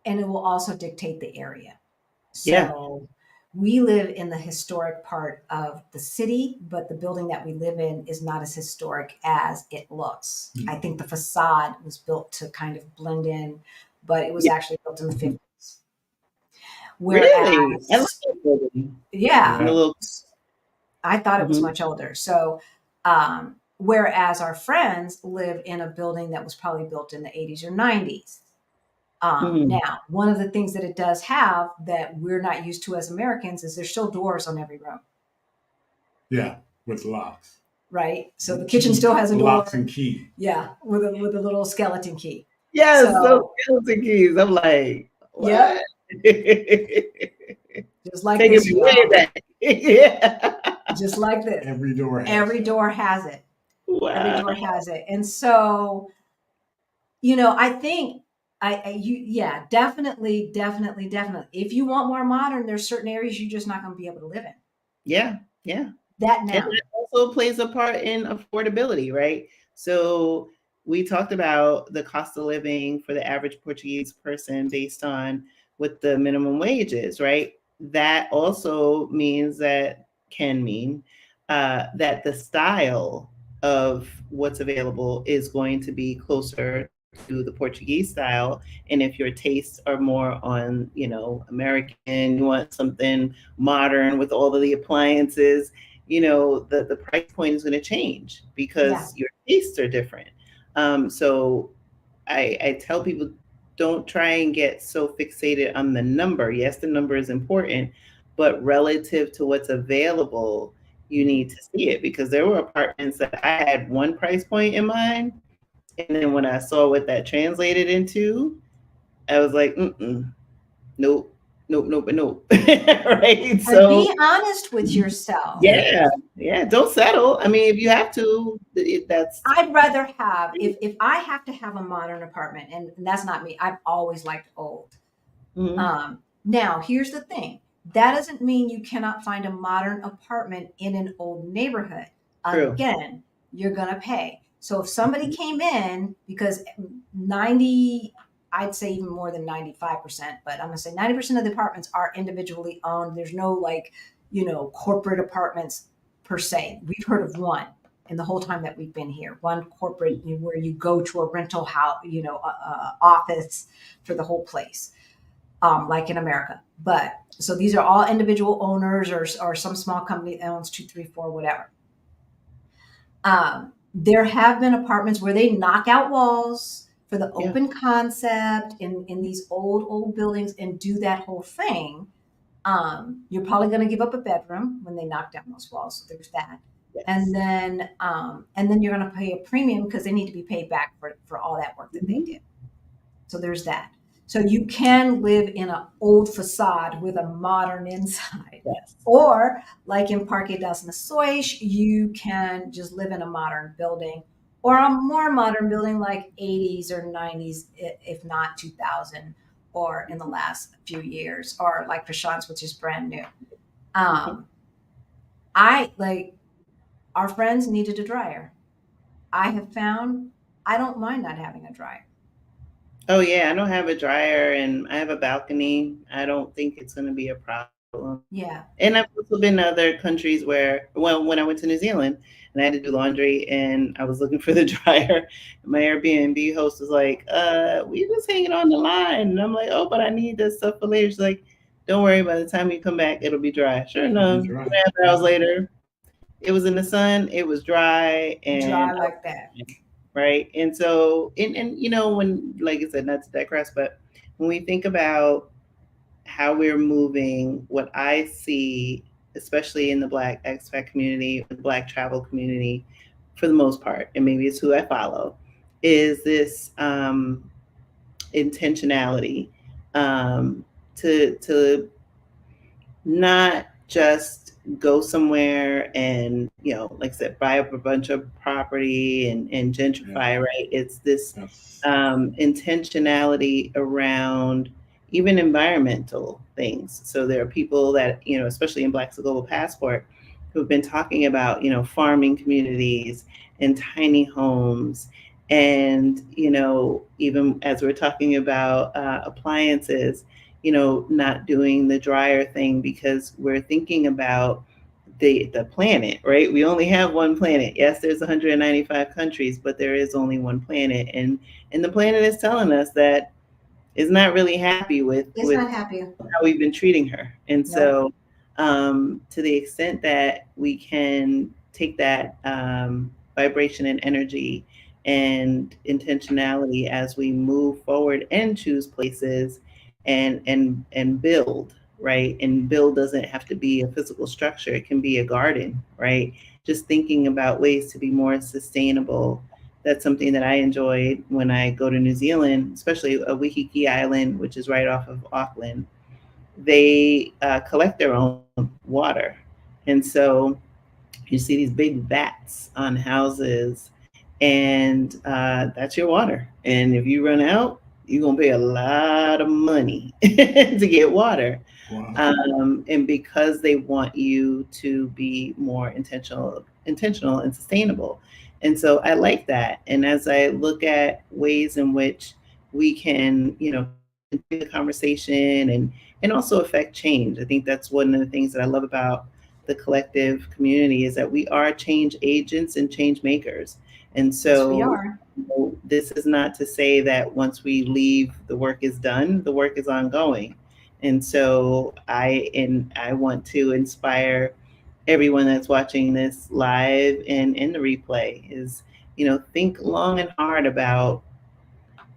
And it will also dictate the area. So we live in the historic part of the city, but the building that we live in is not as historic as it looks. I think the facade was built to kind of blend in, but it was actually built in the 50s, Really? I love Whereas, that building. yeah, And a little. I thought it was Mhm. much older. So, whereas our friends live in a building that was probably built in the 80s or 90s. Mhm. Now, one of the things that it does have that we're not used to as Americans is there's still doors on every room, Yeah, with locks. right? So the kitchen still has a Locks door. and key. Yeah, with a little skeleton key. Yes, those So, skeleton keys. I'm like, yep, what? just like Taking this, me way y'all. back. Yeah. Just like this. Every door has Every that. door has it. Every Wow. door has it. And so, I think yeah, definitely, definitely, definitely. If you want more modern, there's certain areas you're just not going to be able to live in. Yeah. Yeah. That And now. that also plays a part in affordability, right? So we talked about the cost of living for the average Portuguese person based on what the minimum wage is, right? That also means can mean that the style of what's available is going to be closer to the Portuguese style. And if your tastes are more on, American, you want something modern with all of the appliances, the price point is going to change Yeah. because your tastes are different. So I tell people, don't try and get so fixated on the number. Yes, the number is important, but relative to what's available, you need to see it, because there were apartments that I had one price point in mind, and then when I saw what that translated into, I was like, nope, nope, nope, and nope. Right? And So be honest with yourself. yeah, don't settle. I mean, if you have to, that's. I'd rather have, if I have to have a modern apartment, and that's not me, I've always liked old. Mhm. Now, here's the thing. That doesn't mean you cannot find a modern apartment in an old neighborhood. True. Again, you're going to pay. So if somebody came in, because 90, I'd say even more than 95%, but I'm going to say 90% of the apartments are individually owned. There's no corporate apartments per se. We've heard of one in the whole time that we've been here, one corporate where you go to a rental house, office for the whole place, like in America. But so these are all individual owners, or some small company that owns 2, 3, 4, whatever. There have been apartments where they knock out walls for the Yeah. open concept in these old buildings and do that whole thing. You're probably going to give up a bedroom when they knock down those walls. So there's that. Yes. And then you're going to pay a premium because they need to be paid back for all that work that they did. So there's that. So you can live in an old facade with a modern inside. Yes. Or like in Parque das Nações, you can just live in a modern building, or a more modern building like 80s or 90s, if not 2000, or in the last few years, or like Chrishan's, which is brand new. I like, our friends needed a dryer. I have found I don't mind not having a dryer. Oh yeah, I don't have a dryer and I have a balcony. I don't think it's going to be a problem. Yeah. And I've also been to other countries where, well, when I went to New Zealand and I had to do laundry and I was looking for the dryer, my Airbnb host was like, we just hanging on the line. And I'm like, oh, but I need this stuff for later. She's like, don't worry, by the time you come back, it'll be dry. Sure enough, 2.5 hours later, it was in the sun, it was dry, and Dry like that. right. And so, and when, like I said, not to digress, but when we think about how we're moving, what I see, especially in the Black expat community, the Black travel community, for the most part, and maybe it's who I follow, is this intentionality, to not just go somewhere and, like I said, buy up a bunch of property and gentrify, right? It's this intentionality around even environmental things. So there are people that, especially in Black Global Passport, who've been talking about, farming communities and tiny homes. And, even as we're talking about appliances, not doing the dryer thing because we're thinking about the planet, right? We only have one planet. Yes, there's 195 countries, but there is only one planet. And the planet is telling us that is not really happy with It's not happy. how we've been treating her. And so to the extent that we can take that vibration and energy and intentionality as we move forward and choose places and build, right? And build doesn't have to be a physical structure. It can be a garden, right? Just thinking about ways to be more sustainable. That's something that I enjoyed when I go to New Zealand, especially a Waiheke Island, which is right off of Auckland. They collect their own water. And so you see these big vats on houses, and that's your water. And if you run out, you're going to pay a lot of money to get water. Wow. And because they want you to be more intentional and sustainable. And so I like that. And as I look at ways in which we can, continue the conversation and also affect change, I think that's one of the things that I love about the collective community is that we are change agents and change makers. And Yes, we so are. this is not to say that once we leave, the work is done. The work is ongoing. And so I want to inspire everyone that's watching this live and in the replay is, think long and hard about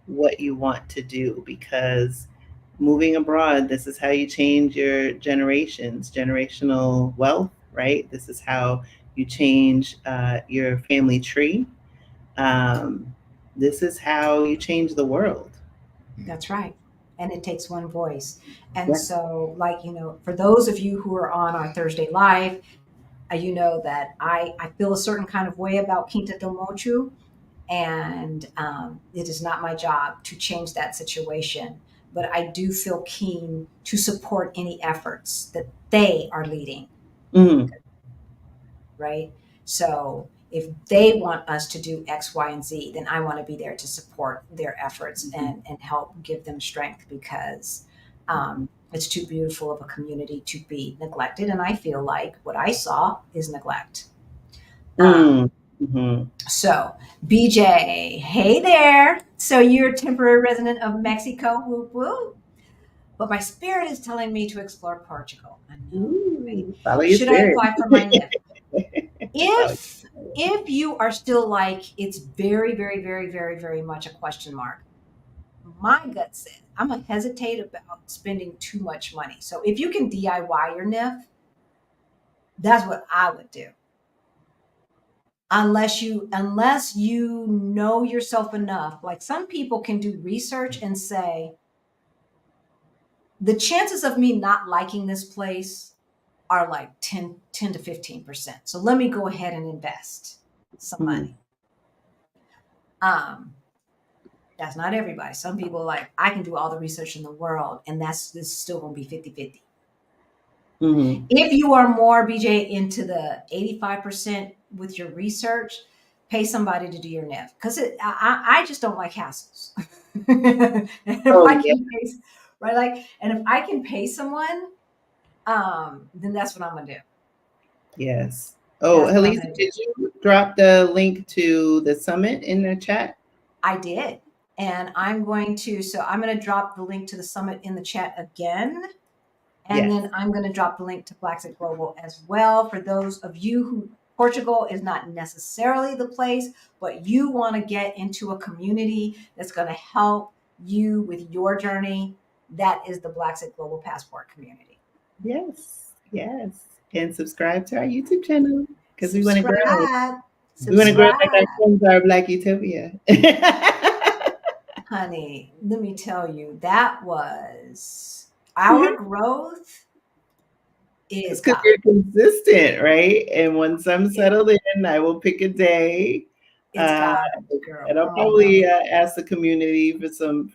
what you want to do, because moving abroad, this is how you change your generational wealth, right? This is how you change your family tree. This is how you change the world. That's right. And it takes one voice. And Yeah. so, for those of you who are on our Thursday live, you know that I feel a certain kind of way about Quinta del Mochu, and it is not my job to change that situation. But I do feel keen to support any efforts that they are leading, Mm-hmm. right? So if they want us to do X, Y, and Z, then I want to be there to support their efforts and help give them strength, because it's too beautiful of a community to be neglected. And I feel like what I saw is neglect. Mm-hmm. So, BJ, hey there. So you're a temporary resident of Mexico, whoop whoop. But my spirit is telling me to explore Portugal. I know, right? Ooh, follow your Should I spirit. apply for my NIF? Follow- If you are still like it's very, very, very, very, very much a question mark, my gut says I'm gonna hesitate about spending too much money. So if you can DIY your NIF, that's what I would do. Unless you know yourself enough. Like, some people can do research and say the chances of me not liking this place are like 10 to 15%. So let me go ahead and invest some Mhm. money. That's not everybody. Some people are like, I can do all the research in the world, and this is still going to be 50-50. Mhm. If you are more, BJ, into the 85% with your research, pay somebody to do your NIF, because I just don't like hassles. If Oh I yeah. can pay, right, like, and if I can pay someone, then that's what I'm gonna do. Yes. Oh, That's what I'm Helisa, gonna do. did you drop the link to the summit in the chat? I did, and I'm going to drop the link to the summit in the chat again. And Yes. then I'm going to drop the link to Blaxit Global as well. For those of you who Portugal is not necessarily the place, but you want to get into a community that's going to help you with your journey, that is the Blaxit Global Passport community. Yes. Yes. And subscribe to our YouTube channel because we want to grow. Subscribe. We want to grow like our Subscribe. friends are Black Utopia. Honey, let me tell you, that was our growth It's is because God. you're consistent, right? And once I'm settled in, I will pick a day. It's Uh, God, girl. and I'll Oh my probably God. ask the community for some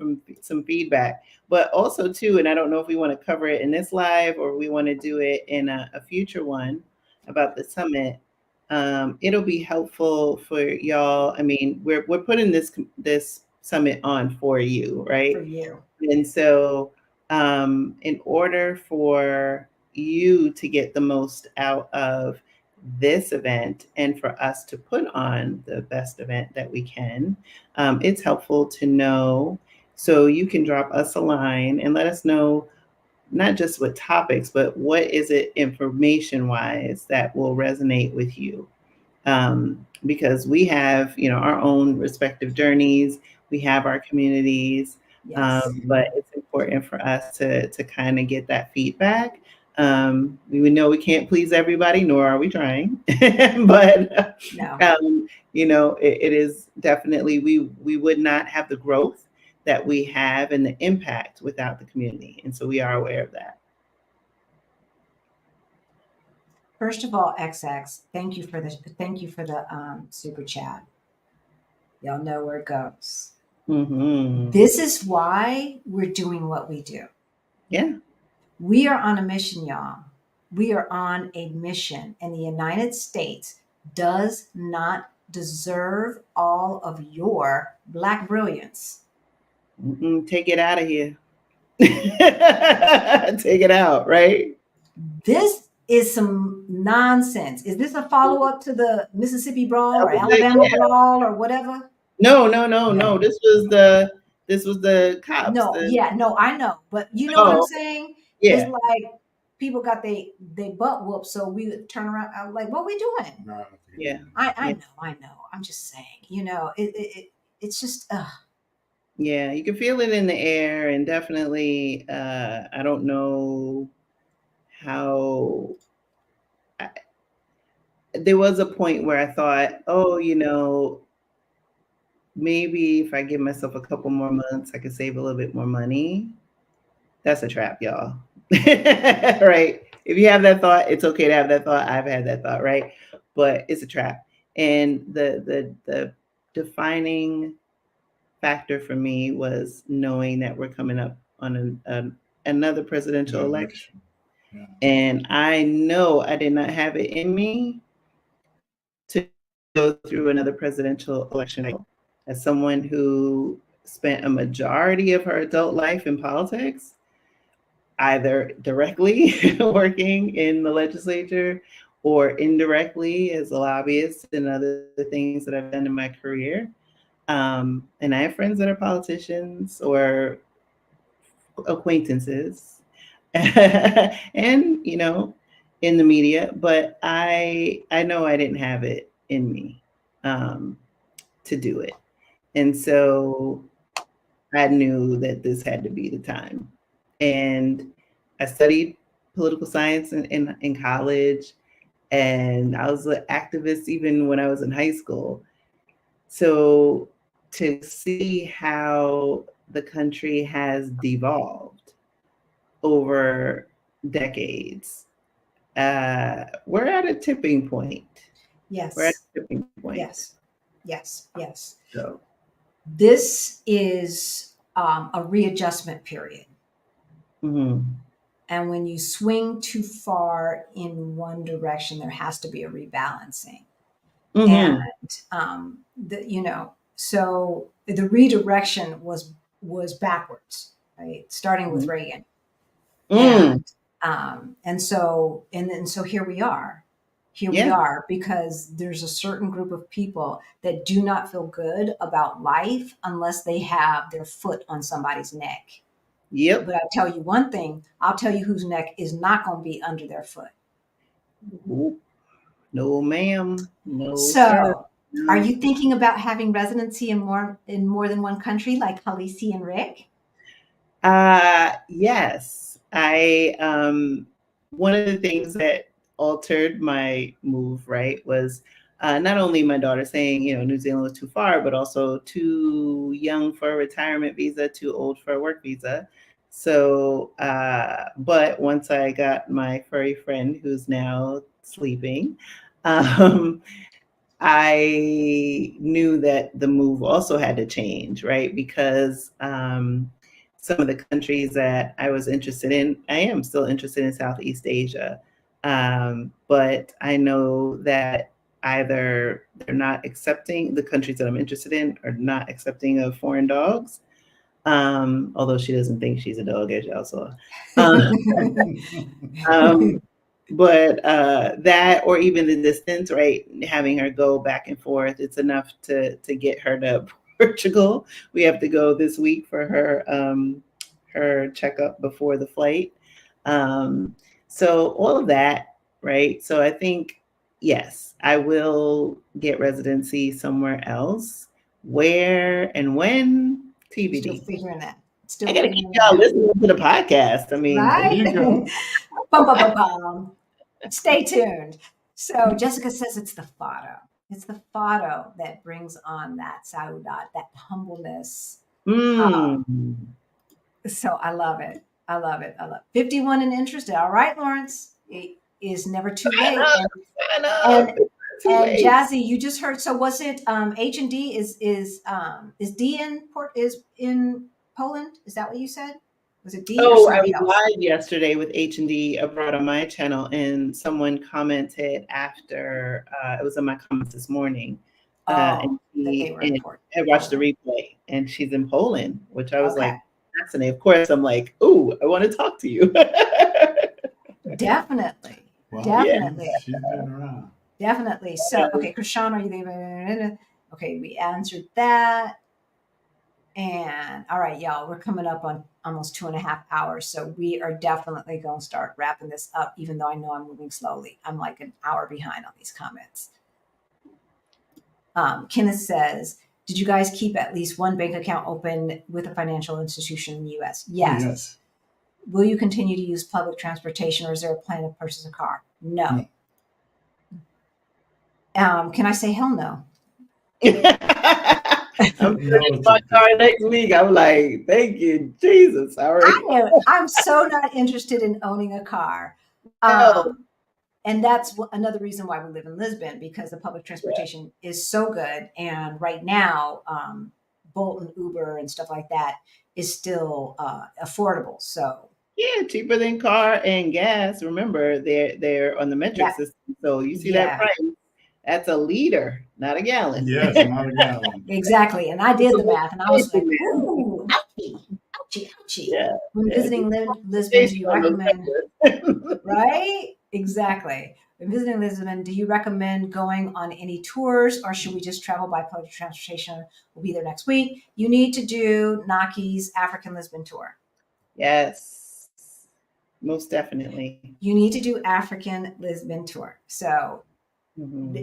feedback. But also too, and I don't know if we want to cover it in this live or we want to do it in a future one about the summit. It'll be helpful for y'all. I mean, we're putting this summit on for you, For right? you. And so, in order for you to get the most out of this event and for us to put on the best event that we can, it's helpful to know So you can drop us a line and let us know not just what topics, but what is it information wise that will resonate with you. Because we have, our own respective journeys, we have our communities, Yes. but it's important for us to kind of get that feedback. We would know we can't please everybody, nor are we trying, but No. it is definitely we would not have the growth that we have and the impact without the community, and so we are aware of that. First of all, XX, thank you for the super chat. Y'all know where it goes. Mm-hmm. This is why we're doing what we do. Yeah. We are on a mission, y'all. We are on a mission, and the United States does not deserve all of your Black brilliance. Take it out of here. Take it out, right? This is some nonsense. Is this a follow-up to the Mississippi Brawl or Alabama Brawl or whatever? No. This was the cops. No, I know. But you know what I'm saying? Yeah. It's like people got they butt whooped, so we would turn around. I'm like, what are we doing? No, Yeah. I know. I'm just saying, it's just Yeah, you can feel it in the air, and definitely I don't know how there was a point where I thought, maybe if I give myself a couple more months, I could save a little bit more money. That's a trap, y'all. Right? If you have that thought, it's okay to have that thought. I've had that thought, right? But it's a trap. And the defining factor for me was knowing that we're coming up on another presidential election. Yeah. And I know I did not have it in me to go through another presidential election. As someone who spent a majority of her adult life in politics, either directly working in the legislature or indirectly as a lobbyist and other things that I've done in my career. And I have friends that are politicians or acquaintances and, in the media, but I know I didn't have it in me to do it. And so I knew that this had to be the time. And I studied political science in college, and I was an activist even when I was in high school. So to see how the country has devolved over decades, we're at a tipping point. yes. We're at a tipping point. Yes. So this is a readjustment period. mm-hmm. And when you swing too far in one direction, there has to be a rebalancing. Mm-hmm. And so the redirection was backwards, right? Starting with Reagan. And so here we are. We are, because there's a certain group of people that do not feel good about life unless they have their foot on somebody's neck. Yep. But I'll tell you one thing, I'll tell you whose neck is not going to be under their foot. No, ma'am. No, so, sir. Are you thinking about having residency in more than one country, like Halisi and Rick? Yes. One of the things that altered my move, right, was not only my daughter saying, New Zealand was too far, but also too young for a retirement visa, too old for a work visa. So, but once I got my furry friend who's now sleeping, I knew that the move also had to change, right? Because some of the countries that I was interested in, I am still interested in Southeast Asia. But I know that either they're not accepting, the countries that I'm interested in are not accepting of foreign dogs. Although she doesn't think she's a dog, as y'all saw. But that, or even the distance, right? Having her go back and forth, it's enough to get her to Portugal. We have to go this week for her checkup before the flight. So all of that, right? So I think, yes, I will get residency somewhere else. Where and when, Still TBD. figuring that. I Still gotta keep figuring y'all that. listening to the podcast. I mean, There Right? you go. Bum, bum, bum, bum. Stay tuned. So Jessica says it's the photo. It's the photo that brings on that saudade, that humbleness. mm, So I love it. I love it. I love it. 51 and interested. All right, Lawrence. It is never too sign late. up, And sign up. and It's not too and late. Jazzy, you just heard. So was it H and D is D in Poland? Is that what you said? Was it D or Oh, I somebody was else? live yesterday with H&D abroad on my channel, and someone commented after it was in my comments this morning, Oh, and that she they were in and I watched the Poland. replay, and she's in Poland, which I was Okay. like fascinated. Of course, I'm like, ooh, I want to talk to you. Definitely. Wow, Definitely. she's been around. Definitely. So, okay, Krishan, are you there? Okay, we answered that. And all right, y'all, we're coming up on almost 2.5 hours. So we are definitely going to start wrapping this up, even though I know I'm moving slowly. I'm like an hour behind on these comments. Kenneth says, did you guys keep at least one bank account open with a financial institution in the US? Yes. Oh, yes. Will you continue to use public transportation or is there a plan to purchase a car? No. Can I say hell no? I'm putting my car next week. I'm like, thank you, Jesus. I'm so not interested in owning a car. No. And that's another reason why we live in Lisbon, because the public transportation is so good. And right now, Bolt and Uber and stuff like that is still affordable. So yeah, cheaper than car and gas. Remember, they're on the metric system. So you see that price. That's a liter, not a gallon. Yes, not a gallon. Exactly. And I did the math and I was like, ooh, ouchie, ouchie, ouchie. Yeah, when visiting Lisbon, do you recommend, right? Exactly. When visiting Lisbon, do you recommend going on any tours or should we just travel by public transportation? We'll be there next week. You need to do Naki's African Lisbon tour. Yes, most definitely. You need to do African Lisbon tour. So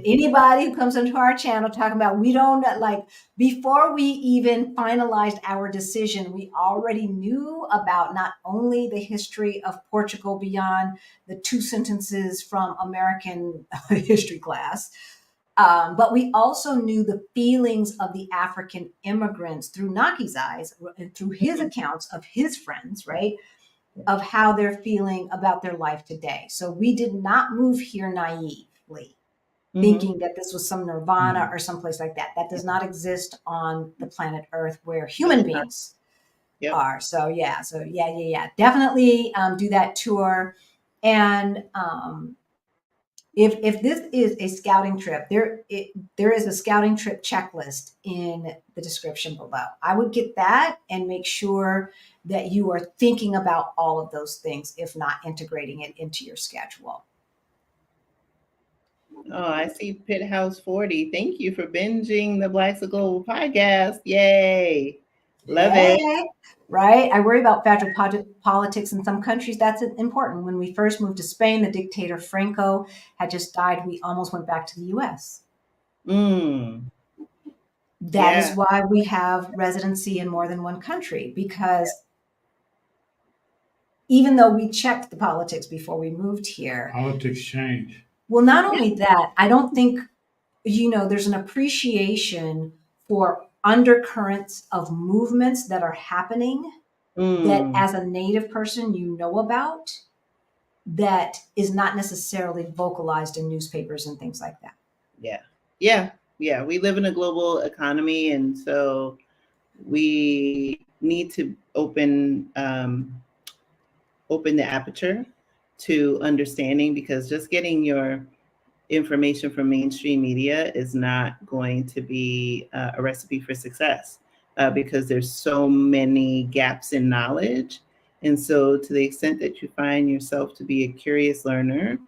anybody who comes onto our channel talking about we don't like, before we even finalized our decision, we already knew about not only the history of Portugal beyond the 2 sentences from American history class, but we also knew the feelings of the African immigrants through Naki's eyes and through his accounts of his friends, right? Of how they're feeling about their life today. So we did not move here naively, thinking that this was some nirvana or someplace like that. That does not exist on the planet Earth where human beings are. So yeah. Definitely do that tour. And if this is a scouting trip, there is a scouting trip checklist in the description below. I would get that and make sure that you are thinking about all of those things, if not integrating it into your schedule. Oh, I see Pit House 40. Thank you for binging the Blaxit Global podcast. Yay. Love it. Right? I worry about federal politics in some countries. That's important. When we first moved to Spain, the dictator Franco had just died. We almost went back to the US. That is why we have residency in more than one country, because even though we checked the politics before we moved here, politics change. Well, not only that, I don't think, there's an appreciation for undercurrents of movements that are happening that as a Native person, you know about, that is not necessarily vocalized in newspapers and things like that. Yeah. We live in a global economy. And so we need to open the aperture to understanding, because just getting your information from mainstream media is not going to be a recipe for success, because there's so many gaps in knowledge. And so to the extent that you find yourself to be a curious learner,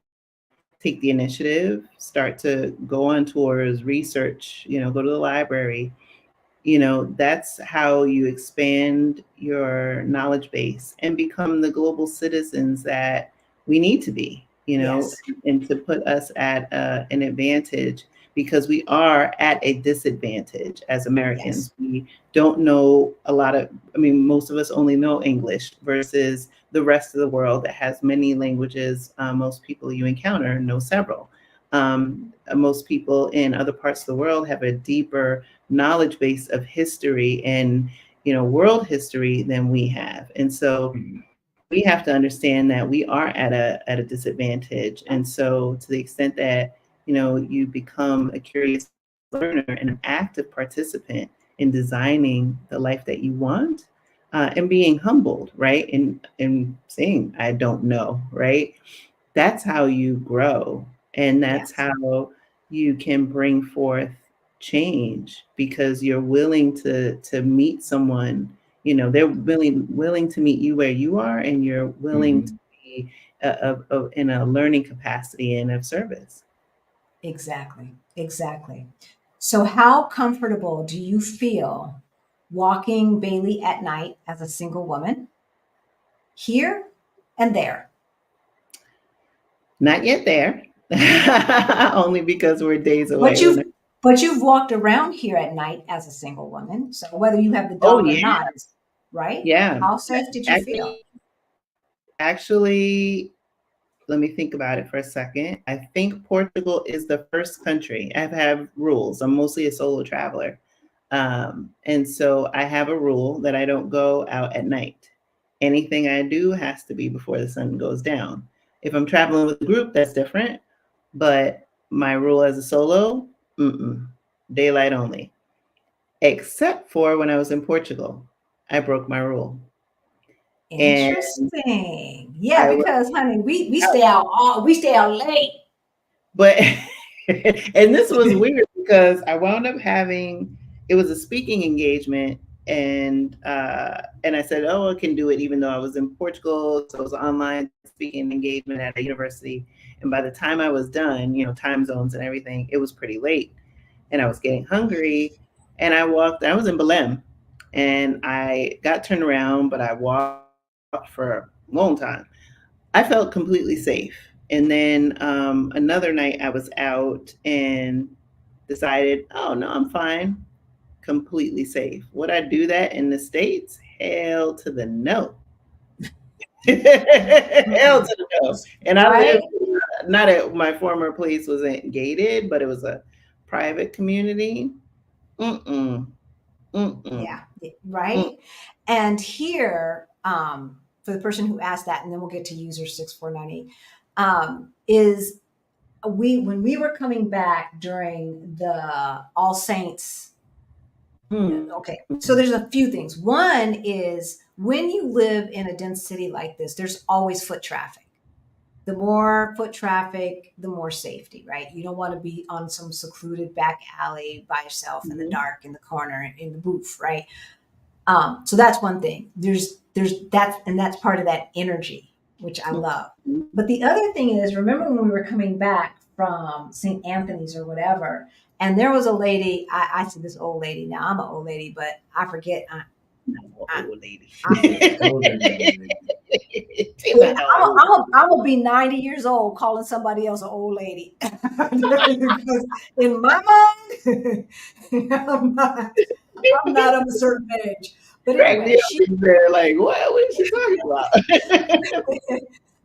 take the initiative, start to go on tours, research, go to the library, That's how you expand your knowledge base and become the global citizens that we need to be, Yes. and to put us at an advantage, because we are at a disadvantage as Americans. Yes. We don't know most of us only know English versus the rest of the world that has many languages. Most people you encounter know several. Most people in other parts of the world have a deeper knowledge base of history and world history than we have, and so we have to understand that we are at a disadvantage. And so to the extent that you become a curious learner and an active participant in designing the life that you want, and being humbled, right, and saying I don't know, right, that's how you grow, and that's Yes. how you can bring forth change, because you're willing to meet someone. They're willing to meet you where you are, and you're willing to be in a learning capacity and of service. Exactly. Exactly. So, how comfortable do you feel walking Bailey at night as a single woman here and there? Not yet there, only because we're days But away. you've walked around here at night as a single woman. So whether you have the Oh dog or yeah, not, right? yeah. How safe did you feel? Actually, let me think about it for a second. I think Portugal is the first country. I have rules. I'm mostly a solo traveler. And so I have a rule that I don't go out at night. Anything I do has to be before the sun goes down. If I'm traveling with a group, that's different. But my rule as a solo, daylight only. Except for when I was in Portugal, I broke my rule. And Interesting. Yeah, I was because honey, out. we stay out late. But and this was weird because I wound up having, it was a speaking engagement, and I said, oh, I can do it even though I was in Portugal. So it was an online speaking engagement at a university. And by the time I was done, time zones and everything, it was pretty late. And I was getting hungry. And I was in Belém, and I got turned around, but I walked for a long time. I felt completely safe. And then another night I was out and decided, oh, no, I'm fine. Completely safe. Would I do that in the States? Hell to the no. Hell to the no. And I lived, Right? not at my former place wasn't gated, but it was a private community. Mm-mm. Mm-mm. Yeah, right. And here, for the person who asked that, and then we'll get to user 6498, is when we were coming back during the All Saints. Okay, so there's a few things. One is when you live in a dense city like this, there's always foot traffic. The more foot traffic, the more safety, right? You don't want to be on some secluded back alley by yourself in the dark, in the corner, in the booth, right? So that's one thing. That's part of that energy, which I love. But the other thing is, remember when we were coming back from St. Anthony's or whatever, and there was a lady. I said this old lady. Now I'm an old lady, but I forget. Old lady. I'm gonna be 90 years old calling somebody else an old lady. Because in my mind, I'm not of a certain age. But anyway, They're like, what is she talking about?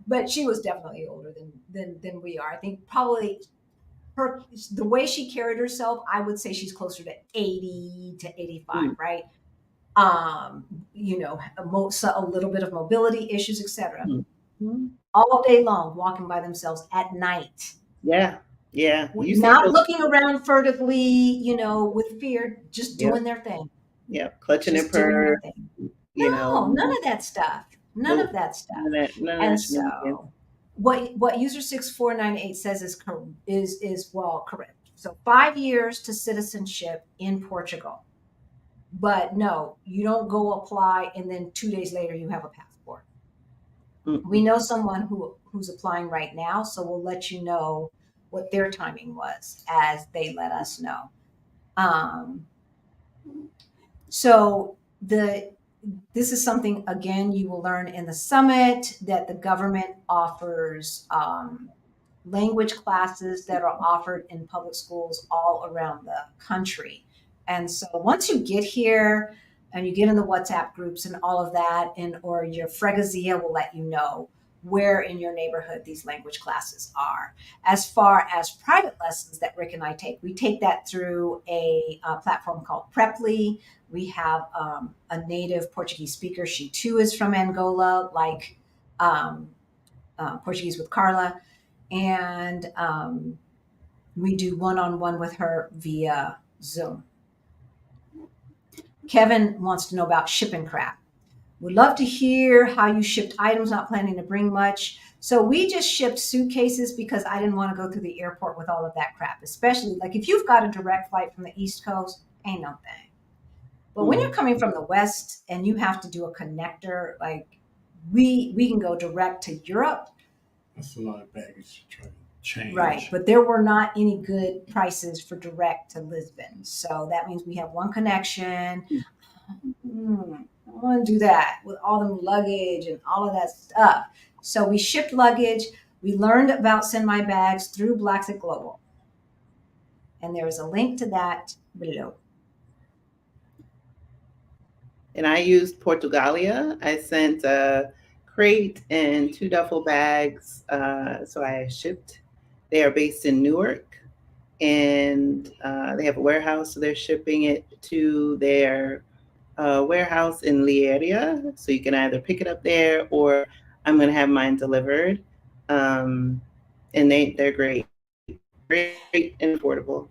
but she was definitely older than we are. I think probably the way she carried herself, I would say she's closer to 80 to 85, right? A little bit of mobility issues, etc. All day long, walking by themselves at night. Yeah. You see Not those, looking around furtively, with fear, just yeah, doing their thing. clutching their Just doing their purse, thing. you No, know. none of that stuff. None of that stuff. None of And that shenanigans. so what user 6498 says is well correct. So 5 years to citizenship in Portugal. But no, you don't go apply and then 2 days later you have a passport. We know someone who's applying right now, so we'll let you know what their timing was as they let us know. Um, So this is something, again, you will learn in the summit, that the government offers language classes that are offered in public schools all around the country. And so once you get here and you get in the WhatsApp groups and all of that, and or your Fregazia will let you know where in your neighborhood these language classes are. As far as private lessons that Rick and I take, we take that through a platform called Preply. We have a native Portuguese speaker. She too is from Angola, like Portuguese with Carla. And we do one-on-one with her via Zoom. Kevin wants to know about shipping crap. Would love to hear how you shipped items, not planning to bring much. So we just shipped suitcases because I didn't want to go through the airport with all of that crap, especially like if you've got a direct flight from the East Coast, ain't no thing. But when you're coming from the West and you have to do a connector, like we can go direct to Europe. That's a lot of baggage to try to change. Right, but there were not any good prices for direct to Lisbon. So that means we have one connection. I want to do that with all the luggage and all of that stuff. So we shipped luggage. We learned about Send My Bags through Blaxit Global. And there is a link to that below. And I used Portugalia. I sent a crate and 2 duffel bags. So I shipped. They are based in Newark, and they have a warehouse. So they're shipping it to their warehouse in Lieria. So you can either pick it up there, or I'm going to have mine delivered. And they're great and affordable.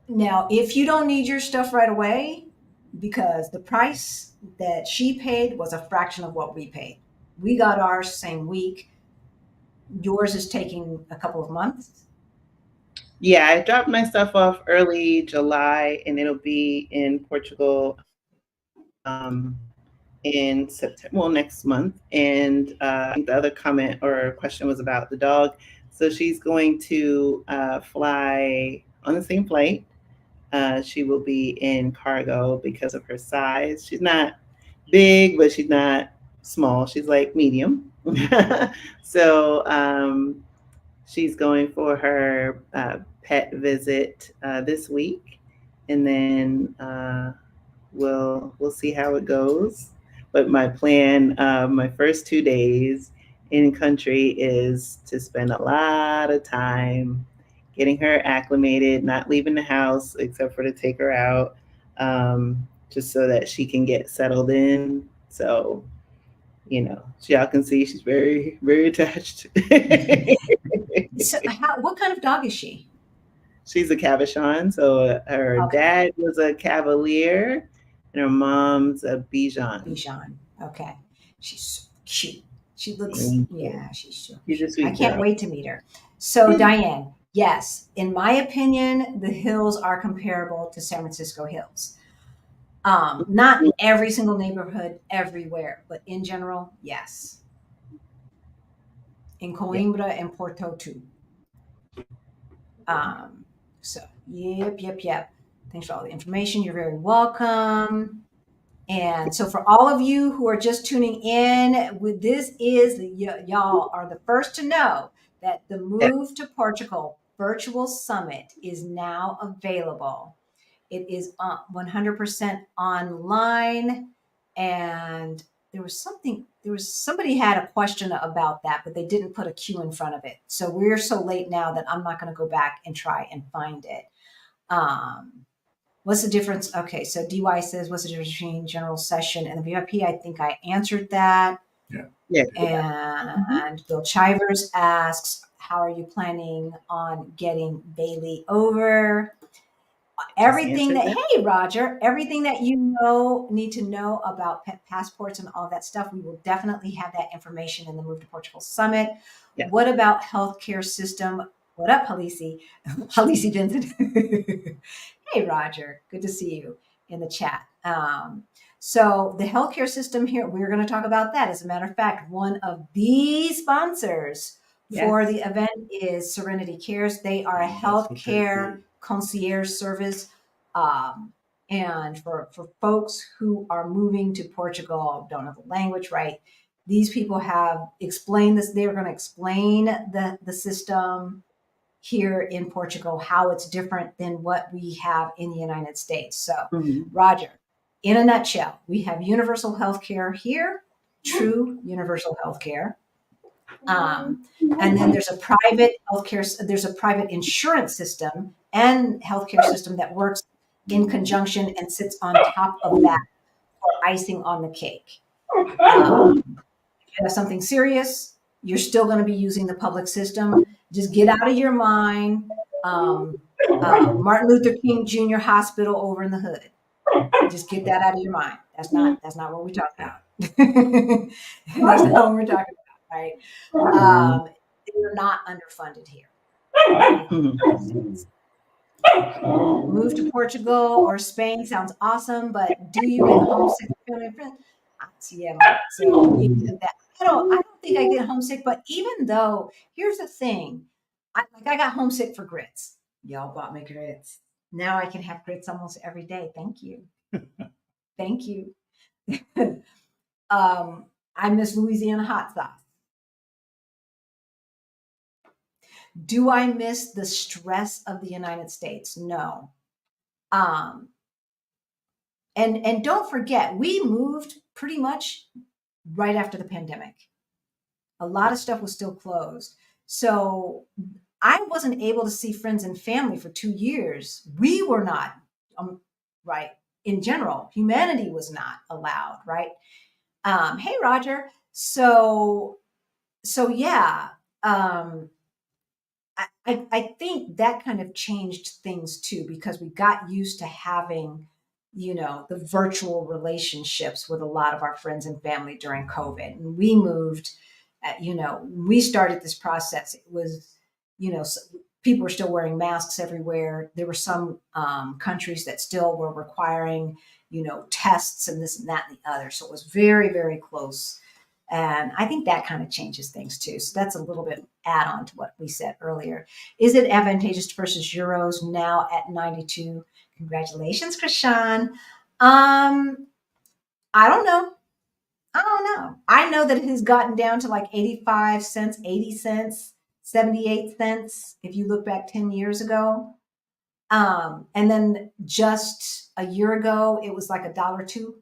Now, if you don't need your stuff right away, because the price that she paid was a fraction of what we paid. We got ours same week. Yours is taking a couple of months. Yeah, I dropped my stuff off early July, and it'll be in Portugal in September, well, next month. And I think the other comment or question was about the dog. So she's going to fly on the same flight. She will be in cargo because of her size. She's not big, but she's not small. She's like medium. So she's going for her pet visit this week, and then we'll see how it goes. But my plan, my first 2 days in country, is to spend a lot of time getting her acclimated, not leaving the house except for to take her out, just so that she can get settled in. So, y'all can see she's very, very attached. So what kind of dog is she? She's a Cavachon. So her dad was a Cavalier, and her mom's a Bichon. Bichon. Okay. She's so cute. She looks, she's so cute. She's a sweet I can't girl. wait to meet her. So Diane, yes, in my opinion, the hills are comparable to San Francisco hills. Not in every single neighborhood everywhere, but in general, yes. In Coimbra and Porto too. So yep. Thanks for all the information. You're very welcome. And so for all of you who are just tuning in, y'all are the first to know that the Move to Portugal Virtual Summit is now available. It is 100% online. And somebody had a question about that, but they didn't put a Q in front of it. So we're so late now that I'm not going to go back and try and find it. What's the difference? Okay, so DY says, what's the difference between general session and the VIP? I think I answered that. Yeah. And Bill Chivers asks, how are you planning on getting Bailey over? Everything hey, Roger, everything that you need to know about pet passports and all that stuff, we will definitely have that information in the Move to Portugal Summit. Yeah. What about healthcare system? What up, Halisi? Halisi Vincent. Hey, Roger. Good to see you in the chat. So the healthcare system here, we're going to talk about that. As a matter of fact, one of the sponsors for the event is Serenity Cares. They are a healthcare concierge service And for folks who are moving to Portugal, don't know the language right, these people have explained this. They're going to explain the system here in Portugal, how it's different than what we have in the United States. So, Roger, in a nutshell, we have universal health care here, true universal health care. And then there's a private healthcare, there's a private insurance system and healthcare system that works in conjunction and sits on top of that for icing on the cake. If you have something serious, you're still going to be using the public system. Just get out of your mind. Martin Luther King Jr. Hospital over in the hood. Just get that out of your mind. That's not what we're talking about. That's not what we're talking about, right? They're not underfunded here. Move to Portugal or Spain sounds awesome, but do you get homesick for family and friends? Yeah, so I don't think I get homesick, but even though, here's the thing, I got homesick for grits. Y'all bought me grits. Now I can have grits almost every day. Thank you. Thank you. I miss Louisiana hot sauce. Do I miss the stress of the United States? No. And don't forget, we moved pretty much right after the pandemic. A lot of stuff was still closed. So I wasn't able to see friends and family for 2 years. We were not, right? In general, humanity was not allowed, right? Hey, Roger. So yeah, I think that kind of changed things too, because we got used to having, the virtual relationships with a lot of our friends and family during COVID. And we moved, we started this process. It was, people were still wearing masks everywhere. There were some countries that still were requiring, tests and this and that and the other. So it was very, very close. And I think that kind of changes things too. So that's a little bit add on to what we said earlier. Is it advantageous to purchase euros now at 92? Congratulations, Chrishan. I don't know. I know that it has gotten down to like 85 cents, 80 cents, 78 cents. If you look back 10 years ago. And then just a year ago, it was like $1.02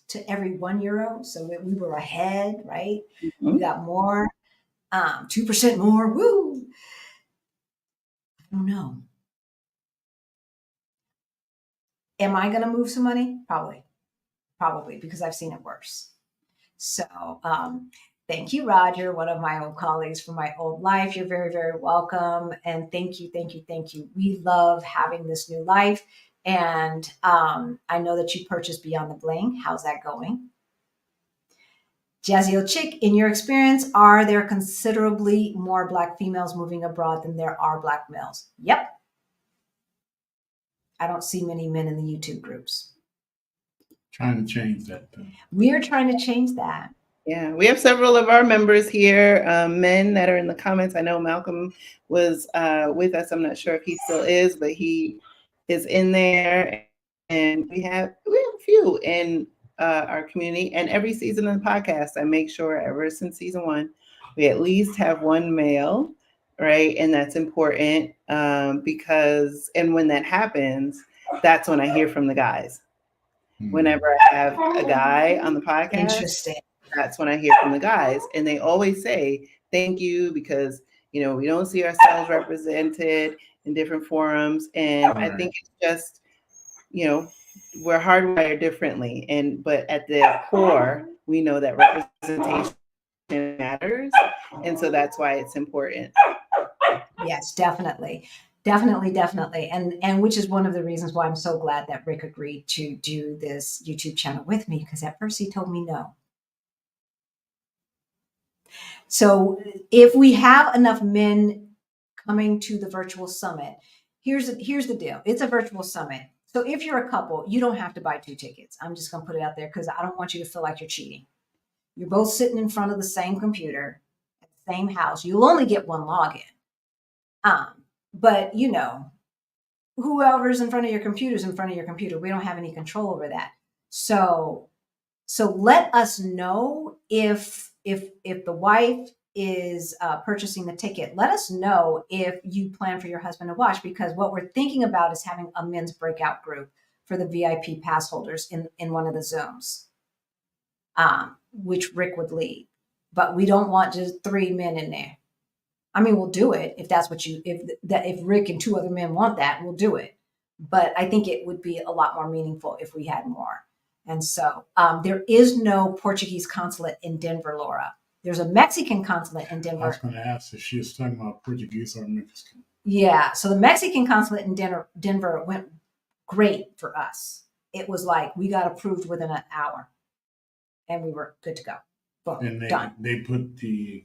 to every €1. So we were ahead, right? We got more, 2% more. Woo! I don't know. Am I going to move some money? Probably, because I've seen it worse. So thank you, Roger, one of my old colleagues from my old life. You're very, very welcome. And thank you. We love having this new life. And I know that you purchased Beyond the Bling. How's that going? Jazzy old chick, in your experience, are there considerably more Black females moving abroad than there are Black males? Yep. I don't see many men in the YouTube groups. Trying to change that, though. We're trying to change that. Yeah, we have several of our members here, men that are in the comments. I know Malcolm was with us. I'm not sure if he still is, but he is in there. And we have a few in our community. And every season of the podcast, I make sure ever since season 1, we at least have one male, right? And that's important because, and when that happens, that's when I hear from the guys. Whenever I have a guy on the podcast, interesting. That's when I hear from the guys, and they always say thank you because we don't see ourselves represented in different forums, and I think it's just we're hardwired differently, but at the core we know that representation matters, and so that's why it's important. Yes, definitely. And which is one of the reasons why I'm so glad that Rick agreed to do this YouTube channel with me, because at first he told me no. So if we have enough men coming to the virtual summit, here's the deal. It's a virtual summit. So if you're a couple, you don't have to buy 2 tickets. I'm just going to put it out there because I don't want you to feel like you're cheating. You're both sitting in front of the same computer at the same house. You'll only get one login. But whoever's in front of your computer is in front of your computer. We don't have any control over that. So let us know if the wife is purchasing the ticket. Let us know if you plan for your husband to watch, because what we're thinking about is having a men's breakout group for the VIP pass holders in one of the Zooms, which Rick would lead. But we don't want just 3 men in there. I mean, we'll do it if that's what if Rick and 2 other men want that, we'll do it. But I think it would be a lot more meaningful if we had more. And so there is no Portuguese consulate in Denver, Laura. There's a Mexican consulate in Denver. I was going to ask if she was talking about Portuguese or Mexican. Yeah. So the Mexican consulate in Denver went great for us. It was like we got approved within an hour and we were good to go. Boom, And done. they put the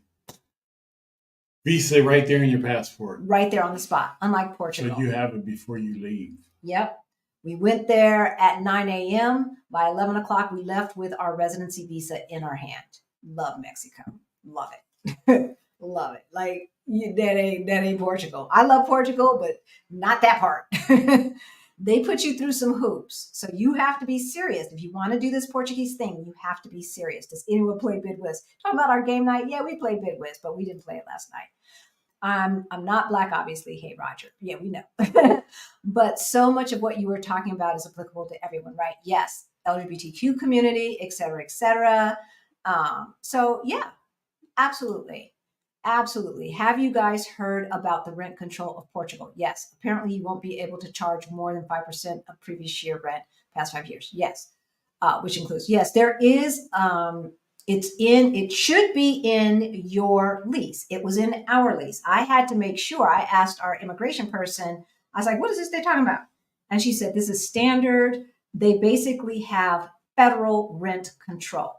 visa right there in your passport. Right there on the spot, unlike Portugal. So you have it before you leave. Yep. We went there at 9 a.m. By 11 o'clock, we left with our residency visa in our hand. Love Mexico. Love it. Love it. Like, that ain't Portugal. I love Portugal, but not that part. They put you through some hoops. So you have to be serious. If you want to do this Portuguese thing, you have to be serious. Does anyone play Bid Whist? Talking about our game night? Yeah, we played Bid Whist, but we didn't play it last night. I'm not Black, obviously. Hey, Roger. Yeah, we know. But so much of what you were talking about is applicable to everyone, right? Yes. LGBTQ community, et cetera, et cetera. So yeah, absolutely. Absolutely. Have you guys heard about the rent control of Portugal? Yes. Apparently you won't be able to charge more than 5% of previous year rent past 5 years. Yes. Which includes, yes, there is, it should be in your lease. It was in our lease. I had to make sure. I asked our immigration person, I was like, what is this they're talking about? And she said, this is standard. They basically have federal rent control.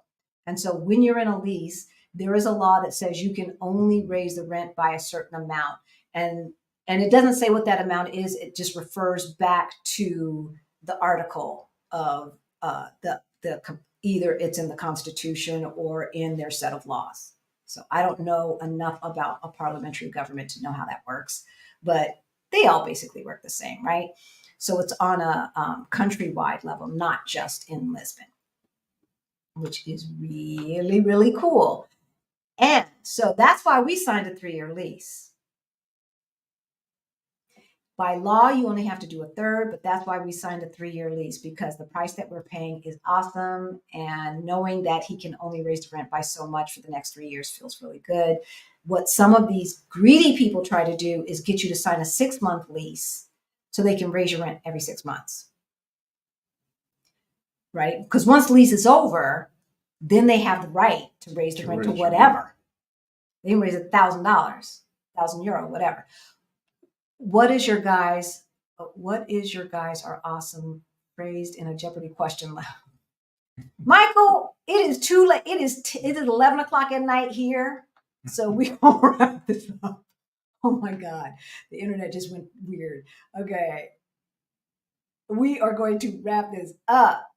And so when you're in a lease, there is a law that says you can only raise the rent by a certain amount. And it doesn't say what that amount is. It just refers back to the article of the either it's in the Constitution or in their set of laws. So I don't know enough about a parliamentary government to know how that works, but they all basically work the same, right? So it's on a countrywide level, not just in Lisbon, which is really, really cool. And so that's why we signed a 3-year lease. By law, you only have to do a third, but that's why we signed a 3-year lease, because the price that we're paying is awesome. And knowing that he can only raise the rent by so much for the next 3 years feels really good. What some of these greedy people try to do is get you to sign a 6-month lease so they can raise your rent every 6 months. Right? Because once the lease is over, then they have the right to raise the rent to whatever. They can raise $1,000, €1,000, whatever. What is your guys' our awesome phrased in a Jeopardy question? Michael, it is too late. It is 11 o'clock at night here. So we will wrap this up. Oh my God. The internet just went weird. Okay. We are going to wrap this up.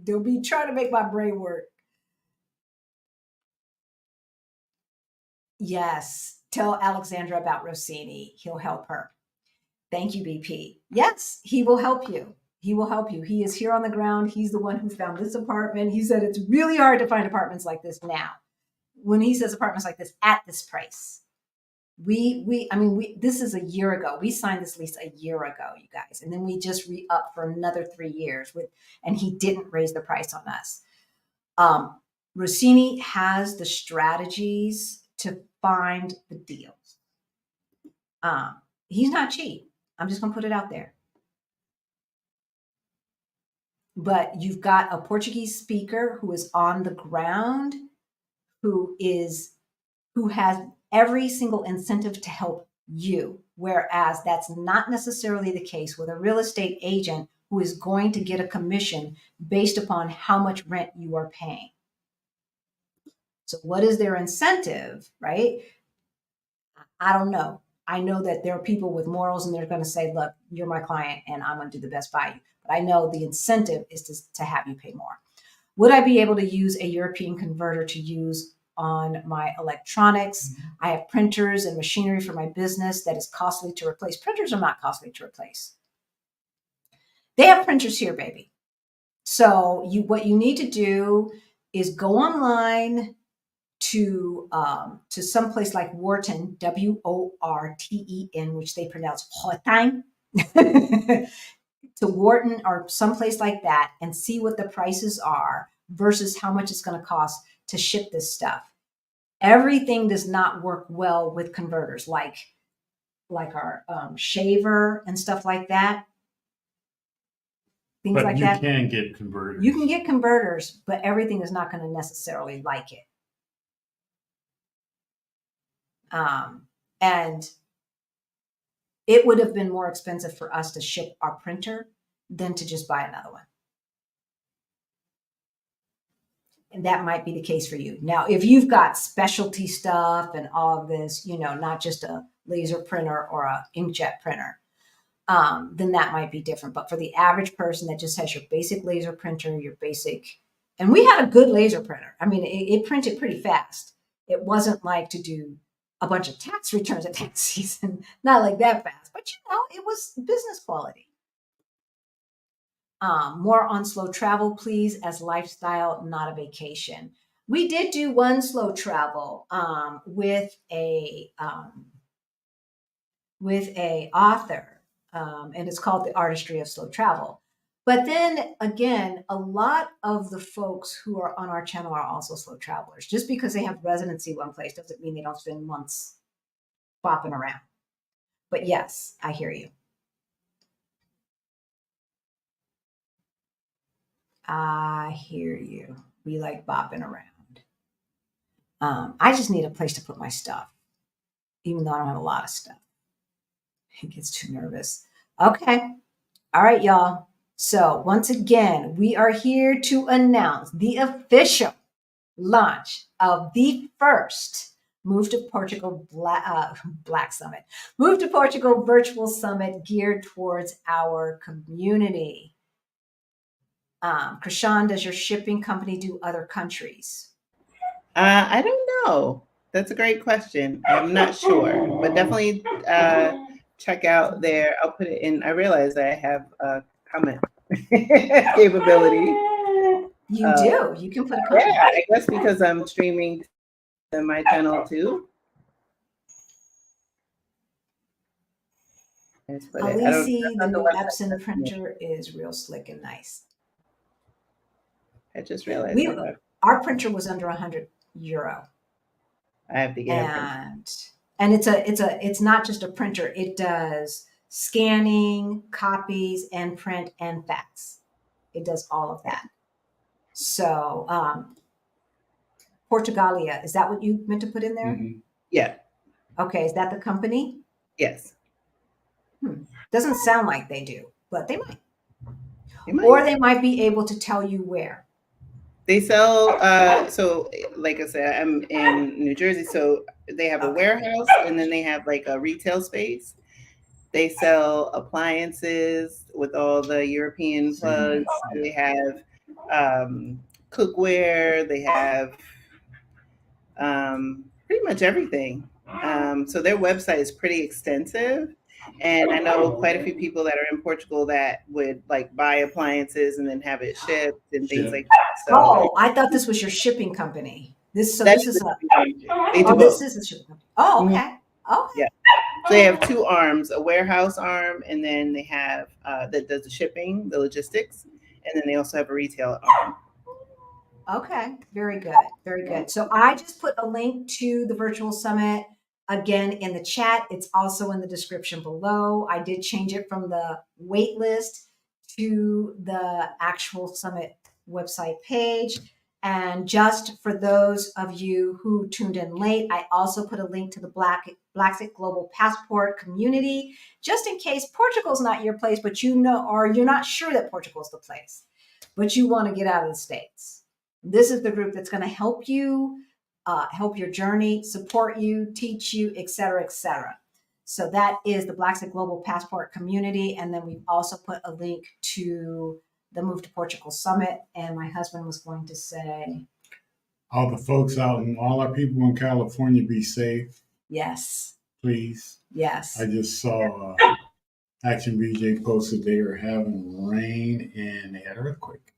They'll be trying to make my brain work. Yes. Tell Alexandra about Rossini. He'll help her. Thank you, BP. Yes, he will help you. He will help you. He is here on the ground. He's the one who found this apartment. He said it's really hard to find apartments like this now. When he says apartments like this at this price, this is a year ago. We signed this lease a year ago, you guys, and then we just re-upped for another 3 years and he didn't raise the price on us. Rossini has the strategies to find the deals. He's not cheap. I'm just going to put it out there. But you've got a Portuguese speaker who is on the ground, who has every single incentive to help you. Whereas that's not necessarily the case with a real estate agent who is going to get a commission based upon how much rent you are paying. So what is their incentive, right? I don't know. I know that there are people with morals and they're going to say, look, you're my client and I'm going to do the best by you. But I know the incentive is to have you pay more. Would I be able to use a European converter to use on my electronics? Mm-hmm. I have printers and machinery for my business that is costly to replace. Printers are not costly to replace. They have printers here, baby. So what you need to do is go online to someplace like Wharton, Worten, which they pronounce Wharton, to Wharton or someplace like that, and see what the prices are versus how much it's going to cost to ship this stuff. Everything does not work well with converters, like our shaver and stuff like that. Things But like you that. can get converters. You can get converters, but everything is not going to necessarily like it. And it would have been more expensive for us to ship our printer than to just buy another one. And that might be the case for you. Now, if you've got specialty stuff and all of this, not just a laser printer or a inkjet printer, then that might be different. But for the average person that just has your basic laser printer, and we had a good laser printer. I mean, it printed pretty fast. It wasn't like to do a bunch of tax returns at tax season, not like that fast, but it was business quality. More on slow travel, please, as lifestyle, not a vacation. We did do one slow travel with a author, and it's called The Artistry of Slow Travel. But then again, a lot of the folks who are on our channel are also slow travelers. Just because they have residency one place doesn't mean they don't spend months bopping around. But yes, I hear you. I hear you. We like bopping around. I just need a place to put my stuff, even though I don't have a lot of stuff. It gets too nervous. Okay. All right, y'all. So once again, we are here to announce the official launch of the first Move to Portugal Black Summit. Move to Portugal Virtual Summit geared towards our community. Chrishan, does your shipping company do other countries? I don't know. That's a great question. I'm not sure, but definitely check out there. I'll put it in. I realize I have a comment capability. You do. You can put a comment. Yeah, I guess because I'm streaming to my channel too. Alisi, the new Epson printer is real slick and nice. I just realized our printer was under €100. I have to get a printer. And it's not just a printer. It does scanning, copies, and print and fax. It does all of that. So Portugalia, is that what you meant to put in there? Mm-hmm. Yeah. Okay, is that the company? Yes. Doesn't sound like they do, but they might. Or they might be able to tell you where. They sell, so like I said, I'm in New Jersey, so they have a warehouse and then they have like a retail space. They sell appliances with all the European plugs. They have cookware. They have pretty much everything. So their website is pretty extensive. And I know quite a few people that are in Portugal that would like buy appliances and then have it shipped and things like that. So, I thought this was your shipping company. This is a shipping company. Oh, okay. Okay. Yeah. So they have two arms, a warehouse arm, and then they have that does the shipping, the logistics, and then they also have a retail arm. Okay, very good. Very good. So I just put a link to the virtual summit again in the chat. It's also in the description below. I did change it from the wait list to the actual summit website page. And just for those of you who tuned in late, I also put a link to the Blaxit Global Passport community, just in case Portugal's not your place, but or you're not sure that Portugal's the place, but you want to get out of the States. This is the group that's going to help you, help your journey, support you, teach you, et cetera, et cetera. So that is the Blaxit Global Passport community. And then we've also put a link to the Move to Portugal Summit. And my husband was going to say, all the folks out and all our people in California, be safe. Yes. Please. Yes. I just saw Action BJ posted they are having rain and they had an earthquake.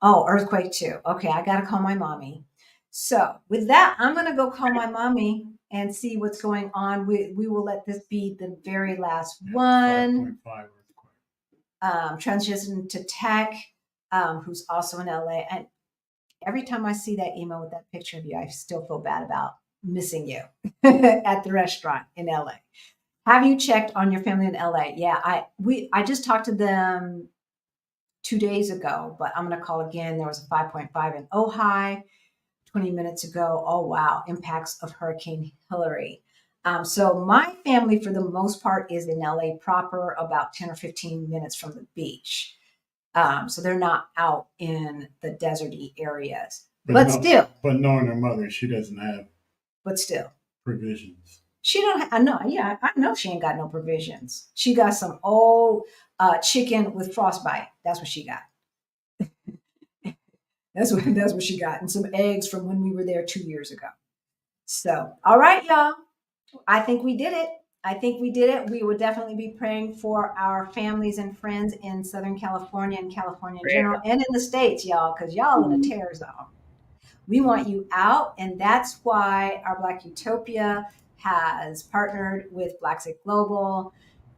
Oh, earthquake too. Okay, I gotta call my mommy. So with that, I'm gonna go call my mommy and see what's going on. We will let this be the very last one. 5.5 earthquake. Transition to Tech, who's also in LA. And every time I see that email with that picture of you, I still feel bad about missing you at the restaurant in LA. Have you checked on your family in LA? Yeah, I just talked to them 2 days ago, but I'm going to call again. There was a 5.5 in Ojai 20 minutes ago. Oh, wow. Impacts of Hurricane Hillary. So my family, for the most part, is in LA proper, about 10 or 15 minutes from the beach. So they're not out in the deserty areas. But still. But knowing her mother, she doesn't have. But still. Provisions. She don't. I know. Yeah, I know she ain't got no provisions. She got some old chicken with frostbite. That's what she got. That's what she got, and some eggs from when we were there 2 years ago. So, all right, y'all. I think we did it. We would definitely be praying for our families and friends in Southern California and California in general, and in the States, y'all, because y'all in a terror zone. We want you out, and that's why our Black Utopia has partnered with Blaxit Global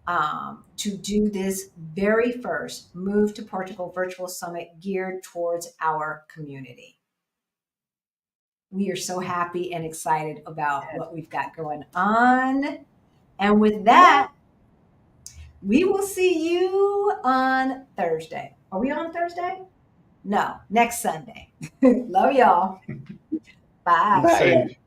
to do this very first Move to Portugal Virtual Summit geared towards our community. We are so happy and excited about what we've got going on. And with that, we will see you on Thursday. Are we on Thursday? No, next Sunday. Love y'all. Bye. Bye.